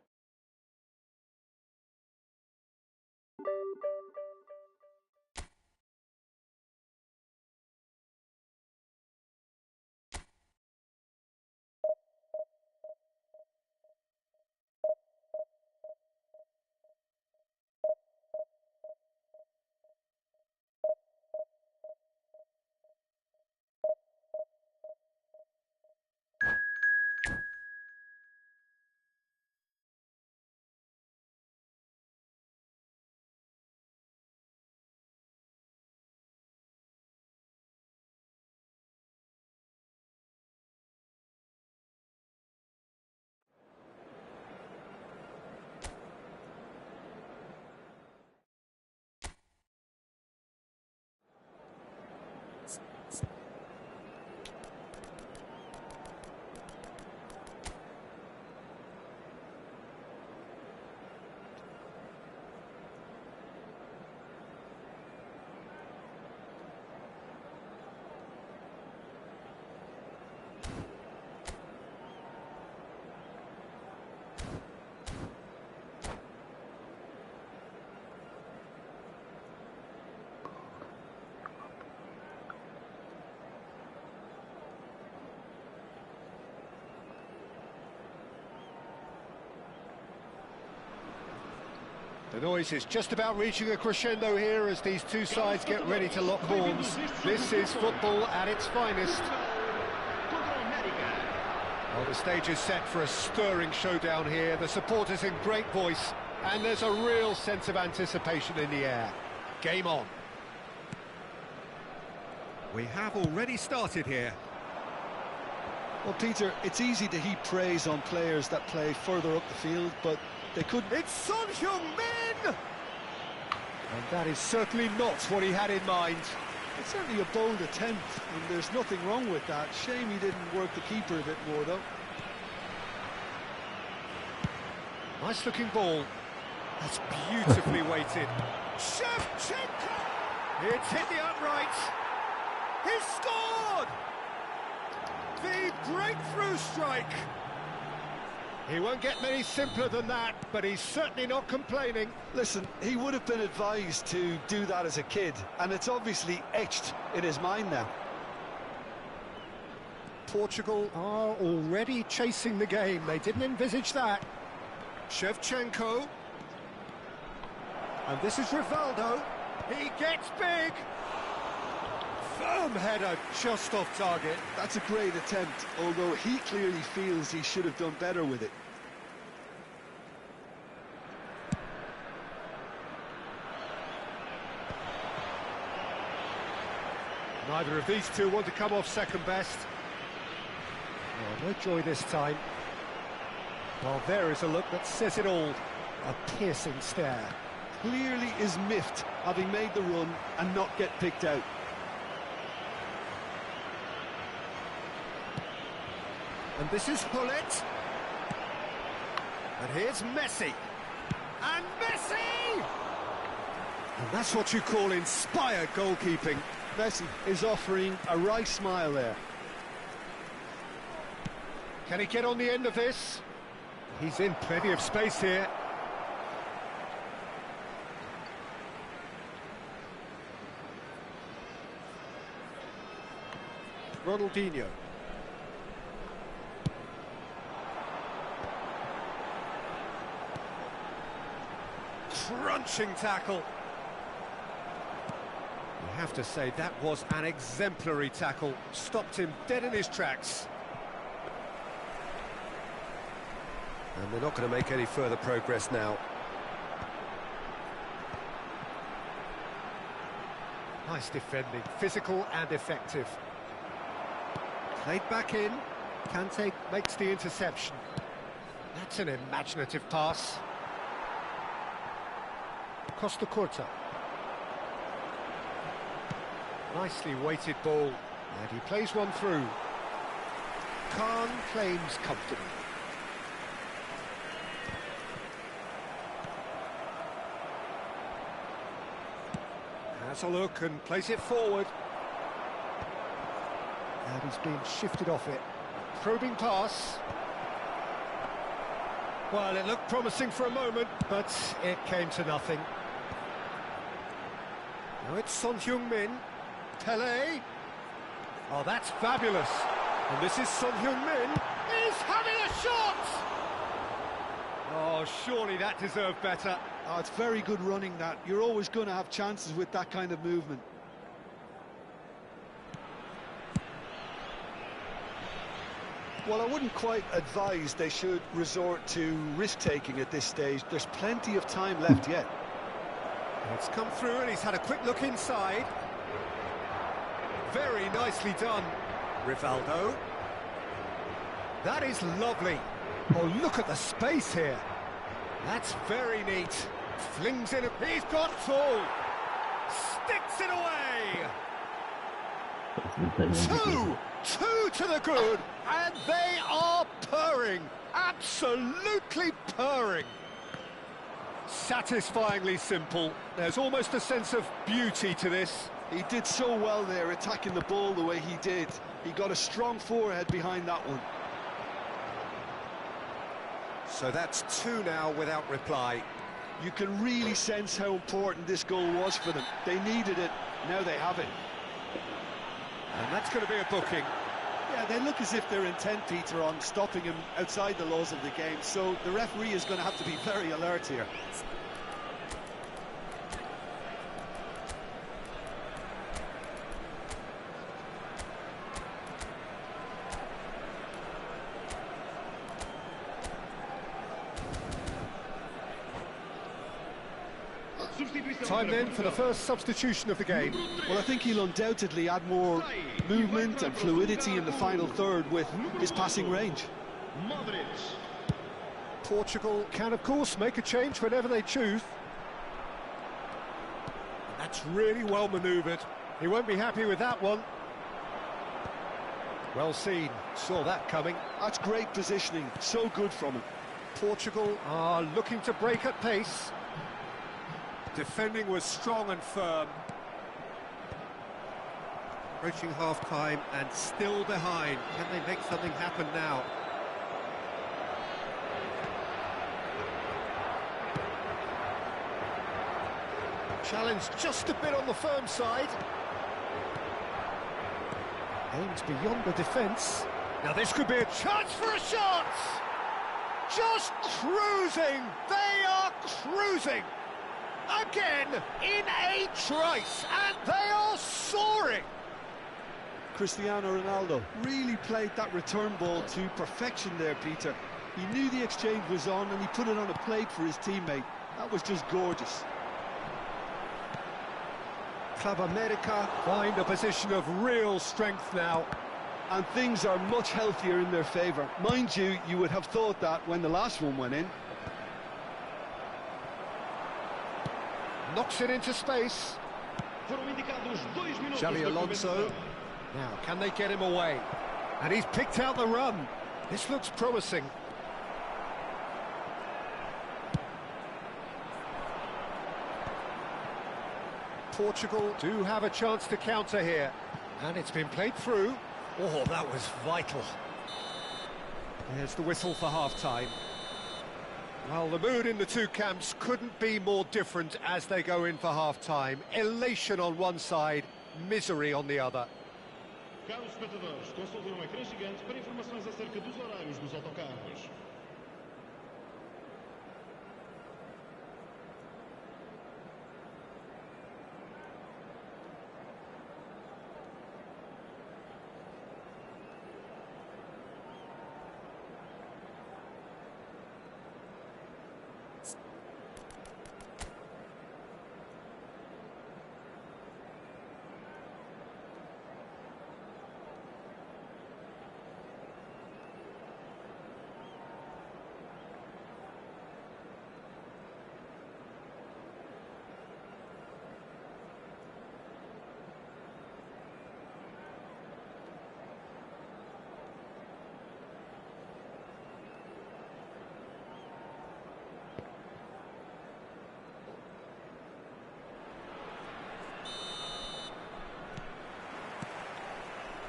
The noise is just about reaching a crescendo here as these two sides get ready to lock horns. This is football at its finest. Well, the stage is set for a stirring showdown here. The supporters in great voice, and there's a real sense of anticipation in the air. Game on. We have already started here. Well, Peter, it's easy to heap praise on players that play further up the field, but they could... It's Son Heung-min! And that is certainly not what he had in mind. It's certainly a bold attempt, and there's nothing wrong with that. Shame he didn't work the keeper a bit more, though. Nice-looking ball. That's beautifully weighted. Shevchenko! It's hit the upright. He's scored! The breakthrough strike. He won't get many simpler than that, but he's certainly not complaining. Listen, he would have been advised to do that as a kid, and it's obviously etched in his mind now. Portugal are already chasing the game. They didn't envisage that. Shevchenko. And this is Rivaldo. He gets big. Firm header, just off target. That's a great attempt, although he clearly feels he should have done better with it. Neither of these two want to come off second best. Oh, no joy this time. Well, there is a look that says it all. A piercing stare. Clearly is miffed, having made the run and not get picked out. And this is Hullet. And here's Messi. And Messi! And that's what you call inspired goalkeeping. Messi is offering a wry smile there. Can he get on the end of this? He's in plenty of space here. Ronaldinho. Crunching tackle. You have to say that was an exemplary tackle. Stopped him dead in his tracks. And they're not going to make any further progress now. Nice defending, physical and effective. Played back in. Kante makes the interception. That's an imaginative pass. Costa Curta. Nicely weighted ball, and he plays one through. Khan claims comfortably. Has a look and plays it forward. And he's been shifted off it. Probing pass. Well, it looked promising for a moment, but it came to nothing. Now it's Son Heung-min. Pele. Oh, that's fabulous. And this is Son Heung-min. He's having a shot! Oh, surely that deserved better. Oh, it's very good running, that. You're always going to have chances with that kind of movement. Well, I wouldn't quite advise they should resort to risk-taking at this stage. There's plenty of time left yet. It's come through and he's had a quick look inside. Very nicely done, Rivaldo. That is lovely. Oh, look at the space here. That's very neat. Flings in, he's got full. Sticks it away. Two to the good, and they are purring. Absolutely purring. Satisfyingly simple. There's almost a sense of beauty to this. He did so well there, attacking the ball the way he did. He got a strong forehead behind that one. So that's two now without reply. You can really sense how important this goal was for them. They needed it, now they have it. And that's going to be a booking. Yeah, they look as if they're intent, Peter, on stopping him outside the laws of the game, so the referee is going to have to be very alert here. Time then for the first substitution of the game. Well, I think he'll undoubtedly add more movement and fluidity in the final third with his passing range. Portugal can, of course, make a change whenever they choose. That's really well manoeuvred. He won't be happy with that one. Well seen, saw that coming. That's great positioning, so good from him. Portugal are looking to break at pace. Defending was strong and firm. Approaching half-time and still behind. Can they make something happen now? Challenge just a bit on the firm side. Aims beyond the defence. Now this could be a chance for a shot! Just cruising! They are cruising! Again, in a trice, and they are soaring! Cristiano Ronaldo really played that return ball to perfection there, Peter. He knew the exchange was on and he put it on a plate for his teammate. That was just gorgeous. Club America find a position of real strength now. And things are much healthier in their favour. Mind you, you would have thought that when the last one went in. Knocks it into space. Xavi Alonso. Now, can they get him away? And he's picked out the run. This looks promising. Portugal do have a chance to counter here. And it's been played through. Oh, that was vital. There's the whistle for half-time. Well, the mood in the two camps couldn't be more different as they go in for half-time. Elation on one side, misery on the other. Caros espectadores, consultem um ecrã gigante para informações acerca dos horários dos autocarros.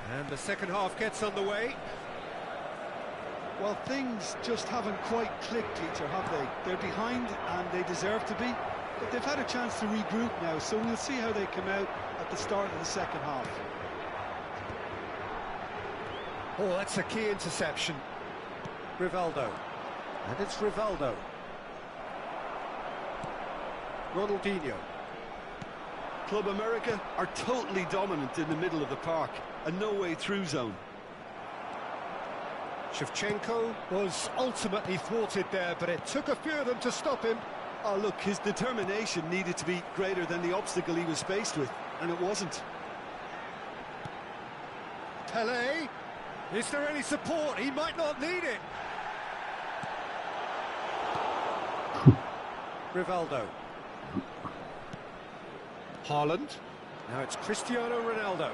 And the second half gets underway. Well, things just haven't quite clicked, Peter, have they? They're behind and they deserve to be, but they've had a chance to regroup now, so we'll see how they come out at the start of the second half. Oh, that's a key interception. Rivaldo. And it's Rivaldo. Ronaldinho. Club America are totally dominant in the middle of the park, a no-way through zone. Shevchenko was ultimately thwarted there, but it took a few of them to stop him. Oh, look, his determination needed to be greater than the obstacle he was faced with, and it wasn't. Pelé, is there any support? He might not need it. Rivaldo. Haaland. Now it's Cristiano Ronaldo.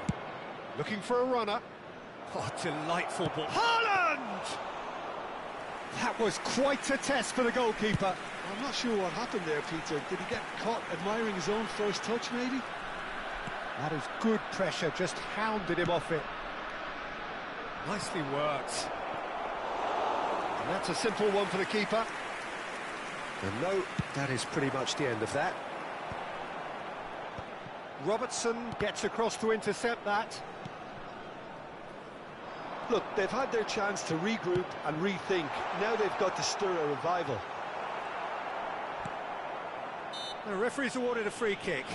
Looking for a runner. Oh, delightful ball. Haaland! That was quite a test for the goalkeeper. I'm not sure what happened there, Peter. Did he get caught admiring his own first touch, maybe? That is good pressure, just hounded him off it. Nicely worked. And that's a simple one for the keeper. And no, that is pretty much the end of that. Robertson gets across to intercept that. Look, they've had their chance to regroup and rethink. Now they've got to stir a revival. The referee's awarded a free kick.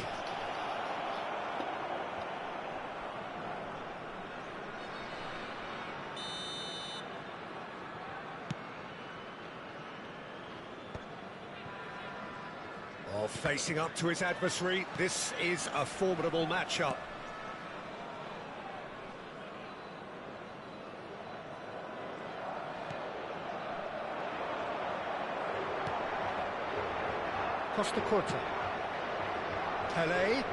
Oh, Well, facing up to his adversary, this is a formidable matchup. Costa Corta. Pele.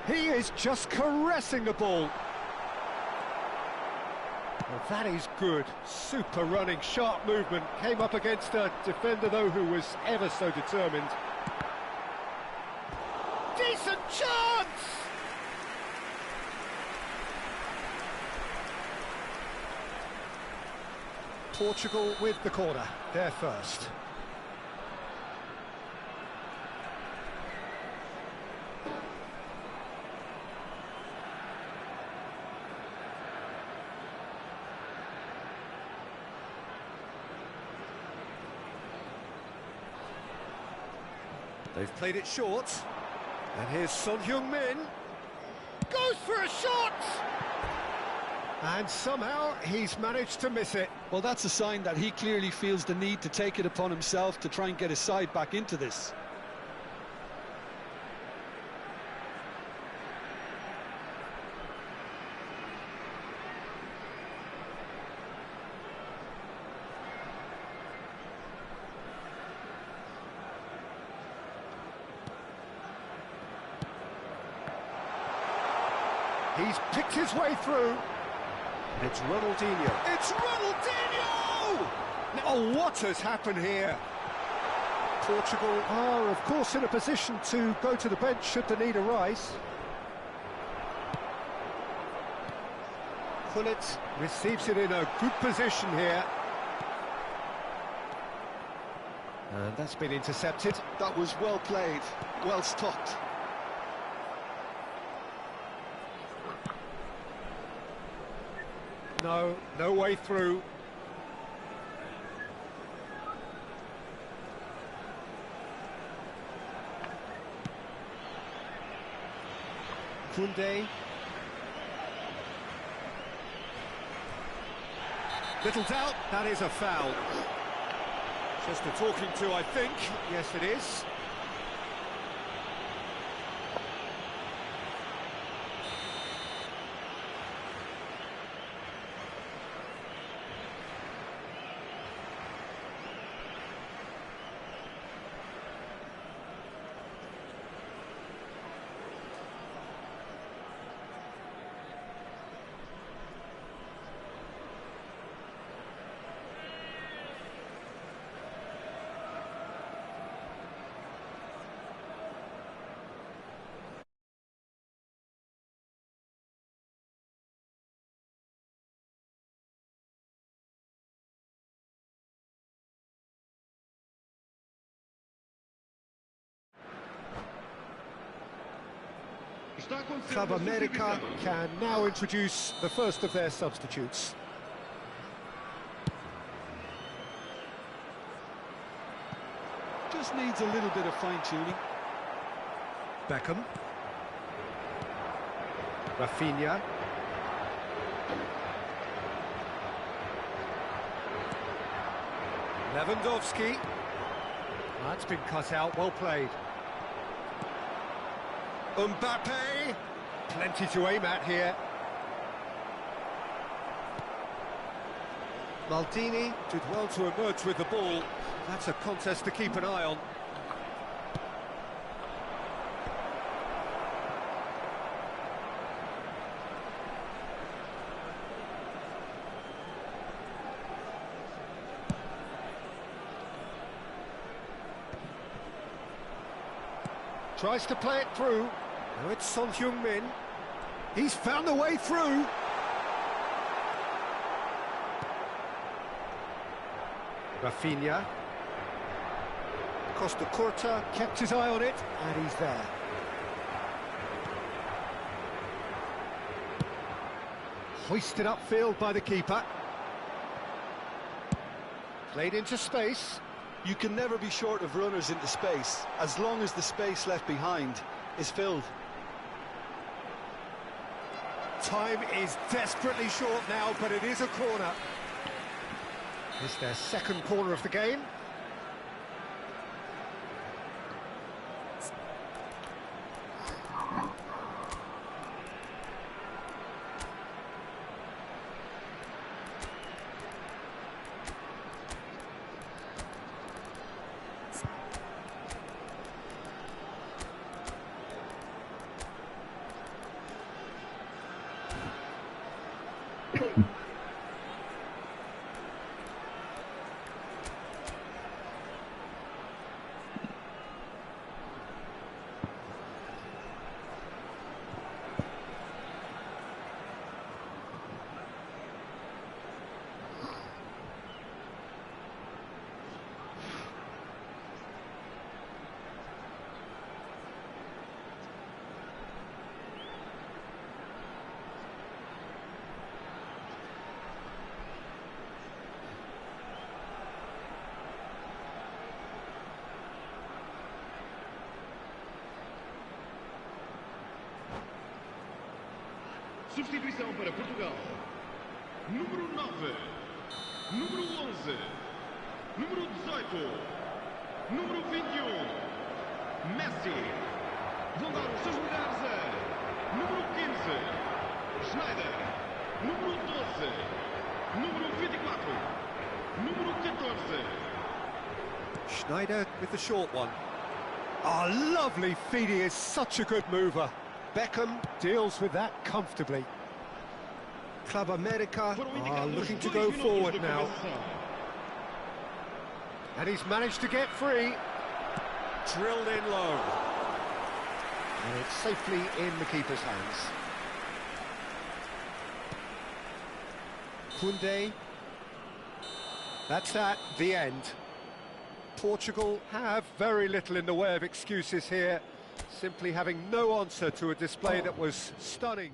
He is just caressing the ball. Well, that is good. Super running, sharp movement. Came up against a defender, though, who was ever so determined. Decent chance! Portugal with the corner, they're first. They've played it short. And here's Son Heung-min. Goes for a shot! And somehow he's managed to miss it. Well, that's a sign that he clearly feels the need to take it upon himself to try and get his side back into this. He's picked his way through. It's Ronaldinho. It's Ronaldinho! Oh, what has happened here? Portugal are, of course, in a position to go to the bench should the need arise. Gullit receives it in a good position here. And that's been intercepted. That was well played, well stopped. No way through. Kunde. Little doubt, that is a foul. Just a talking to, I think. Yes, it is. Club America can now introduce the first of their substitutes. Just needs a little bit of fine-tuning. Beckham. Rafinha. Lewandowski. That's been cut out, well played. Mbappe, plenty to aim at here. Maldini did well to emerge with the ball. That's a contest to keep an eye on. Tries to play it through. Now it's Son Heung-min. He's found a way through. Rafinha. Costa Corta kept his eye on it, and he's there. Hoisted upfield by the keeper. Played into space. You can never be short of runners into space, as long as the space left behind is filled. Time is desperately short now, but it is a corner. It's their second corner of the game. Substituição para Portugal. Número 9. Número 11. Número 18. Número 21. Messi. Vão dar os seus lugares a número 15. Schneider. Número 12. Número 24. Número 14. Schneider with the short one. Oh, lovely feed. He is such a good mover. Beckham deals with that comfortably. Club America are looking to go forward now. And he's managed to get free. Drilled in low. And it's safely in the keeper's hands. Koundé. That's that, the end. Portugal have very little in the way of excuses here, simply having no answer to a display that was stunning.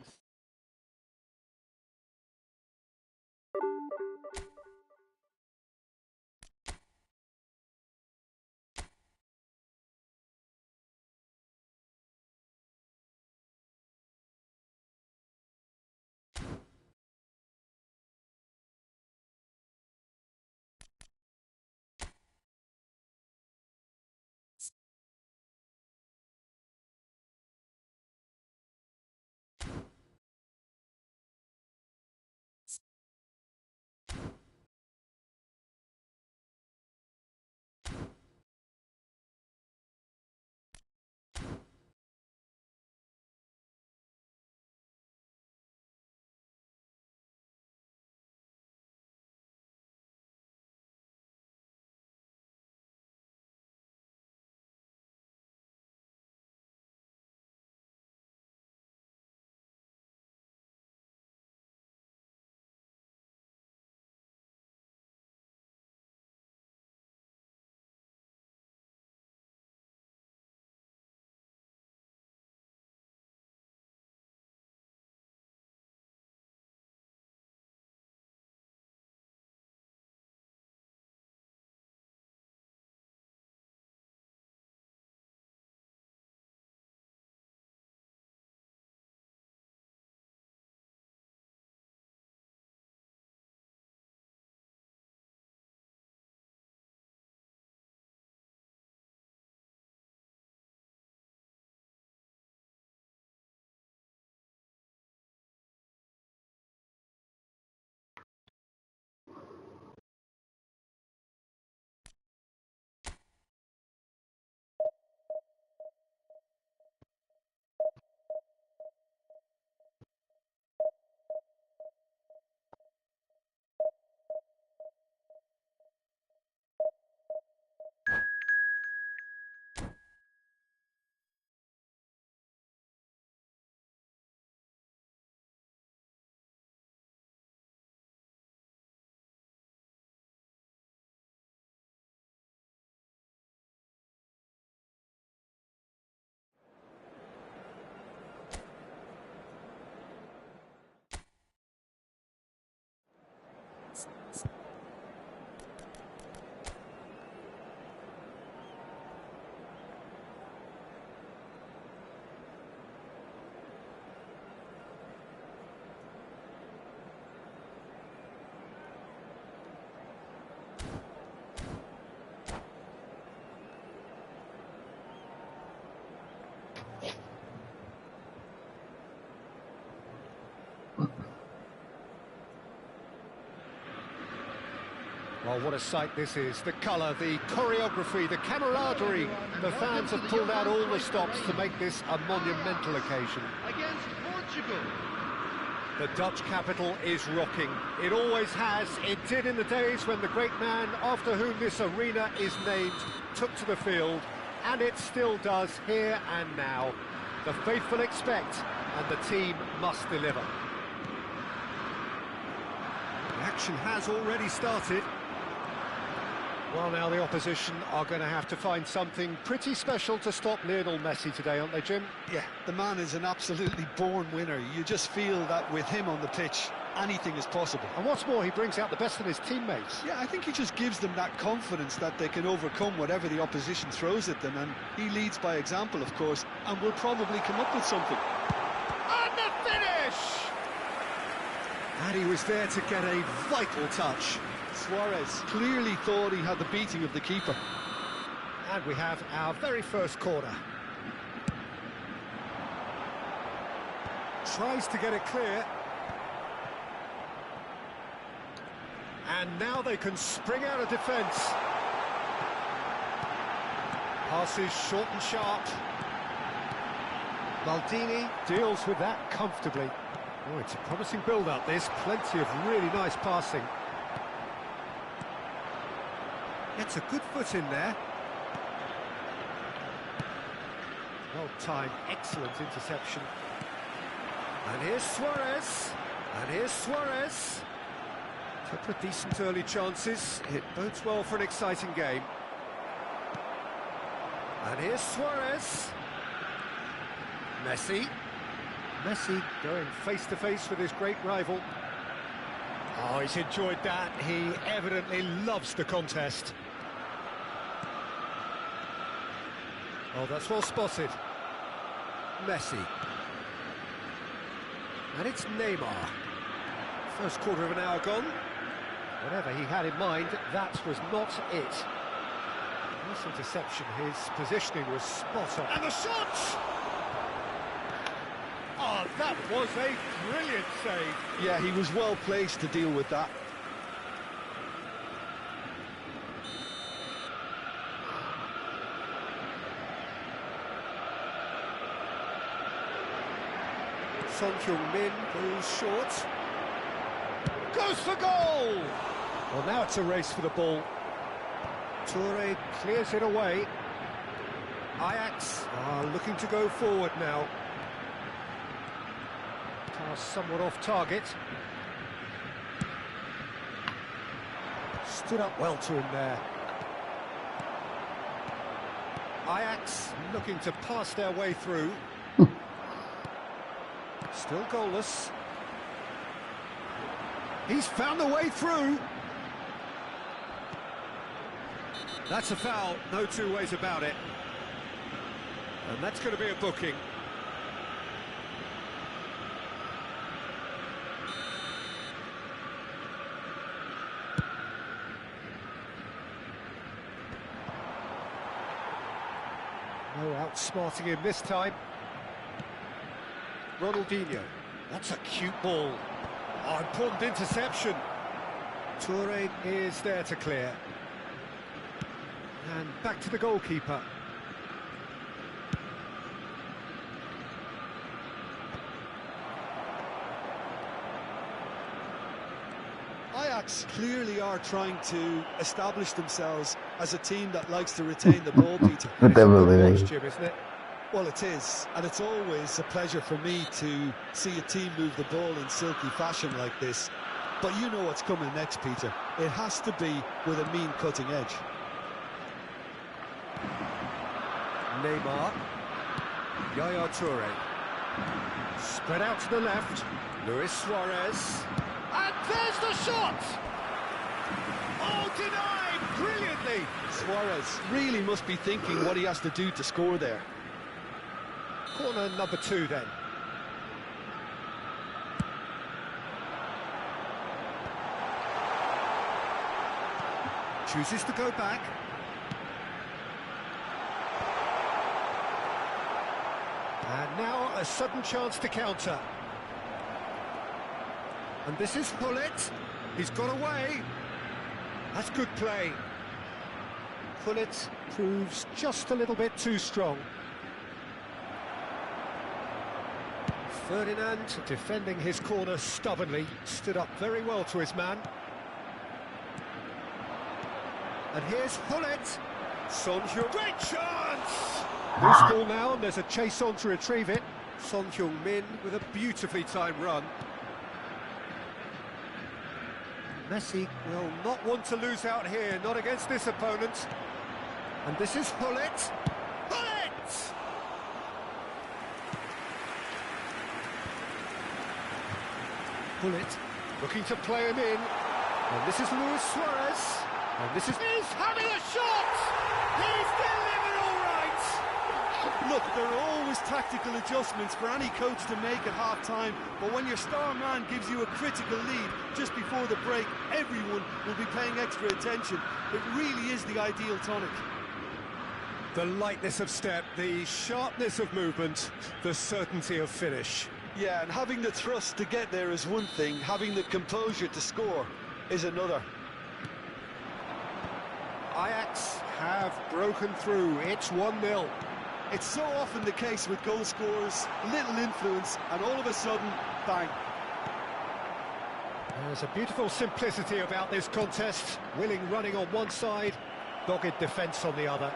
Oh, what a sight this is. The colour, the choreography, the camaraderie. The fans have pulled out all the stops to make this a monumental occasion. Against Portugal. The Dutch capital is rocking. It always has. It did in the days when the great man after whom this arena is named took to the field, and it still does here and now. The faithful expect, and the team must deliver. The action has already started. Well, now the opposition are going to have to find something pretty special to stop Lionel Messi today, aren't they, Jim? Yeah, the man is an absolutely born winner. You just feel that with him on the pitch, anything is possible. And what's more, he brings out the best in his teammates. Yeah, I think he just gives them that confidence that they can overcome whatever the opposition throws at them, and he leads by example, of course, and will probably come up with something. And the finish! And he was there to get a vital touch. Suarez clearly thought he had the beating of the keeper. And we have our very first corner. Tries to get it clear. And now they can spring out of defence. Passes short and sharp. Maldini deals with that comfortably. Oh, it's a promising build-up, this. Plenty of really nice passing. Gets a good foot in there. Well timed, excellent interception. And here's Suarez. And here's Suarez. Couple of decent early chances. It bodes well for an exciting game. And here's Suarez. Messi. Messi going face-to-face with his great rival. Oh, he's enjoyed that. He evidently loves the contest. Oh, that's well spotted. Messi. And it's Neymar. First quarter of an hour gone. Whatever he had in mind, that was not it. Nice interception. His positioning was spot on. And the shot! Oh, that was a brilliant save. Yeah, he was well placed to deal with that. Son Heung-min goes short. Goes for goal! Well, now it's a race for the ball. Toure clears it away. Ajax are looking to go forward now. Pass somewhat off target. Stood up well to him there. Ajax looking to pass their way through. Still goalless. He's found the way through. That's a foul, no two ways about it. And that's going to be a booking. No outsmarting him this time. Ronaldinho. That's a cute ball. Oh, important interception. Toure is there to clear. And back to the goalkeeper. Ajax clearly are trying to establish themselves as a team that likes to retain the ball, Peter. Jim, isn't it? Well, it is, and it's always a pleasure for me to see a team move the ball in silky fashion like this. But you know what's coming next, Peter. It has to be with a mean cutting edge. Neymar. Yaya Toure. Spread out to the left. Luis Suarez. And there's the shot! Oh, denied brilliantly! Suarez really must be thinking what he has to do to score there. Corner number 2 then. Chooses to go back. And now a sudden chance to counter. And this is Hullet. He's got away. That's good play. Pullet proves just a little bit too strong. Ferdinand defending his corner stubbornly, stood up very well to his man. And here's Pullet. Son Heung, great chance! Loose ball now, and there's a chase on to retrieve it. Son Heung-min with a beautifully timed run. Messi will not want to lose out here, not against this opponent. And this is Pullet. Pullet! Pullet looking to play him in. And this is Luis Suarez. And this is... He's having a shot! He's delivered all right! Look, there are always tactical adjustments for any coach to make at half-time, but when your star man gives you a critical lead just before the break, everyone will be paying extra attention. It really is the ideal tonic. The lightness of step, the sharpness of movement, the certainty of finish. Yeah, and having the thrust to get there is one thing, having the composure to score is another. Ajax have broken through. It's 1-0. It's so often the case with goal scorers, little influence, and all of a sudden, bang. There's a beautiful simplicity about this contest. Willing running on one side, dogged defence on the other.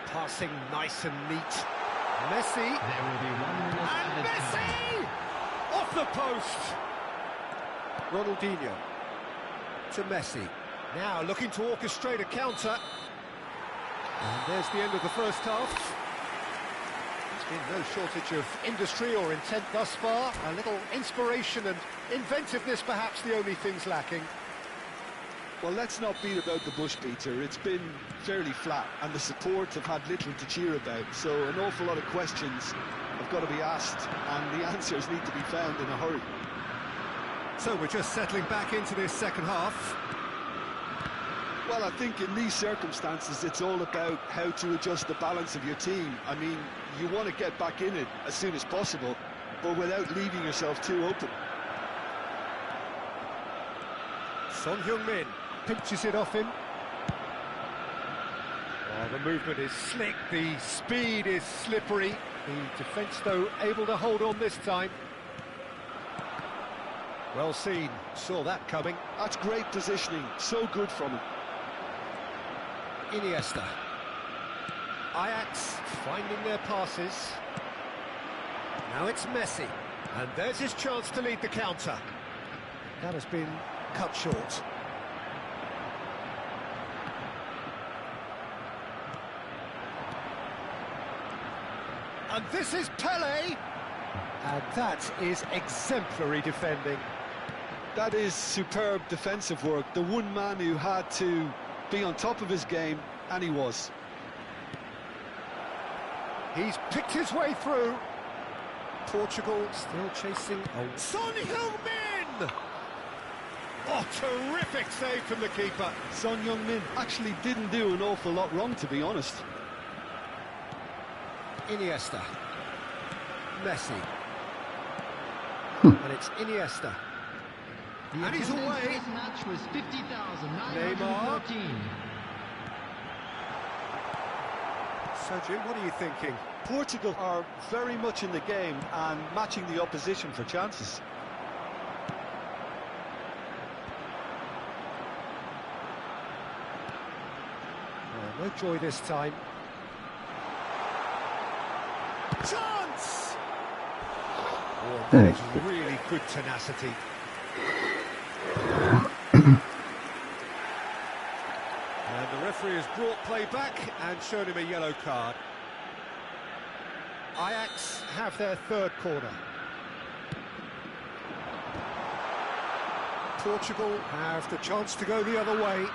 Passing nice and neat. Messi. There will be one more And Messi! Off the post. Ronaldinho to Messi. Now looking to orchestrate a counter. And there's the end of the first half. There's been no shortage of industry or intent thus far. A little inspiration and inventiveness, perhaps the only things lacking. Well, let's not beat about the bush, Peter. It's been fairly flat, and the support have had little to cheer about. So an awful lot of questions have got to be asked, and the answers need to be found in a hurry. So we're just settling back into this second half. Well, I think in these circumstances, it's all about how to adjust the balance of your team. I mean, you want to get back in it as soon as possible, but without leaving yourself too open. Son Heung-min pinches it off him. Oh, the movement is slick, the speed is slippery. The defence, though, able to hold on this time. Well seen, saw that coming. That's great positioning, so good from him. Iniesta. Ajax finding their passes. Now it's Messi. And there's his chance to lead the counter. That has been cut short. And this is Pelé. And that is exemplary defending. That is superb defensive work. The one man who had to be on top of his game, and he was. He's picked his way through. Portugal still chasing. Oh, Son Heung-min! Oh, terrific save from the keeper. Son Heung-min actually didn't do an awful lot wrong, to be honest. Iniesta. Messi. And it's Iniesta. And he's away. This match was 50,914. Neymar. So, Jim, what are you thinking? Portugal are very much in the game and matching the opposition for chances. Oh, no joy this time. Chance! Oh, that's really good tenacity. And the referee has brought play back and shown him a yellow card. Ajax have their third corner. Portugal have the chance to go the other way.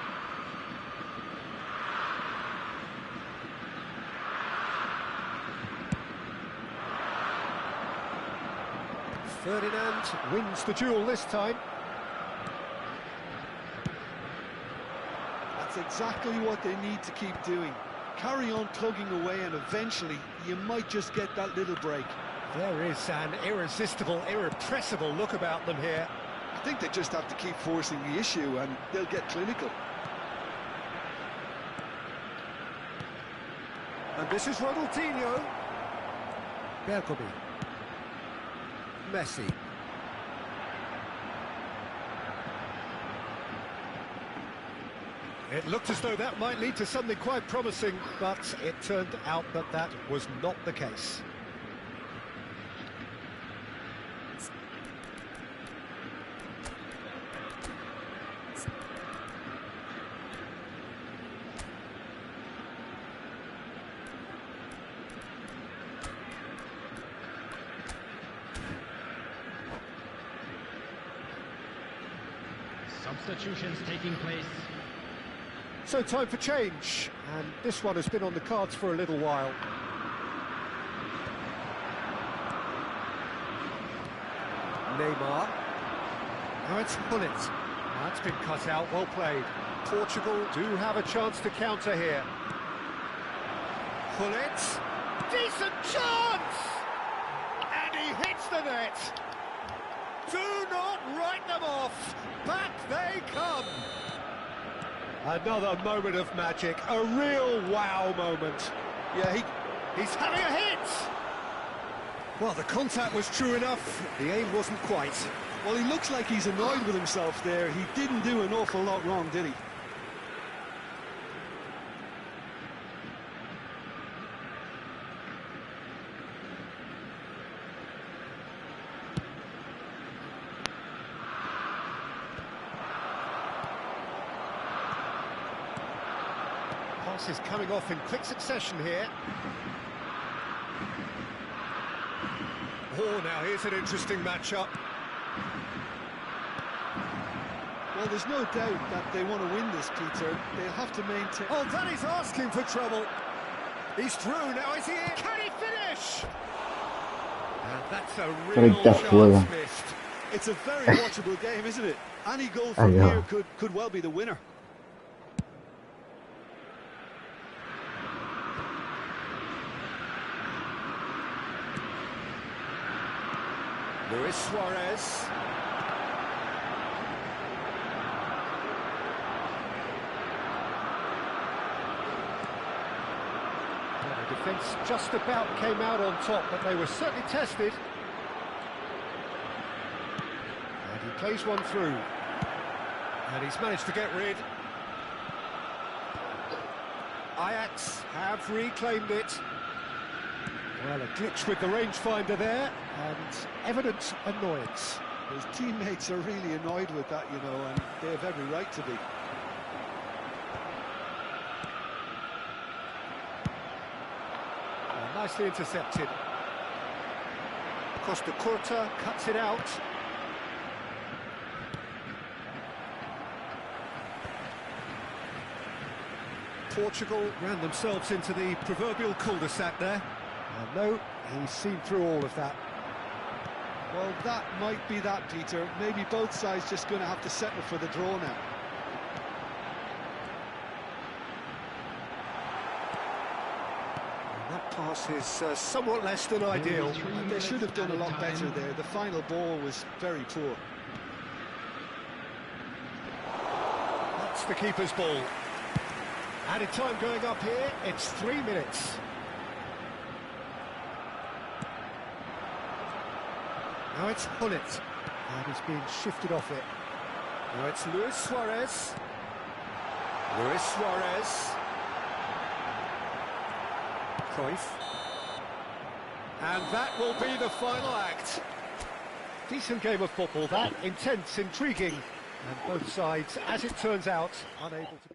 Ferdinand wins the duel this time. That's exactly what they need to keep doing. Carry on plugging away, and eventually you might just get that little break. There is an irresistible, irrepressible look about them here. think they just have to keep forcing the issue and they'll get clinical. And this is Ronaldinho. Bergomi. Messi. It looked as though that might lead to something quite promising, but it turned out that that was not the case. Substitutions taking place. So time for change, and this one has been on the cards for a little while. Neymar. Now it's Gullit. That's been cut out, well played. Portugal do have a chance to counter here. Gullit. Decent chance! And he hits the net. Do not write them off. Back they come. Another moment of magic, a real wow moment. Yeah, He's having a hit! Well, the contact was true enough, the aim wasn't quite. well, he looks like he's annoyed with himself there. He didn't do an awful lot wrong, did he? Passes coming off in quick succession here. Oh, now here's an interesting matchup. Well, there's no doubt that they want to win this, Peter. They'll have to maintain... Oh, that is asking for trouble. He's through, now is he in? Can he finish? And that's a real chance missed. It's a very watchable game, isn't it? Any goal from here could well be the winner. Luis Suarez. Well, the defence just about came out on top, but they were certainly tested. And he plays one through. And he's managed to get rid. Ajax have reclaimed it. Well, a glitch with the rangefinder there, and evident annoyance. His teammates are really annoyed with that, you know, and they have every right to be. Well, nicely intercepted. Costa Curta cuts it out. Portugal ran themselves into the proverbial cul-de-sac there. No, he's seen through all of that. Well, that might be that, Peter. Maybe both sides just going to have to settle for the draw now. And that pass is somewhat less than ideal. And they should have done a lot better there. The final ball was very poor. That's the keeper's ball. Added time going up here, it's 3 minutes. Now it's Gullit, and he's being shifted off it. Now it's Luis Suarez. Luis Suarez. Cruyff. And that will be the final act. Decent game of football, that. Intense, intriguing. And both sides, as it turns out, unable to...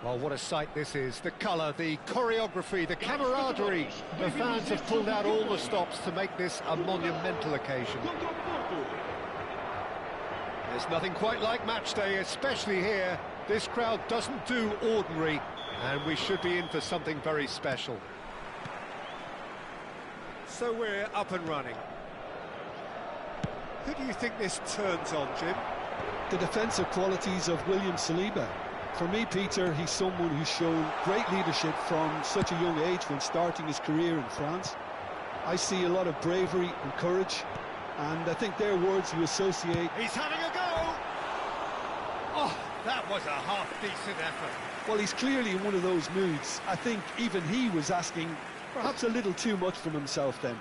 Oh, what a sight this is. The colour, the choreography, the camaraderie. The fans have pulled out all the stops to make this a monumental occasion. There's nothing quite like match day, especially here. This crowd doesn't do ordinary, and we should be in for something very special. So we're up and running. Who do you think this turns on, Jim? The defensive qualities of William Saliba. For me, Peter, he's someone who's shown great leadership from such a young age when starting his career in France. I see a lot of bravery and courage, and I think they're words you associate. He's having a go! Oh, that was a half-decent effort. Well, he's clearly in one of those moods. I think even he was asking perhaps a little too much from himself then.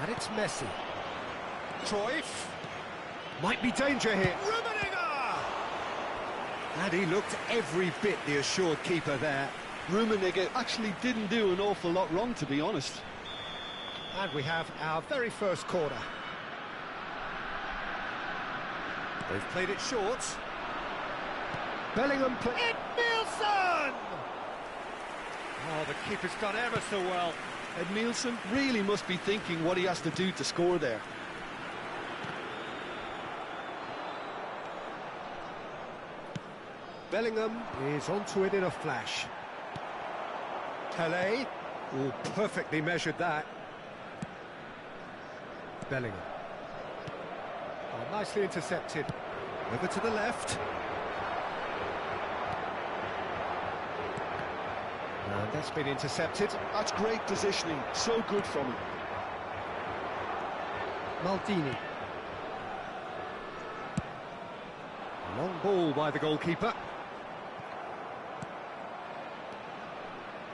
And it's Messi. Cruyff. Might be danger here. Rummenigge! And he looked every bit the assured keeper there. Rummenigge actually didn't do an awful lot wrong, to be honest. And we have our very first corner. They've played it short. Bellingham Nielsen! Oh, the keeper's done ever so well. Nielsen really must be thinking what he has to do to score there. Bellingham is onto it in a flash. Tele, oh, perfectly measured that. Bellingham. Oh, nicely intercepted. Over to the left. And that's been intercepted. That's great positioning, so good from him. Maldini. Long ball by the goalkeeper.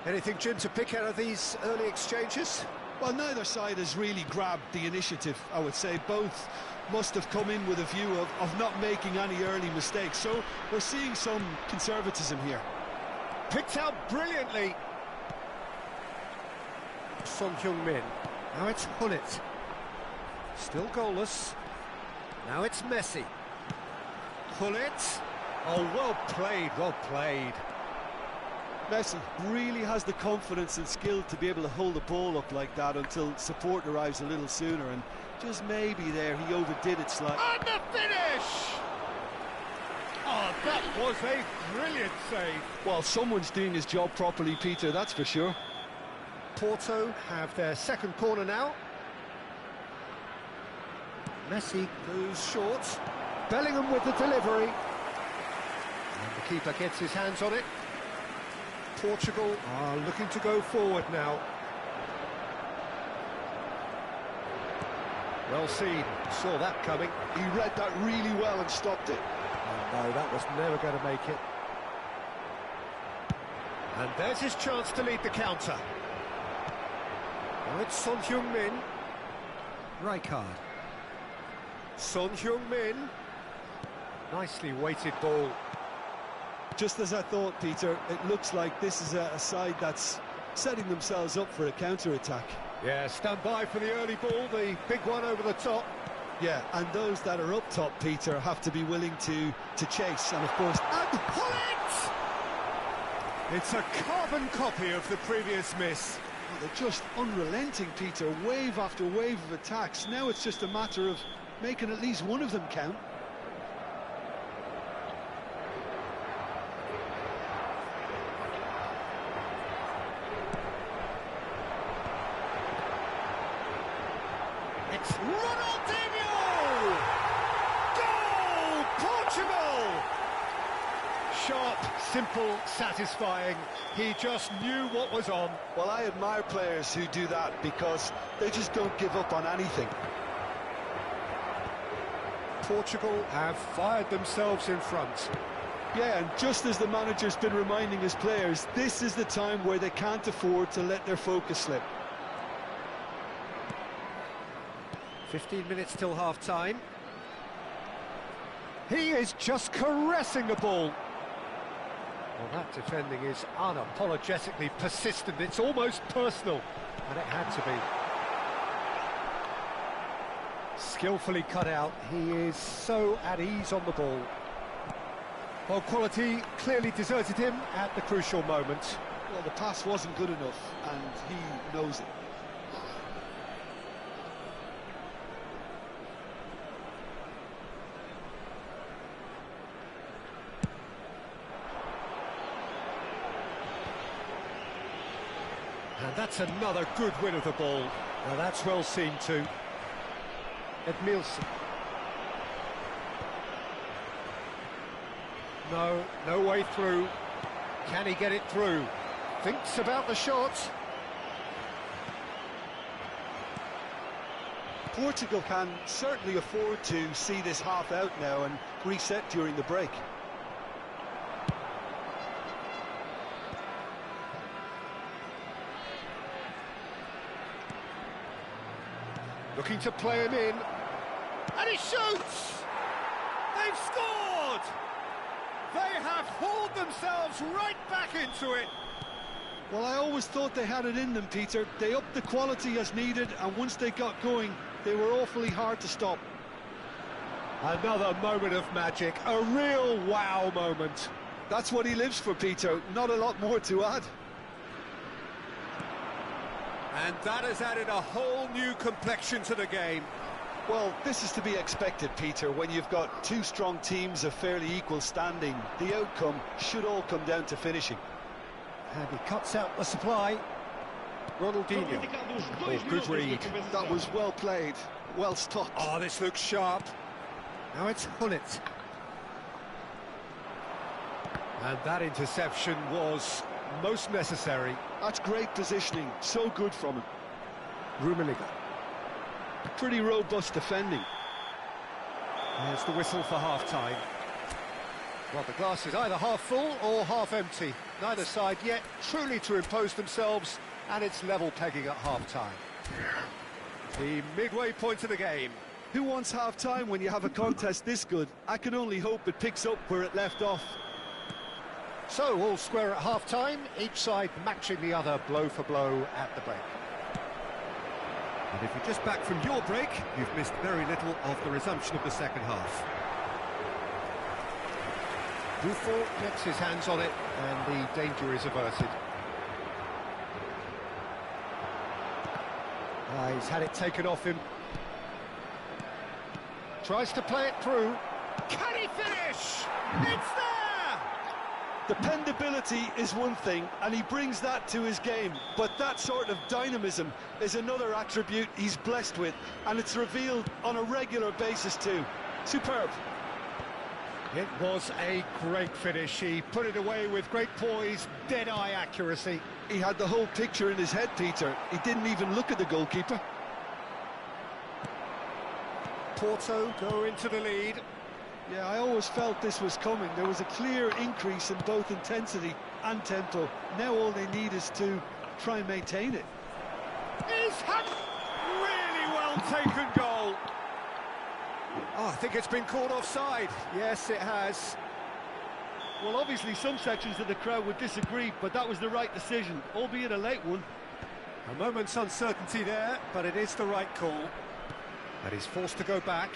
Anything, Jim, to pick out of these early exchanges? Well, neither side has really grabbed the initiative, I would say. Both must have come in with a view of not making any early mistakes. So we're seeing some conservatism here. Picked out brilliantly. Son Heung-min. Now it's Hullet. Still goalless. Now it's Messi. Hullet. Oh, well played, well played. Messi really has the confidence and skill to be able to hold the ball up like that until support arrives a little sooner, and just maybe there he overdid it slightly. And the finish! Oh, that was a brilliant save. Well, someone's doing his job properly, Peter, that's for sure. Porto have their second corner now. Messi goes short. Bellingham with the delivery. And the keeper gets his hands on it. Portugal are looking to go forward now. Well seen, saw that coming. He read that really well and stopped it. Oh no, that was never going to make it. And there's his chance to lead the counter. Now it's Son Heung-min. Rijkaard. Son Heung-min. Nicely weighted ball. Just as I thought, Peter, it looks like this is a side that's setting themselves up for a counter-attack. Yeah, stand by for the early ball, the big one over the top. Yeah, and those that are up top, Peter, have to be willing to chase, and of course... And Hullet! It's a carbon copy of the previous miss. Well, they're just unrelenting, Peter, wave after wave of attacks. Now it's just a matter of making at least one of them count. It's Ronaldinho! Goal! Portugal! Sharp, simple, satisfying. He just knew what was on. Well, I admire players who do that because they just don't give up on anything. Portugal have fired themselves in front. Yeah, and just as the manager's been reminding his players, this is the time where they can't afford to let their focus slip. 15 minutes till half-time. He is just caressing the ball. Well, that defending is unapologetically persistent. It's almost personal, and it had to be. Skillfully cut out. He is so at ease on the ball. Well, quality clearly deserted him at the crucial moment. Well, the pass wasn't good enough, and he knows it. And that's another good win of the ball. Now that's well seen too. Edmilson. No way through. Can he get it through? Thinks about the shot. Portugal can certainly afford to see this half out now and reset during the break. Looking to play him in. And he shoots! They've scored! They have hauled themselves right back into it. Well, I always thought they had it in them, Peter. They upped the quality as needed, and once they got going, they were awfully hard to stop. Another moment of magic, a real wow moment. That's what he lives for, Peter. Not a lot more to add. And that has added a whole new complexion to the game. Well, this is to be expected, Peter. When you've got two strong teams of fairly equal standing, the outcome should all come down to finishing. And he cuts out the supply. Ronaldinho. Oh, good read. That was well played, well stopped. Oh, this looks sharp. Now it's Hullet. And that interception was most necessary. That's great positioning, so good from him. Rummenigge. Pretty robust defending. There's the whistle for half-time. Well, the glass is either half full or half empty. Neither side yet truly to impose themselves, and it's level pegging at half-time. The midway point of the game. Who wants half-time when you have a contest this good? I can only hope it picks up where it left off. So, all square at half-time, each side matching the other blow for blow at the break. And if you're just back from your break, you've missed very little of the resumption of the second half. Buffon gets his hands on it, and the danger is averted. He's had it taken off him. Tries to play it through. Can he finish? It's there! Dependability is one thing, and he brings that to his game, but that sort of dynamism is another attribute he's blessed with, and it's revealed on a regular basis too. Superb. It was a great finish. He put it away with great poise, dead-eye accuracy. He had the whole picture in his head, Peter. He didn't even look at the goalkeeper. Porto go into the lead. Yeah, I always felt this was coming. There was a clear increase in both intensity and tempo. Now all they need is to try and maintain it. He's had really well taken goal. Oh, I think it's been called offside. Yes, it has. Well, obviously some sections of the crowd would disagree, but that was the right decision, albeit a late one. A moment's uncertainty there, but it is the right call. And he's forced to go back.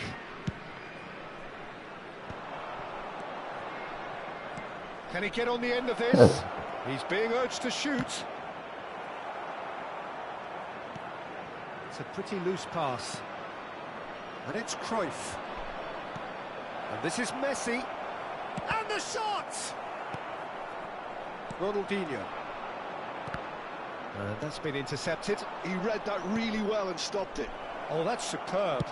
Can he get on the end of this? He's being urged to shoot. It's a pretty loose pass. And it's Cruyff. And this is Messi. And the shot! Ronaldinho. And that's been intercepted. He read that really well and stopped it. Oh, that's superb.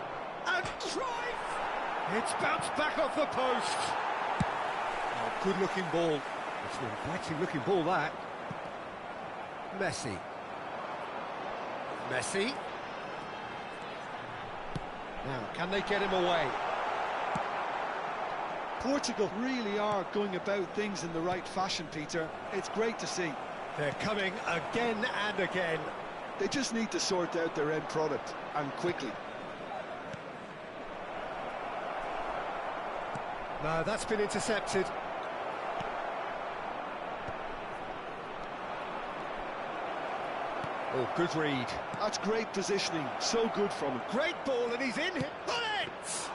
And Cruyff! It's bounced back off the post. Oh, good-looking ball. It's an inviting-looking ball, that. Messi. Messi. Now, can they get him away? Portugal really are going about things in the right fashion, Peter. It's great to see. They're coming again and again. They just need to sort out their end product, and quickly. No, that's been intercepted. Oh, good read. That's great positioning, so good from him. Great ball, and he's in here. Bullet!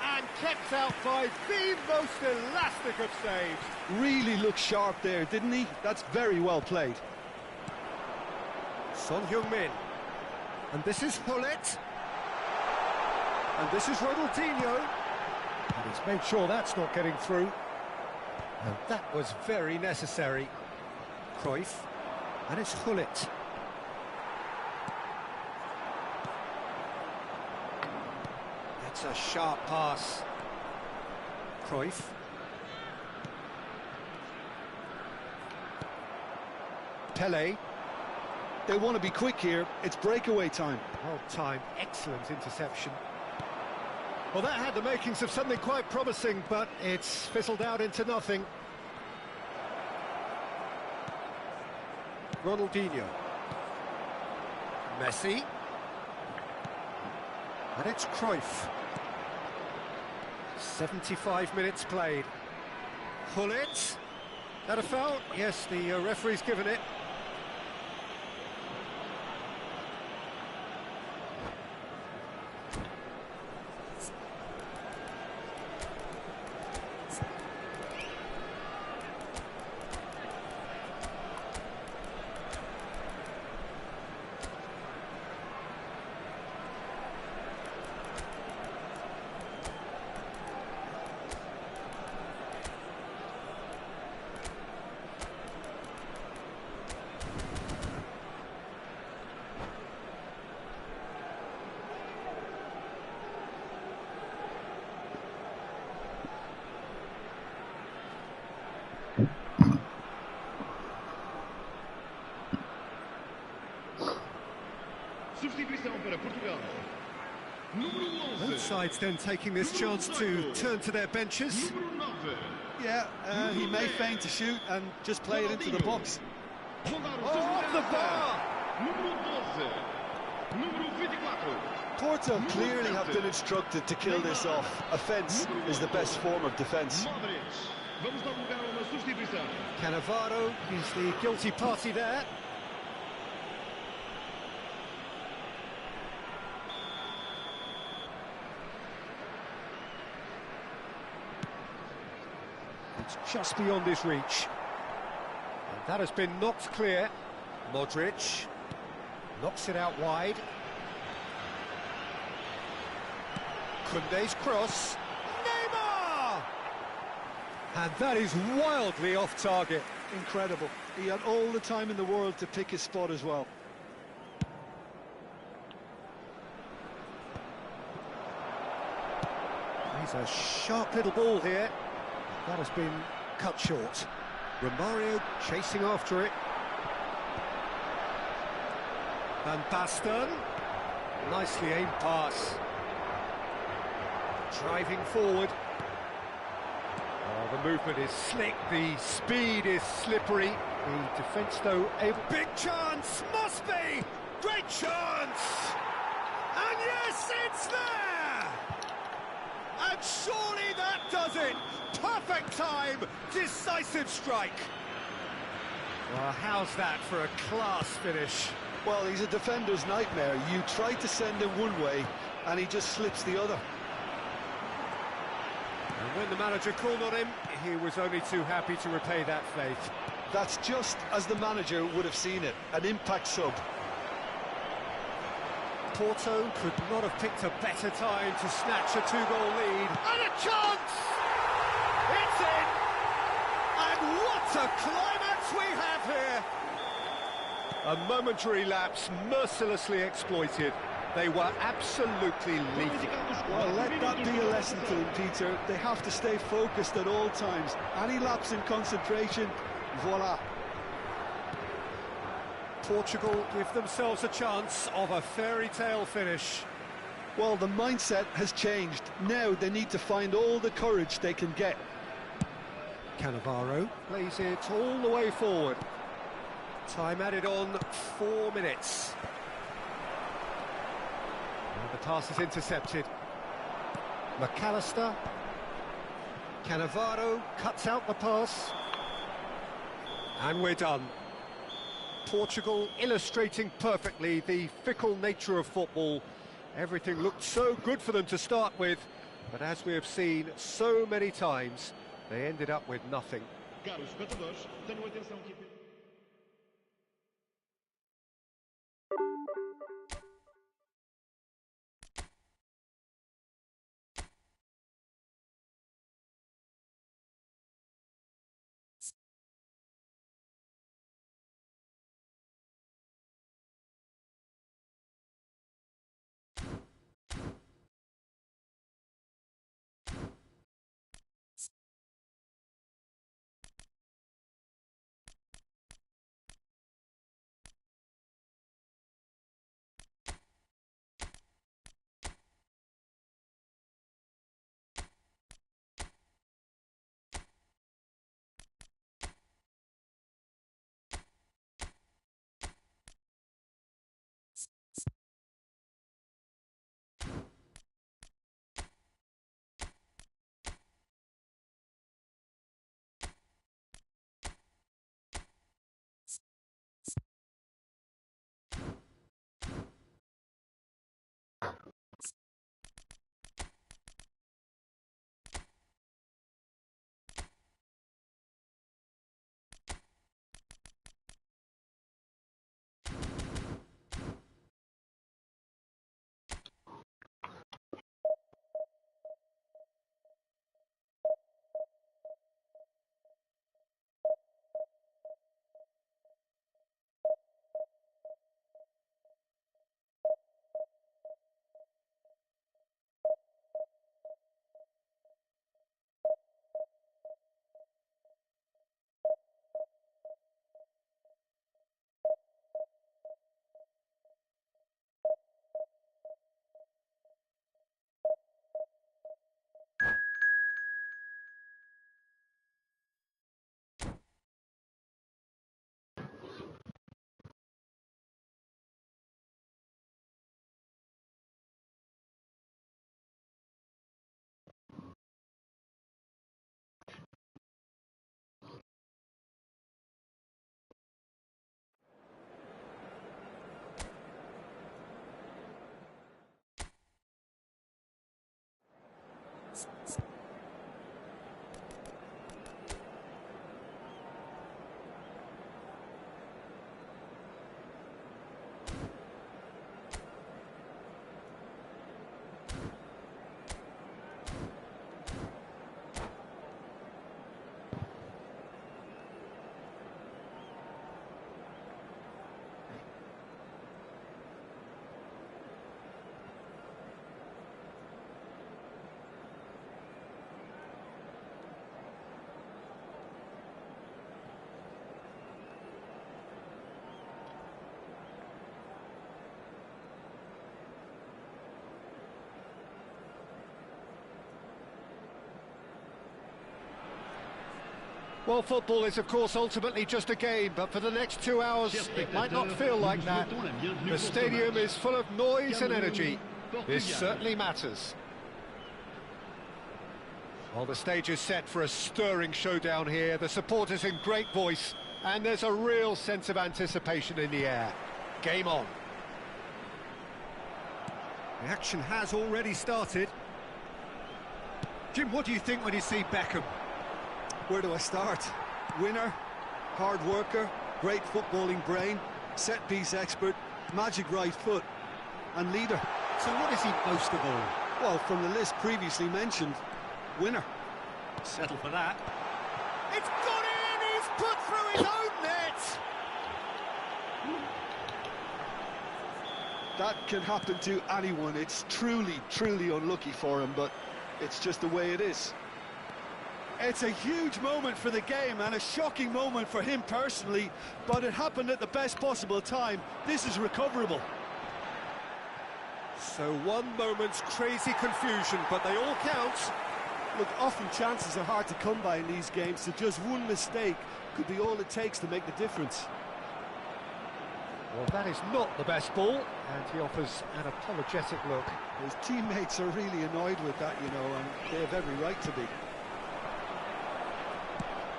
And kept out by the most elastic of saves. Really looked sharp there, didn't he? That's very well played. Son Heung-min. And this is Hullet. And this is Ronaldinho. And he's made sure that's not getting through. And that was very necessary. Cruyff. And it's Hullet. It's a sharp pass. Cruyff. Pele. They want to be quick here. It's breakaway time. Well timed, excellent interception. Well, that had the makings of something quite promising, but it's fizzled out into nothing. Ronaldinho. Messi. And it's Cruyff. 75 minutes played. Hullet. That a foul? Yes, the referee's given it. Substituição para Portugal. Número 11. Both sides then taking this chance to turn to their benches. Número 9. Yeah, he may feign to shoot and just play it into the box. Off the bar! Número 12. Número 24. Porto clearly have been instructed to kill this off. Offence is the best form of defence. Modric. Vamos dar lugar a uma substituição. Cannavaro is the guilty party there. It's just beyond his reach. And that has been knocked clear. Modric knocks it out wide. Koundé's cross. Neymar! And that is wildly off target. Incredible. He had all the time in the world to pick his spot as well. He's a sharp little ball here. That has been cut short. Romario chasing after it. Van Basten. Nicely aimed pass. Driving forward. Oh, the movement is slick, the speed is slippery. The defence, though, a big chance, must be! Great chance! And yes, it's there! And surely that does it! Perfect time, decisive strike. Well, how's that for a class finish? Well, he's a defender's nightmare. You try to send him one way, and he just slips the other. And when the manager called on him, he was only too happy to repay that faith. That's just as the manager would have seen it, an impact sub. Porto could not have picked a better time to snatch a two-goal lead. And a chance! It's in! And what a climax we have here! A momentary lapse mercilessly exploited. They were absolutely lethal. Well, let that be a lesson to them, Peter. They have to stay focused at all times. Any lapse in concentration, voila. Portugal give themselves a chance of a fairy tale finish. Well, the mindset has changed. Now they need to find all the courage they can get. Cannavaro plays it all the way forward. Time added on 4 minutes. And the pass is intercepted. McAllister. Cannavaro cuts out the pass. And we're done. Portugal illustrating perfectly the fickle nature of football. Everything looked so good for them to start with, but as we have seen so many times, they ended up with nothing. Caros espectadores, tenham atenção que... Well, football is, of course, ultimately just a game, but for the next 2 hours, it might not feel like that. The stadium is full of noise and energy. This certainly matters. Well, the stage is set for a stirring showdown here. The supporters in great voice, and there's a real sense of anticipation in the air. Game on. The action has already started. Jim, what do you think when you see Beckham? Where do I start? Winner, hard worker, great footballing brain, set-piece expert, magic right foot, and leader. So what is he most of all? Well, from the list previously mentioned, winner. Settle for that. It's got in! He's put through his own net! That can happen to anyone. It's truly, truly unlucky for him, but it's just the way it is. It's a huge moment for the game and a shocking moment for him personally, but it happened at the best possible time. This is recoverable. So one moment's crazy confusion, but they all count. Look, often chances are hard to come by in these games, so just one mistake could be all it takes to make the difference. Well, that is not the best ball, and he offers an apologetic look. His teammates are really annoyed with that, you know, and they have every right to be.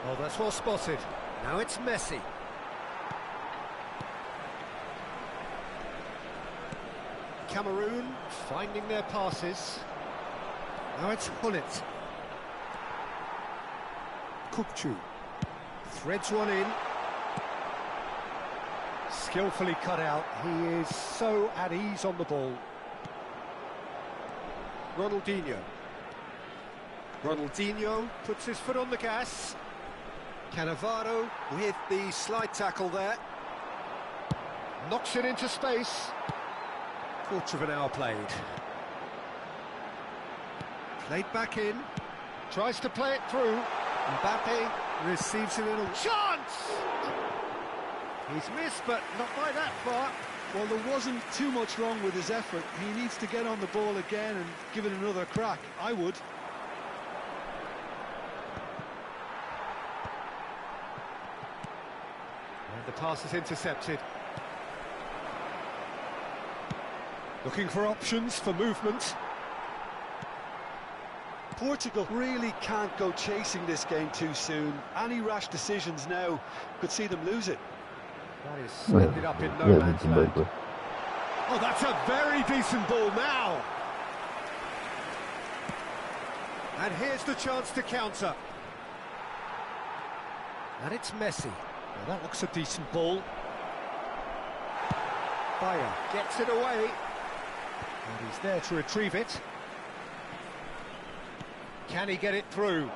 Well, that's well spotted. Now it's Messi. Cameroon finding their passes. Now it's Hullet. Kukchu threads one in. Skillfully cut out. He is so at ease on the ball. Ronaldinho puts his foot on the gas. Cannavaro with the slide tackle there. Knocks it into space. Quarter of an hour played. Played back in. Tries to play it through. Mbappe receives it in a chance! He's missed, but not by that far. Well, there wasn't too much wrong with his effort. He needs to get on the ball again and give it another crack. I would. And the pass is intercepted. Looking for options for movement. Portugal really can't go chasing this game too soon. Any rash decisions now could see them lose it. That is ended up in no man's land. Oh, that's a very decent ball now. And here's the chance to counter. And it's Messi. Now that looks a decent ball. Bora gets it away. And he's there to retrieve it. Can he get it through?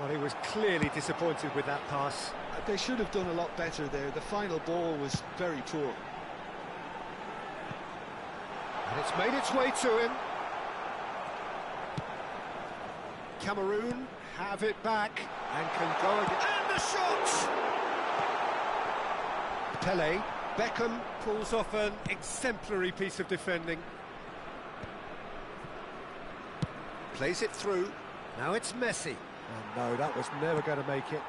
Well, he was clearly disappointed with that pass. They should have done a lot better there. The final ball was very poor. And it's made its way to him. Cameroon have it back and can go again. And the shot! Pele, Beckham pulls off an exemplary piece of defending. Plays it through. Now it's Messi. And no, that was never going to make it.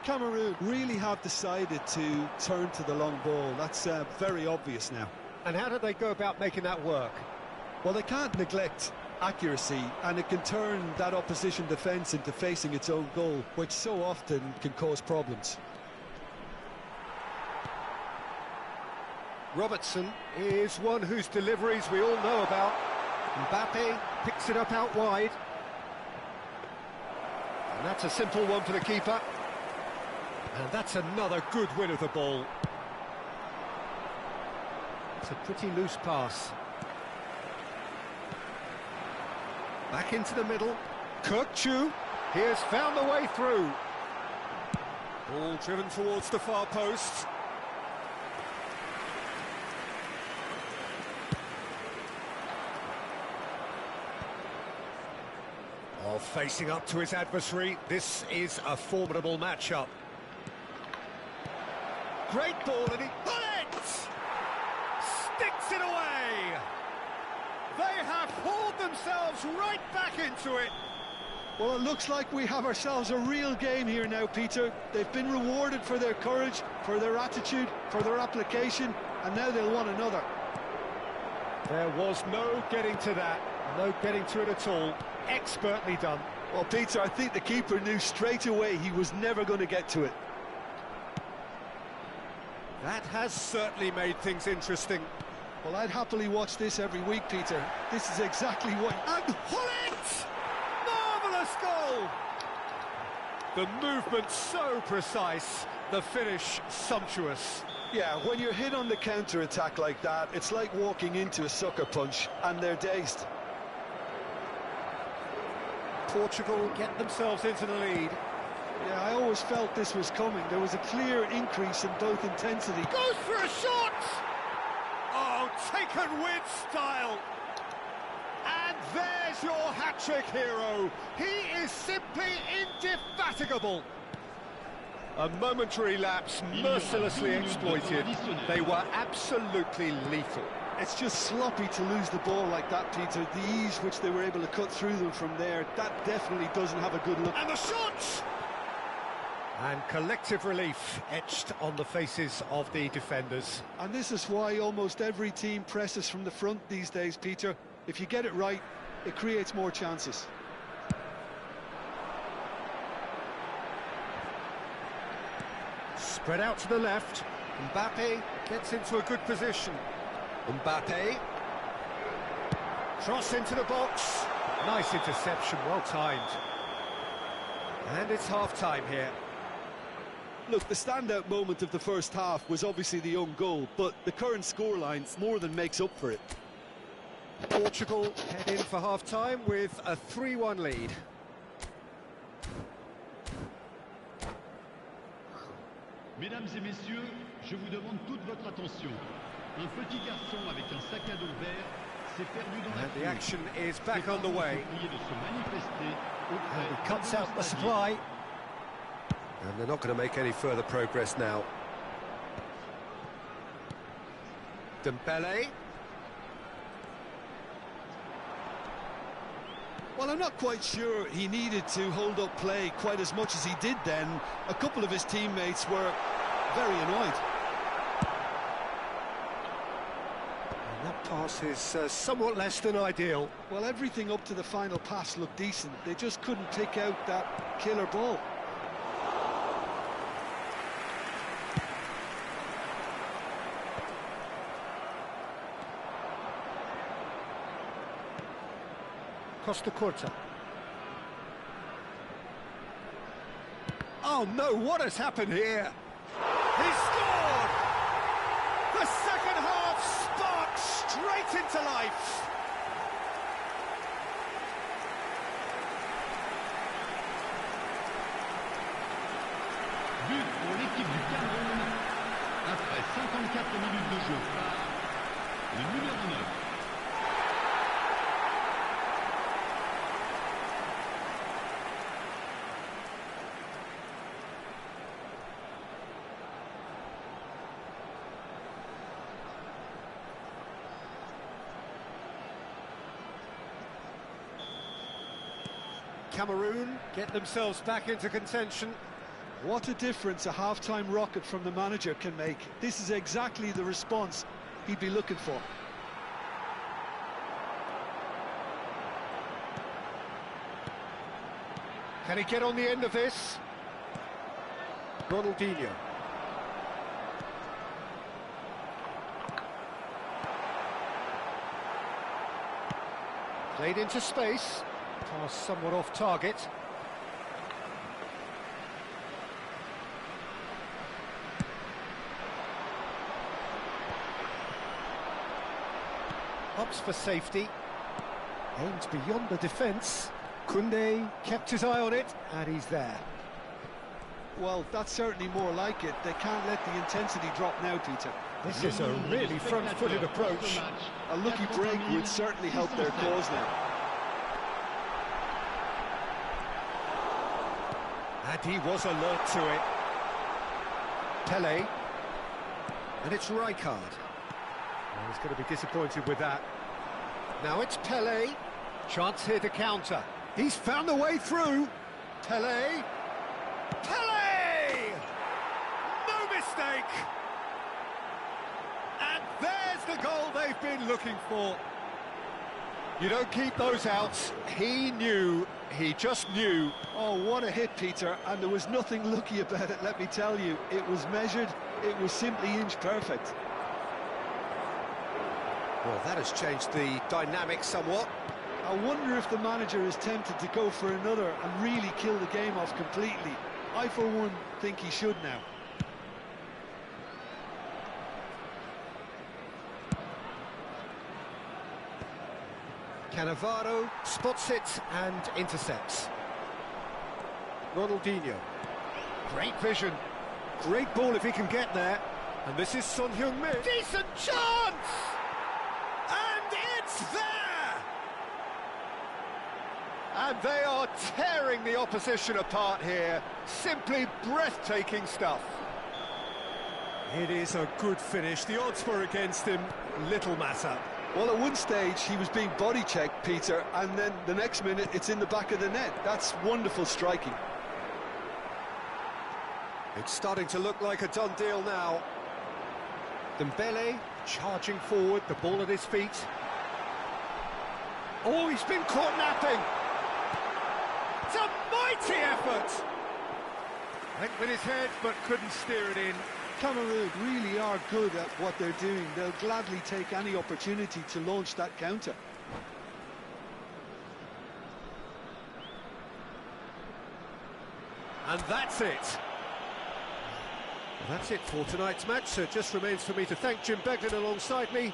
Cameroon really have decided to turn to the long ball. That's very obvious now. And how did they go about making that work? Well, they can't neglect accuracy, and it can turn that opposition defence into facing its own goal, which so often can cause problems. Robertson is one whose deliveries we all know about. Mbappe picks it up out wide. And that's a simple one for the keeper. And that's another good win of the ball. It's a pretty loose pass. Back into the middle. Kukchu, he has found the way through. Ball driven towards the far post. Oh, facing up to his adversary, this is a formidable matchup. Great ball, and he hits! Sticks it away! They have hauled themselves right back into it. Well, it looks like we have ourselves a real game here now, Peter. They've been rewarded for their courage, for their attitude, for their application, and now they'll want another. There was no getting to that, no getting to it at all. Expertly done. Well, Peter, I think the keeper knew straight away he was never going to get to it. That has certainly made things interesting. Well, I'd happily watch this every week, Peter. This is exactly what... And Hullet! Marvellous goal! The movement so precise, the finish sumptuous. Yeah, when you're hit on the counter-attack like that, it's like walking into a sucker punch, and they're dazed. Portugal get themselves into the lead. Yeah, I always felt this was coming. There was a clear increase in both intensity. Goes for a shot! Oh, taken with style. And there's your hat-trick hero. He is simply indefatigable. A momentary lapse mercilessly exploited. They were absolutely lethal. It's just sloppy to lose the ball like that, Peter. The ease which they were able to cut through them from there, that definitely doesn't have a good look. And the shot! And collective relief etched on the faces of the defenders. And this is why almost every team presses from the front these days, Peter. If you get it right, it creates more chances. Spread out to the left. Mbappe gets into a good position. Mbappe. Cross into the box. Nice interception, well timed. And it's half-time here. Look, the standout moment of the first half was obviously the own goal, but the current scoreline more than makes up for it. Portugal head in for half-time with a 3-1 lead. Mesdames et messieurs, je vous demande toute votre attention. Un petit garçon avec un sac à dos vert s'est perdu dans la And the foule. action is back Ses on the parents way. sont priés de se manifester auprès And he cuts du out the stadier. supply. And they're not going to make any further progress now. Dembele. Well, I'm not quite sure he needed to hold up play quite as much as he did then. A couple of his teammates were very annoyed. And that pass is somewhat less than ideal. Well, everything up to the final pass looked decent. They just couldn't pick out that killer ball. Costa Curta. Oh no, what has happened here? He scored! The second half sparked straight into life. But pour l'équipe du Cameroun, après 54 minutes de jeu par le numéro 9. Cameroon get themselves back into contention. What a difference a half-time rocket from the manager can make. This is exactly the response he'd be looking for. Can he get on the end of this? Ronaldinho. Played into space. Pass somewhat off target. Ups for safety. Aims beyond the defence. Koundé kept his eye on it, and he's there. Well, that's certainly more like it. They can't let the intensity drop now, Peter. This is a really front-footed approach. A lucky break would certainly help their cause now. And he was alert to it. Pele. And it's Rijkaard. Well, he's going to be disappointed with that. Now it's Pele. Chance here to counter. He's found the way through. Pele. Pele! No mistake! And there's the goal they've been looking for. You don't keep those outs. He knew. He just knew. Oh, what a hit, Peter, and there was nothing lucky about it, let me tell you. It was measured, it was simply inch perfect. Well, that has changed the dynamic somewhat. I wonder if the manager is tempted to go for another and really kill the game off completely. I, for one, think he should now. Cannavaro spots it and intercepts. Ronaldinho. Great vision. Great ball if he can get there. And this is Son Heung-min. Decent chance! And it's there! And they are tearing the opposition apart here. Simply breathtaking stuff. It is a good finish. The odds were against him. Little matter. Well, at one stage, he was being body-checked, Peter, and then the next minute, it's in the back of the net. That's wonderful striking. It's starting to look like a done deal now. Dembele charging forward, the ball at his feet. Oh, he's been caught napping. It's a mighty effort. Went with his head, but couldn't steer it in. Cameroon really are good at what they're doing. They'll gladly take any opportunity to launch that counter. And that's it. That's it for tonight's match, so it just remains for me to thank Jim Beglin alongside me.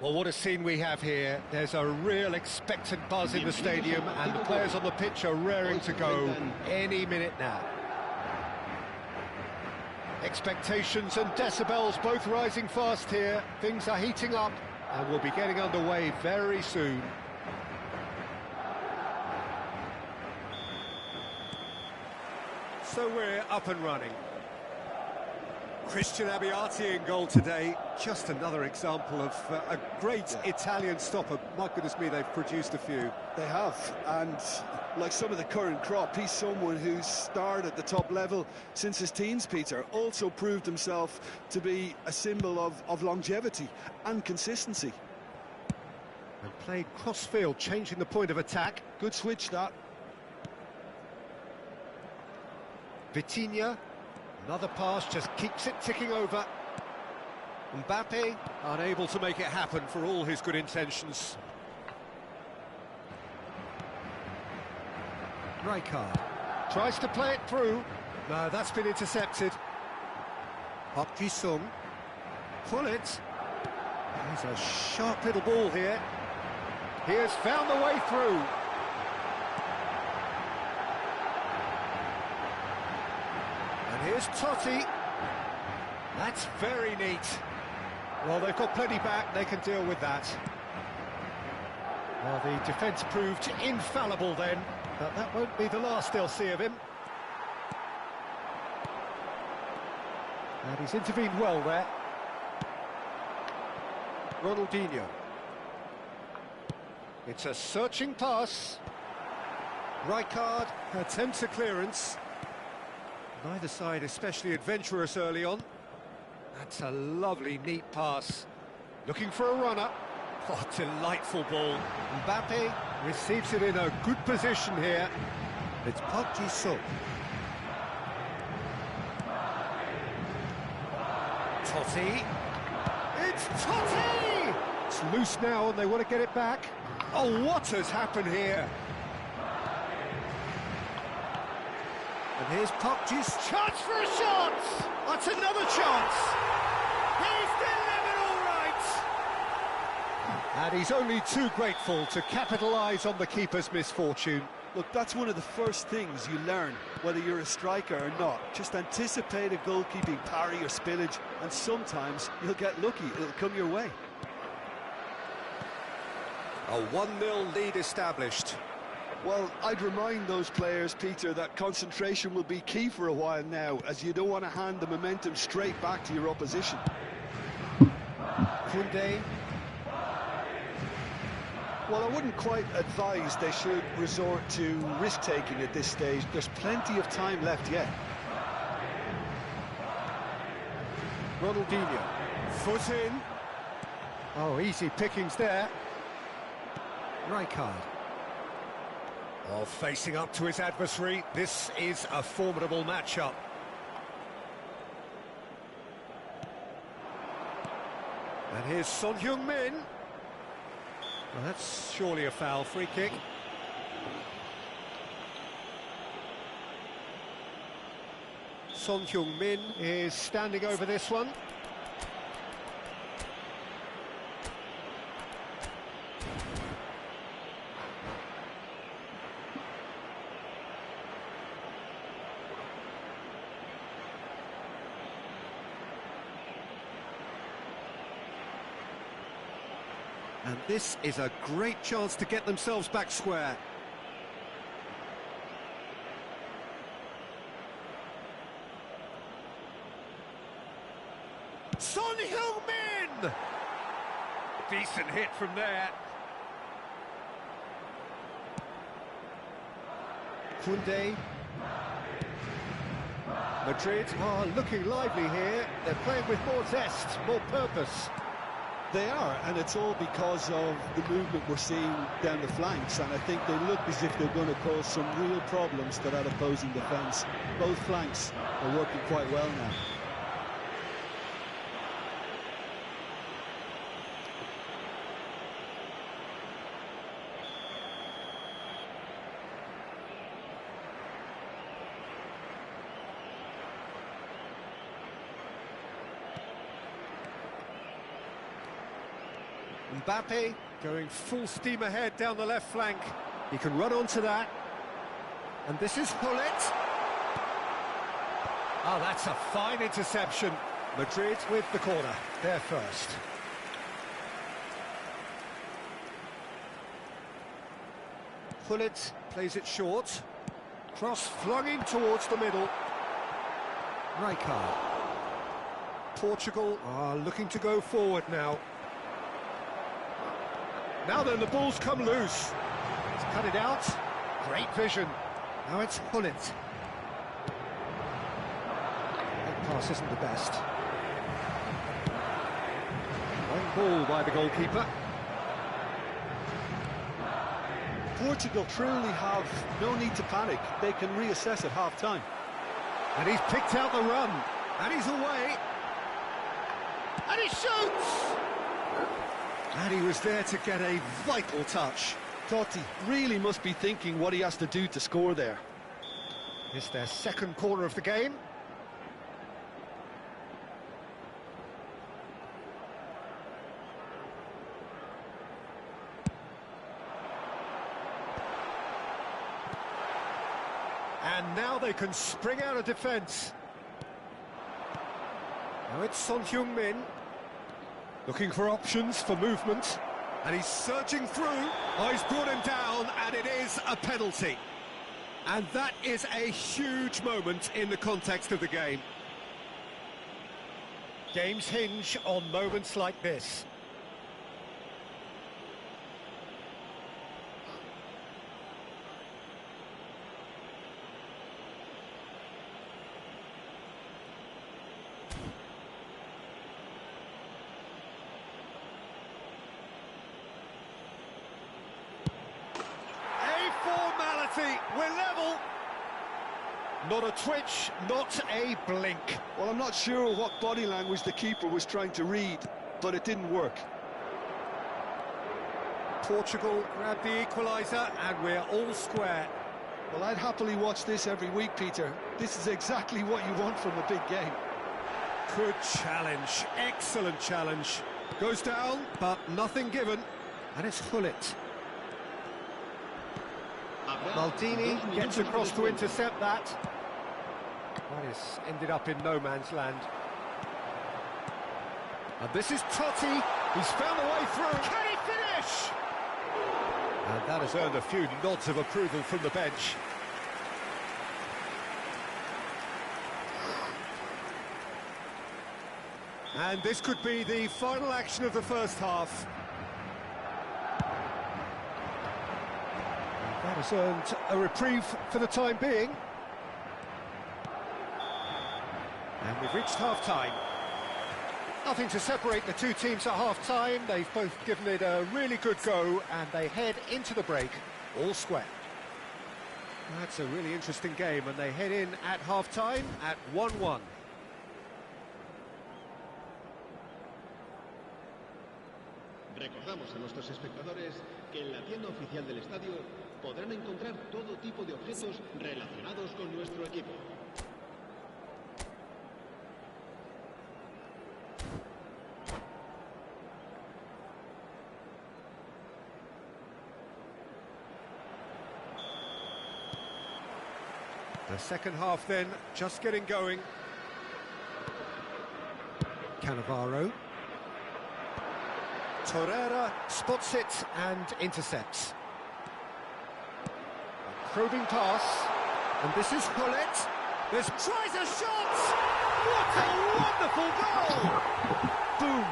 Well, what a scene we have here. There's a real expectant buzz in the stadium, and the players on the pitch are raring to go any minute now. Expectations and decibels both rising fast here. Things are heating up, and we'll be getting underway very soon. So we're up and running. Christian Abbiati in goal today. Just another example of a great Italian stopper. My goodness me, they've produced a few. They have, and like some of the current crop. He's someone who's starred at the top level since his teens, Peter. Also proved himself to be a symbol of longevity and consistency. And played cross-field, changing the point of attack. Good switch, that. Vitinha, another pass, just keeps it ticking over. Mbappe, unable to make it happen for all his good intentions. Rijkaard tries to play it through. No, that's been intercepted. Park Ji-sung. Pull it. He's a sharp little ball here. He has found the way through. And here's Totti. That's very neat. Well, they've got plenty back, they can deal with that. Well, the defence proved infallible then, but that won't be the last they'll see of him. And he's intervened well there. Ronaldinho. It's a searching pass. Rijkaard attempts a clearance. Neither side especially adventurous early on. That's a lovely, neat pass. Looking for a runner. Oh, delightful ball. Mbappe receives it in a good position here. It's Park Ji-sung. Totti. It's Totti! It's loose now and they want to get it back. Oh, what has happened here? And here's Park Ji-sung. Chance for a shot! That's another chance! He's delivered all right! And he's only too grateful to capitalise on the keeper's misfortune. Look, that's one of the first things you learn, whether you're a striker or not. Just anticipate a goalkeeping parry or spillage, and sometimes you'll get lucky, it'll come your way. A 1-0 lead established. Well, I'd remind those players, Peter, that concentration will be key for a while now, as you don't want to hand the momentum straight back to your opposition. Koundé. Well, I wouldn't quite advise they should resort to risk-taking at this stage. There's plenty of time left yet. Ronaldinho. Foot in. Oh, easy pickings there. Rijkaard. Oh, facing up to his adversary. This is a formidable matchup. And here's Son Heung-min. Well, that's surely a foul. Free kick. Son Heung-min is standing over this one. And this is a great chance to get themselves back square. Son Heung-min! Decent hit from there. Koundé. Madrid are looking lively here. They're playing with more zest, more purpose. They are, and it's all because of the movement we're seeing down the flanks, and I think they look as if they're going to cause some real problems to that opposing defence. Both flanks are working quite well now. Mbappe going full steam ahead down the left flank. He can run onto that. And this is Hullet. Oh, that's a fine interception. Madrid with the corner. They're first. Hullet plays it short. Cross flung in towards the middle. Rijkaard. Portugal are looking to go forward now. Now then, the ball's come loose. He's cut it out. Great vision. Now it's Hullet. That pass isn't the best. One ball by the goalkeeper. Portugal truly have no need to panic. They can reassess at half-time. And he's picked out the run. And he's away. And he shoots! And he was there to get a vital touch. Totti really must be thinking what he has to do to score there. It's their second corner of the game. And now they can spring out of defence. Now it's Son Heung-min, looking for options for movement. And he's surging through. Oh, he's brought him down, and it is a penalty. And that is a huge moment in the context of the game. Games hinge on moments like this. We're level. Not a twitch, not a blink. Well, I'm not sure what body language the keeper was trying to read, but it didn't work. Portugal grabbed the equaliser, and we're all square. Well, I'd happily watch this every week, Peter. This is exactly what you want from a big game. Good challenge, excellent challenge. Goes down, but nothing given, and it's Hullet. Maldini gets across to intercept that. That is ended up in no man's land. And this is Totti. He's found a way through. Can he finish? And that has earned a few nods of approval from the bench. And this could be the final action of the first half. That has earned a reprieve for the time being. And we've reached half-time. Nothing to separate the two teams at half-time. They've both given it a really good go, and they head into the break all square. That's a really interesting game, and they head in at half-time at 1-1. Recordamos a nuestros espectadores que en la tienda oficial del estadio podrán encontrar todo tipo de objetos relacionados con nuestro equipo. The second half then, just getting going. Cannavaro. Torreira spots it and intercepts. A probing pass, and this is Hullet. This tries a shot! What a wonderful goal! Boom!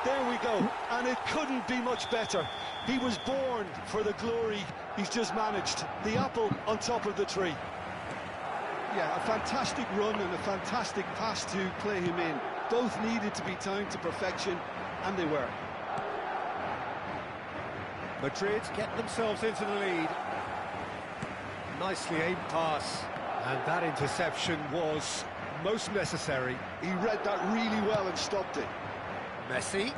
There we go, and it couldn't be much better. He was born for the glory he's just managed. The apple on top of the tree. Yeah, a fantastic run and a fantastic pass to play him in. Both needed to be timed to perfection, and they were. Madrid get themselves into the lead. Nicely aimed pass, and that interception was most necessary. He read that really well and stopped it. Messi.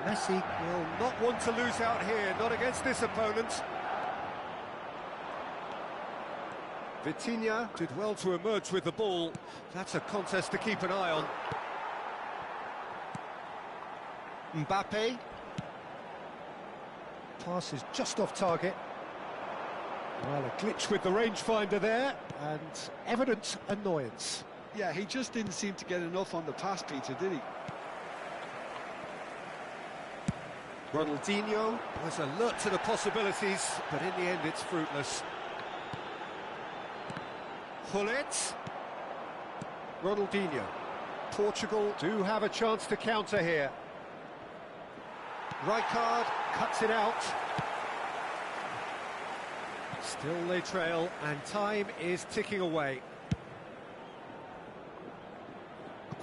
Messi will not want to lose out here, not against this opponent. Vitinha did well to emerge with the ball. That's a contest to keep an eye on. Mbappe. Pass is just off target. Well, a glitch with the rangefinder there, and evident annoyance. Yeah, he just didn't seem to get enough on the pass, Peter, did he? Ronaldinho was alert to the possibilities, but in the end it's fruitless. Hullet. Ronaldinho. Portugal do have a chance to counter here. Rijkaard cuts it out. Still they trail, and time is ticking away.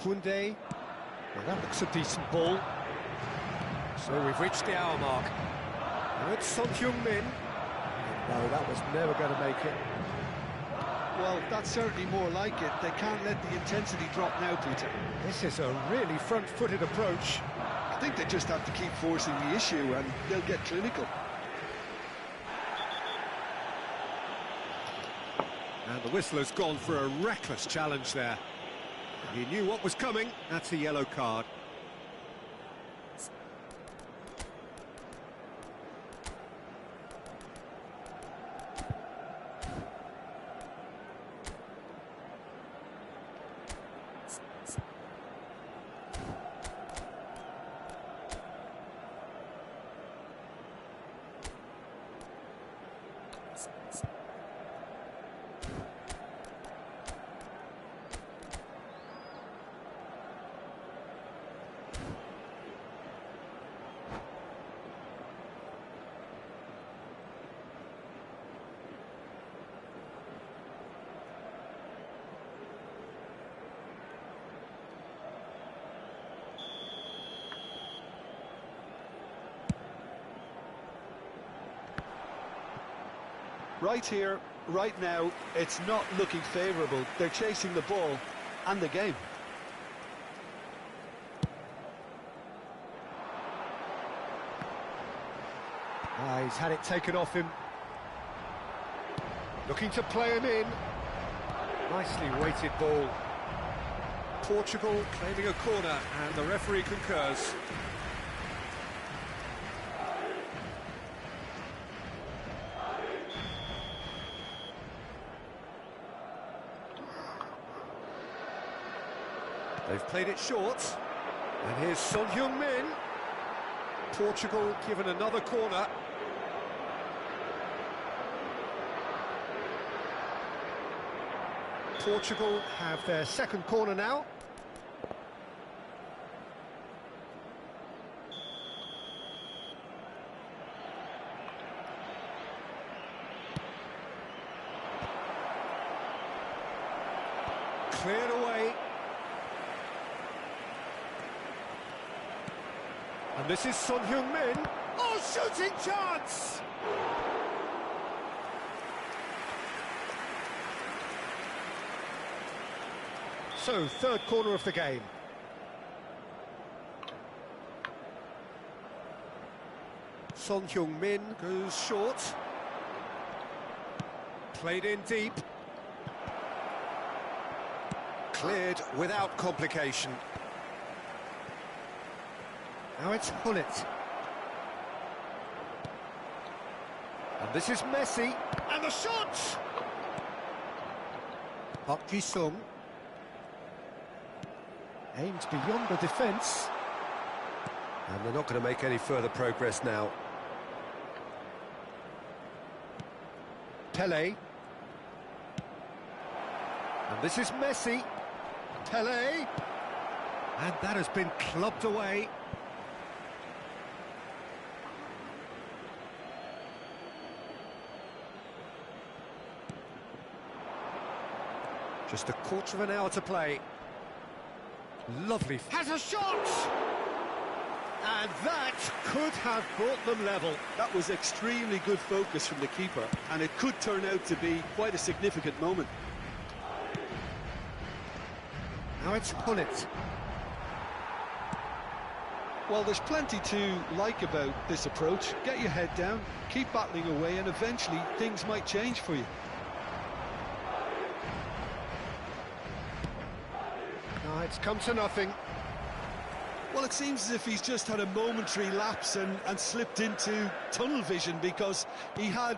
Kunde. Well, that looks a decent ball. So we've reached the hour mark. Now it's Son Heung-min. No, that was never going to make it. Well, that's certainly more like it. They can't let the intensity drop now, Peter. This is a really front-footed approach. I think they just have to keep forcing the issue and they'll get clinical. And the whistler's gone for a reckless challenge there. He knew what was coming. That's a yellow card. Right here, right now, it's not looking favourable. They're chasing the ball and the game. He's had it taken off him. Looking to play him in. Nicely weighted ball. Portugal claiming a corner, and the referee concurs. They've played it short, and here's Son Heung-min. Portugal given another corner. Portugal have their second corner now. Cleared away. And this is Son Heung-min. Oh, shooting chance! So, third corner of the game. Son Heung-min goes short. Played in deep. Cleared without complication. Now it's Hullet. And this is Messi. And the shot! Park Ji-sung. Aims beyond the defence. And they're not going to make any further progress now. Pele. And this is Messi. Pele. And that has been clubbed away. Just a quarter of an hour to play. Lovely. Has a shot! And that could have brought them level. That was extremely good focus from the keeper, and it could turn out to be quite a significant moment. Now it's Hullet. Well, there's plenty to like about this approach. Get your head down, keep battling away, and eventually things might change for you. It's come to nothing. Well, it seems as if he's just had a momentary lapse and slipped into tunnel vision, because he had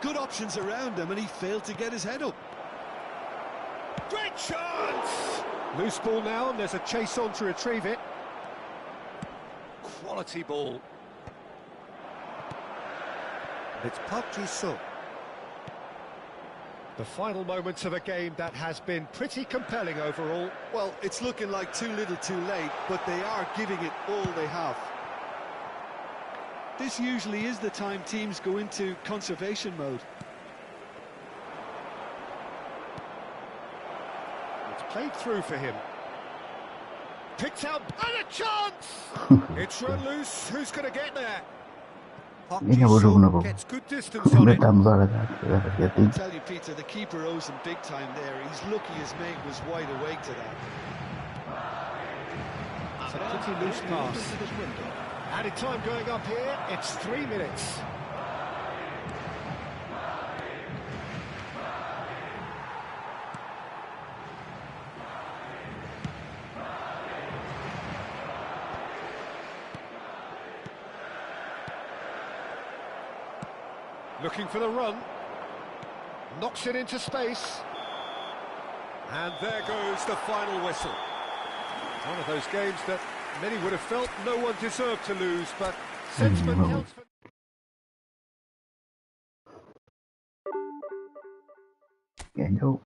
good options around him and he failed to get his head up. Great chance! Loose ball now, and there's a chase on to retrieve it. Quality ball. It's Park Ji-sung. The final moments of a game that has been pretty compelling overall. Well, it's looking like too little too late, but they are giving it all they have. This usually is the time teams go into conservation mode. Played through for him. Picked out, and a chance! It's run loose, who's going to get there? Ini apa jogo na Gets good distance on it. Betamos hora já I'll tell you, Peter, the keeper owes him big time there. He's lucky his mate was wide awake to that. It's a pretty loose pass. Added time going up here, it's 3 minutes. Looking for the run. Knocks it into space. And there goes the final whistle. One of those games that many would have felt no one deserved to lose, but sentiment counts for... Ganhou.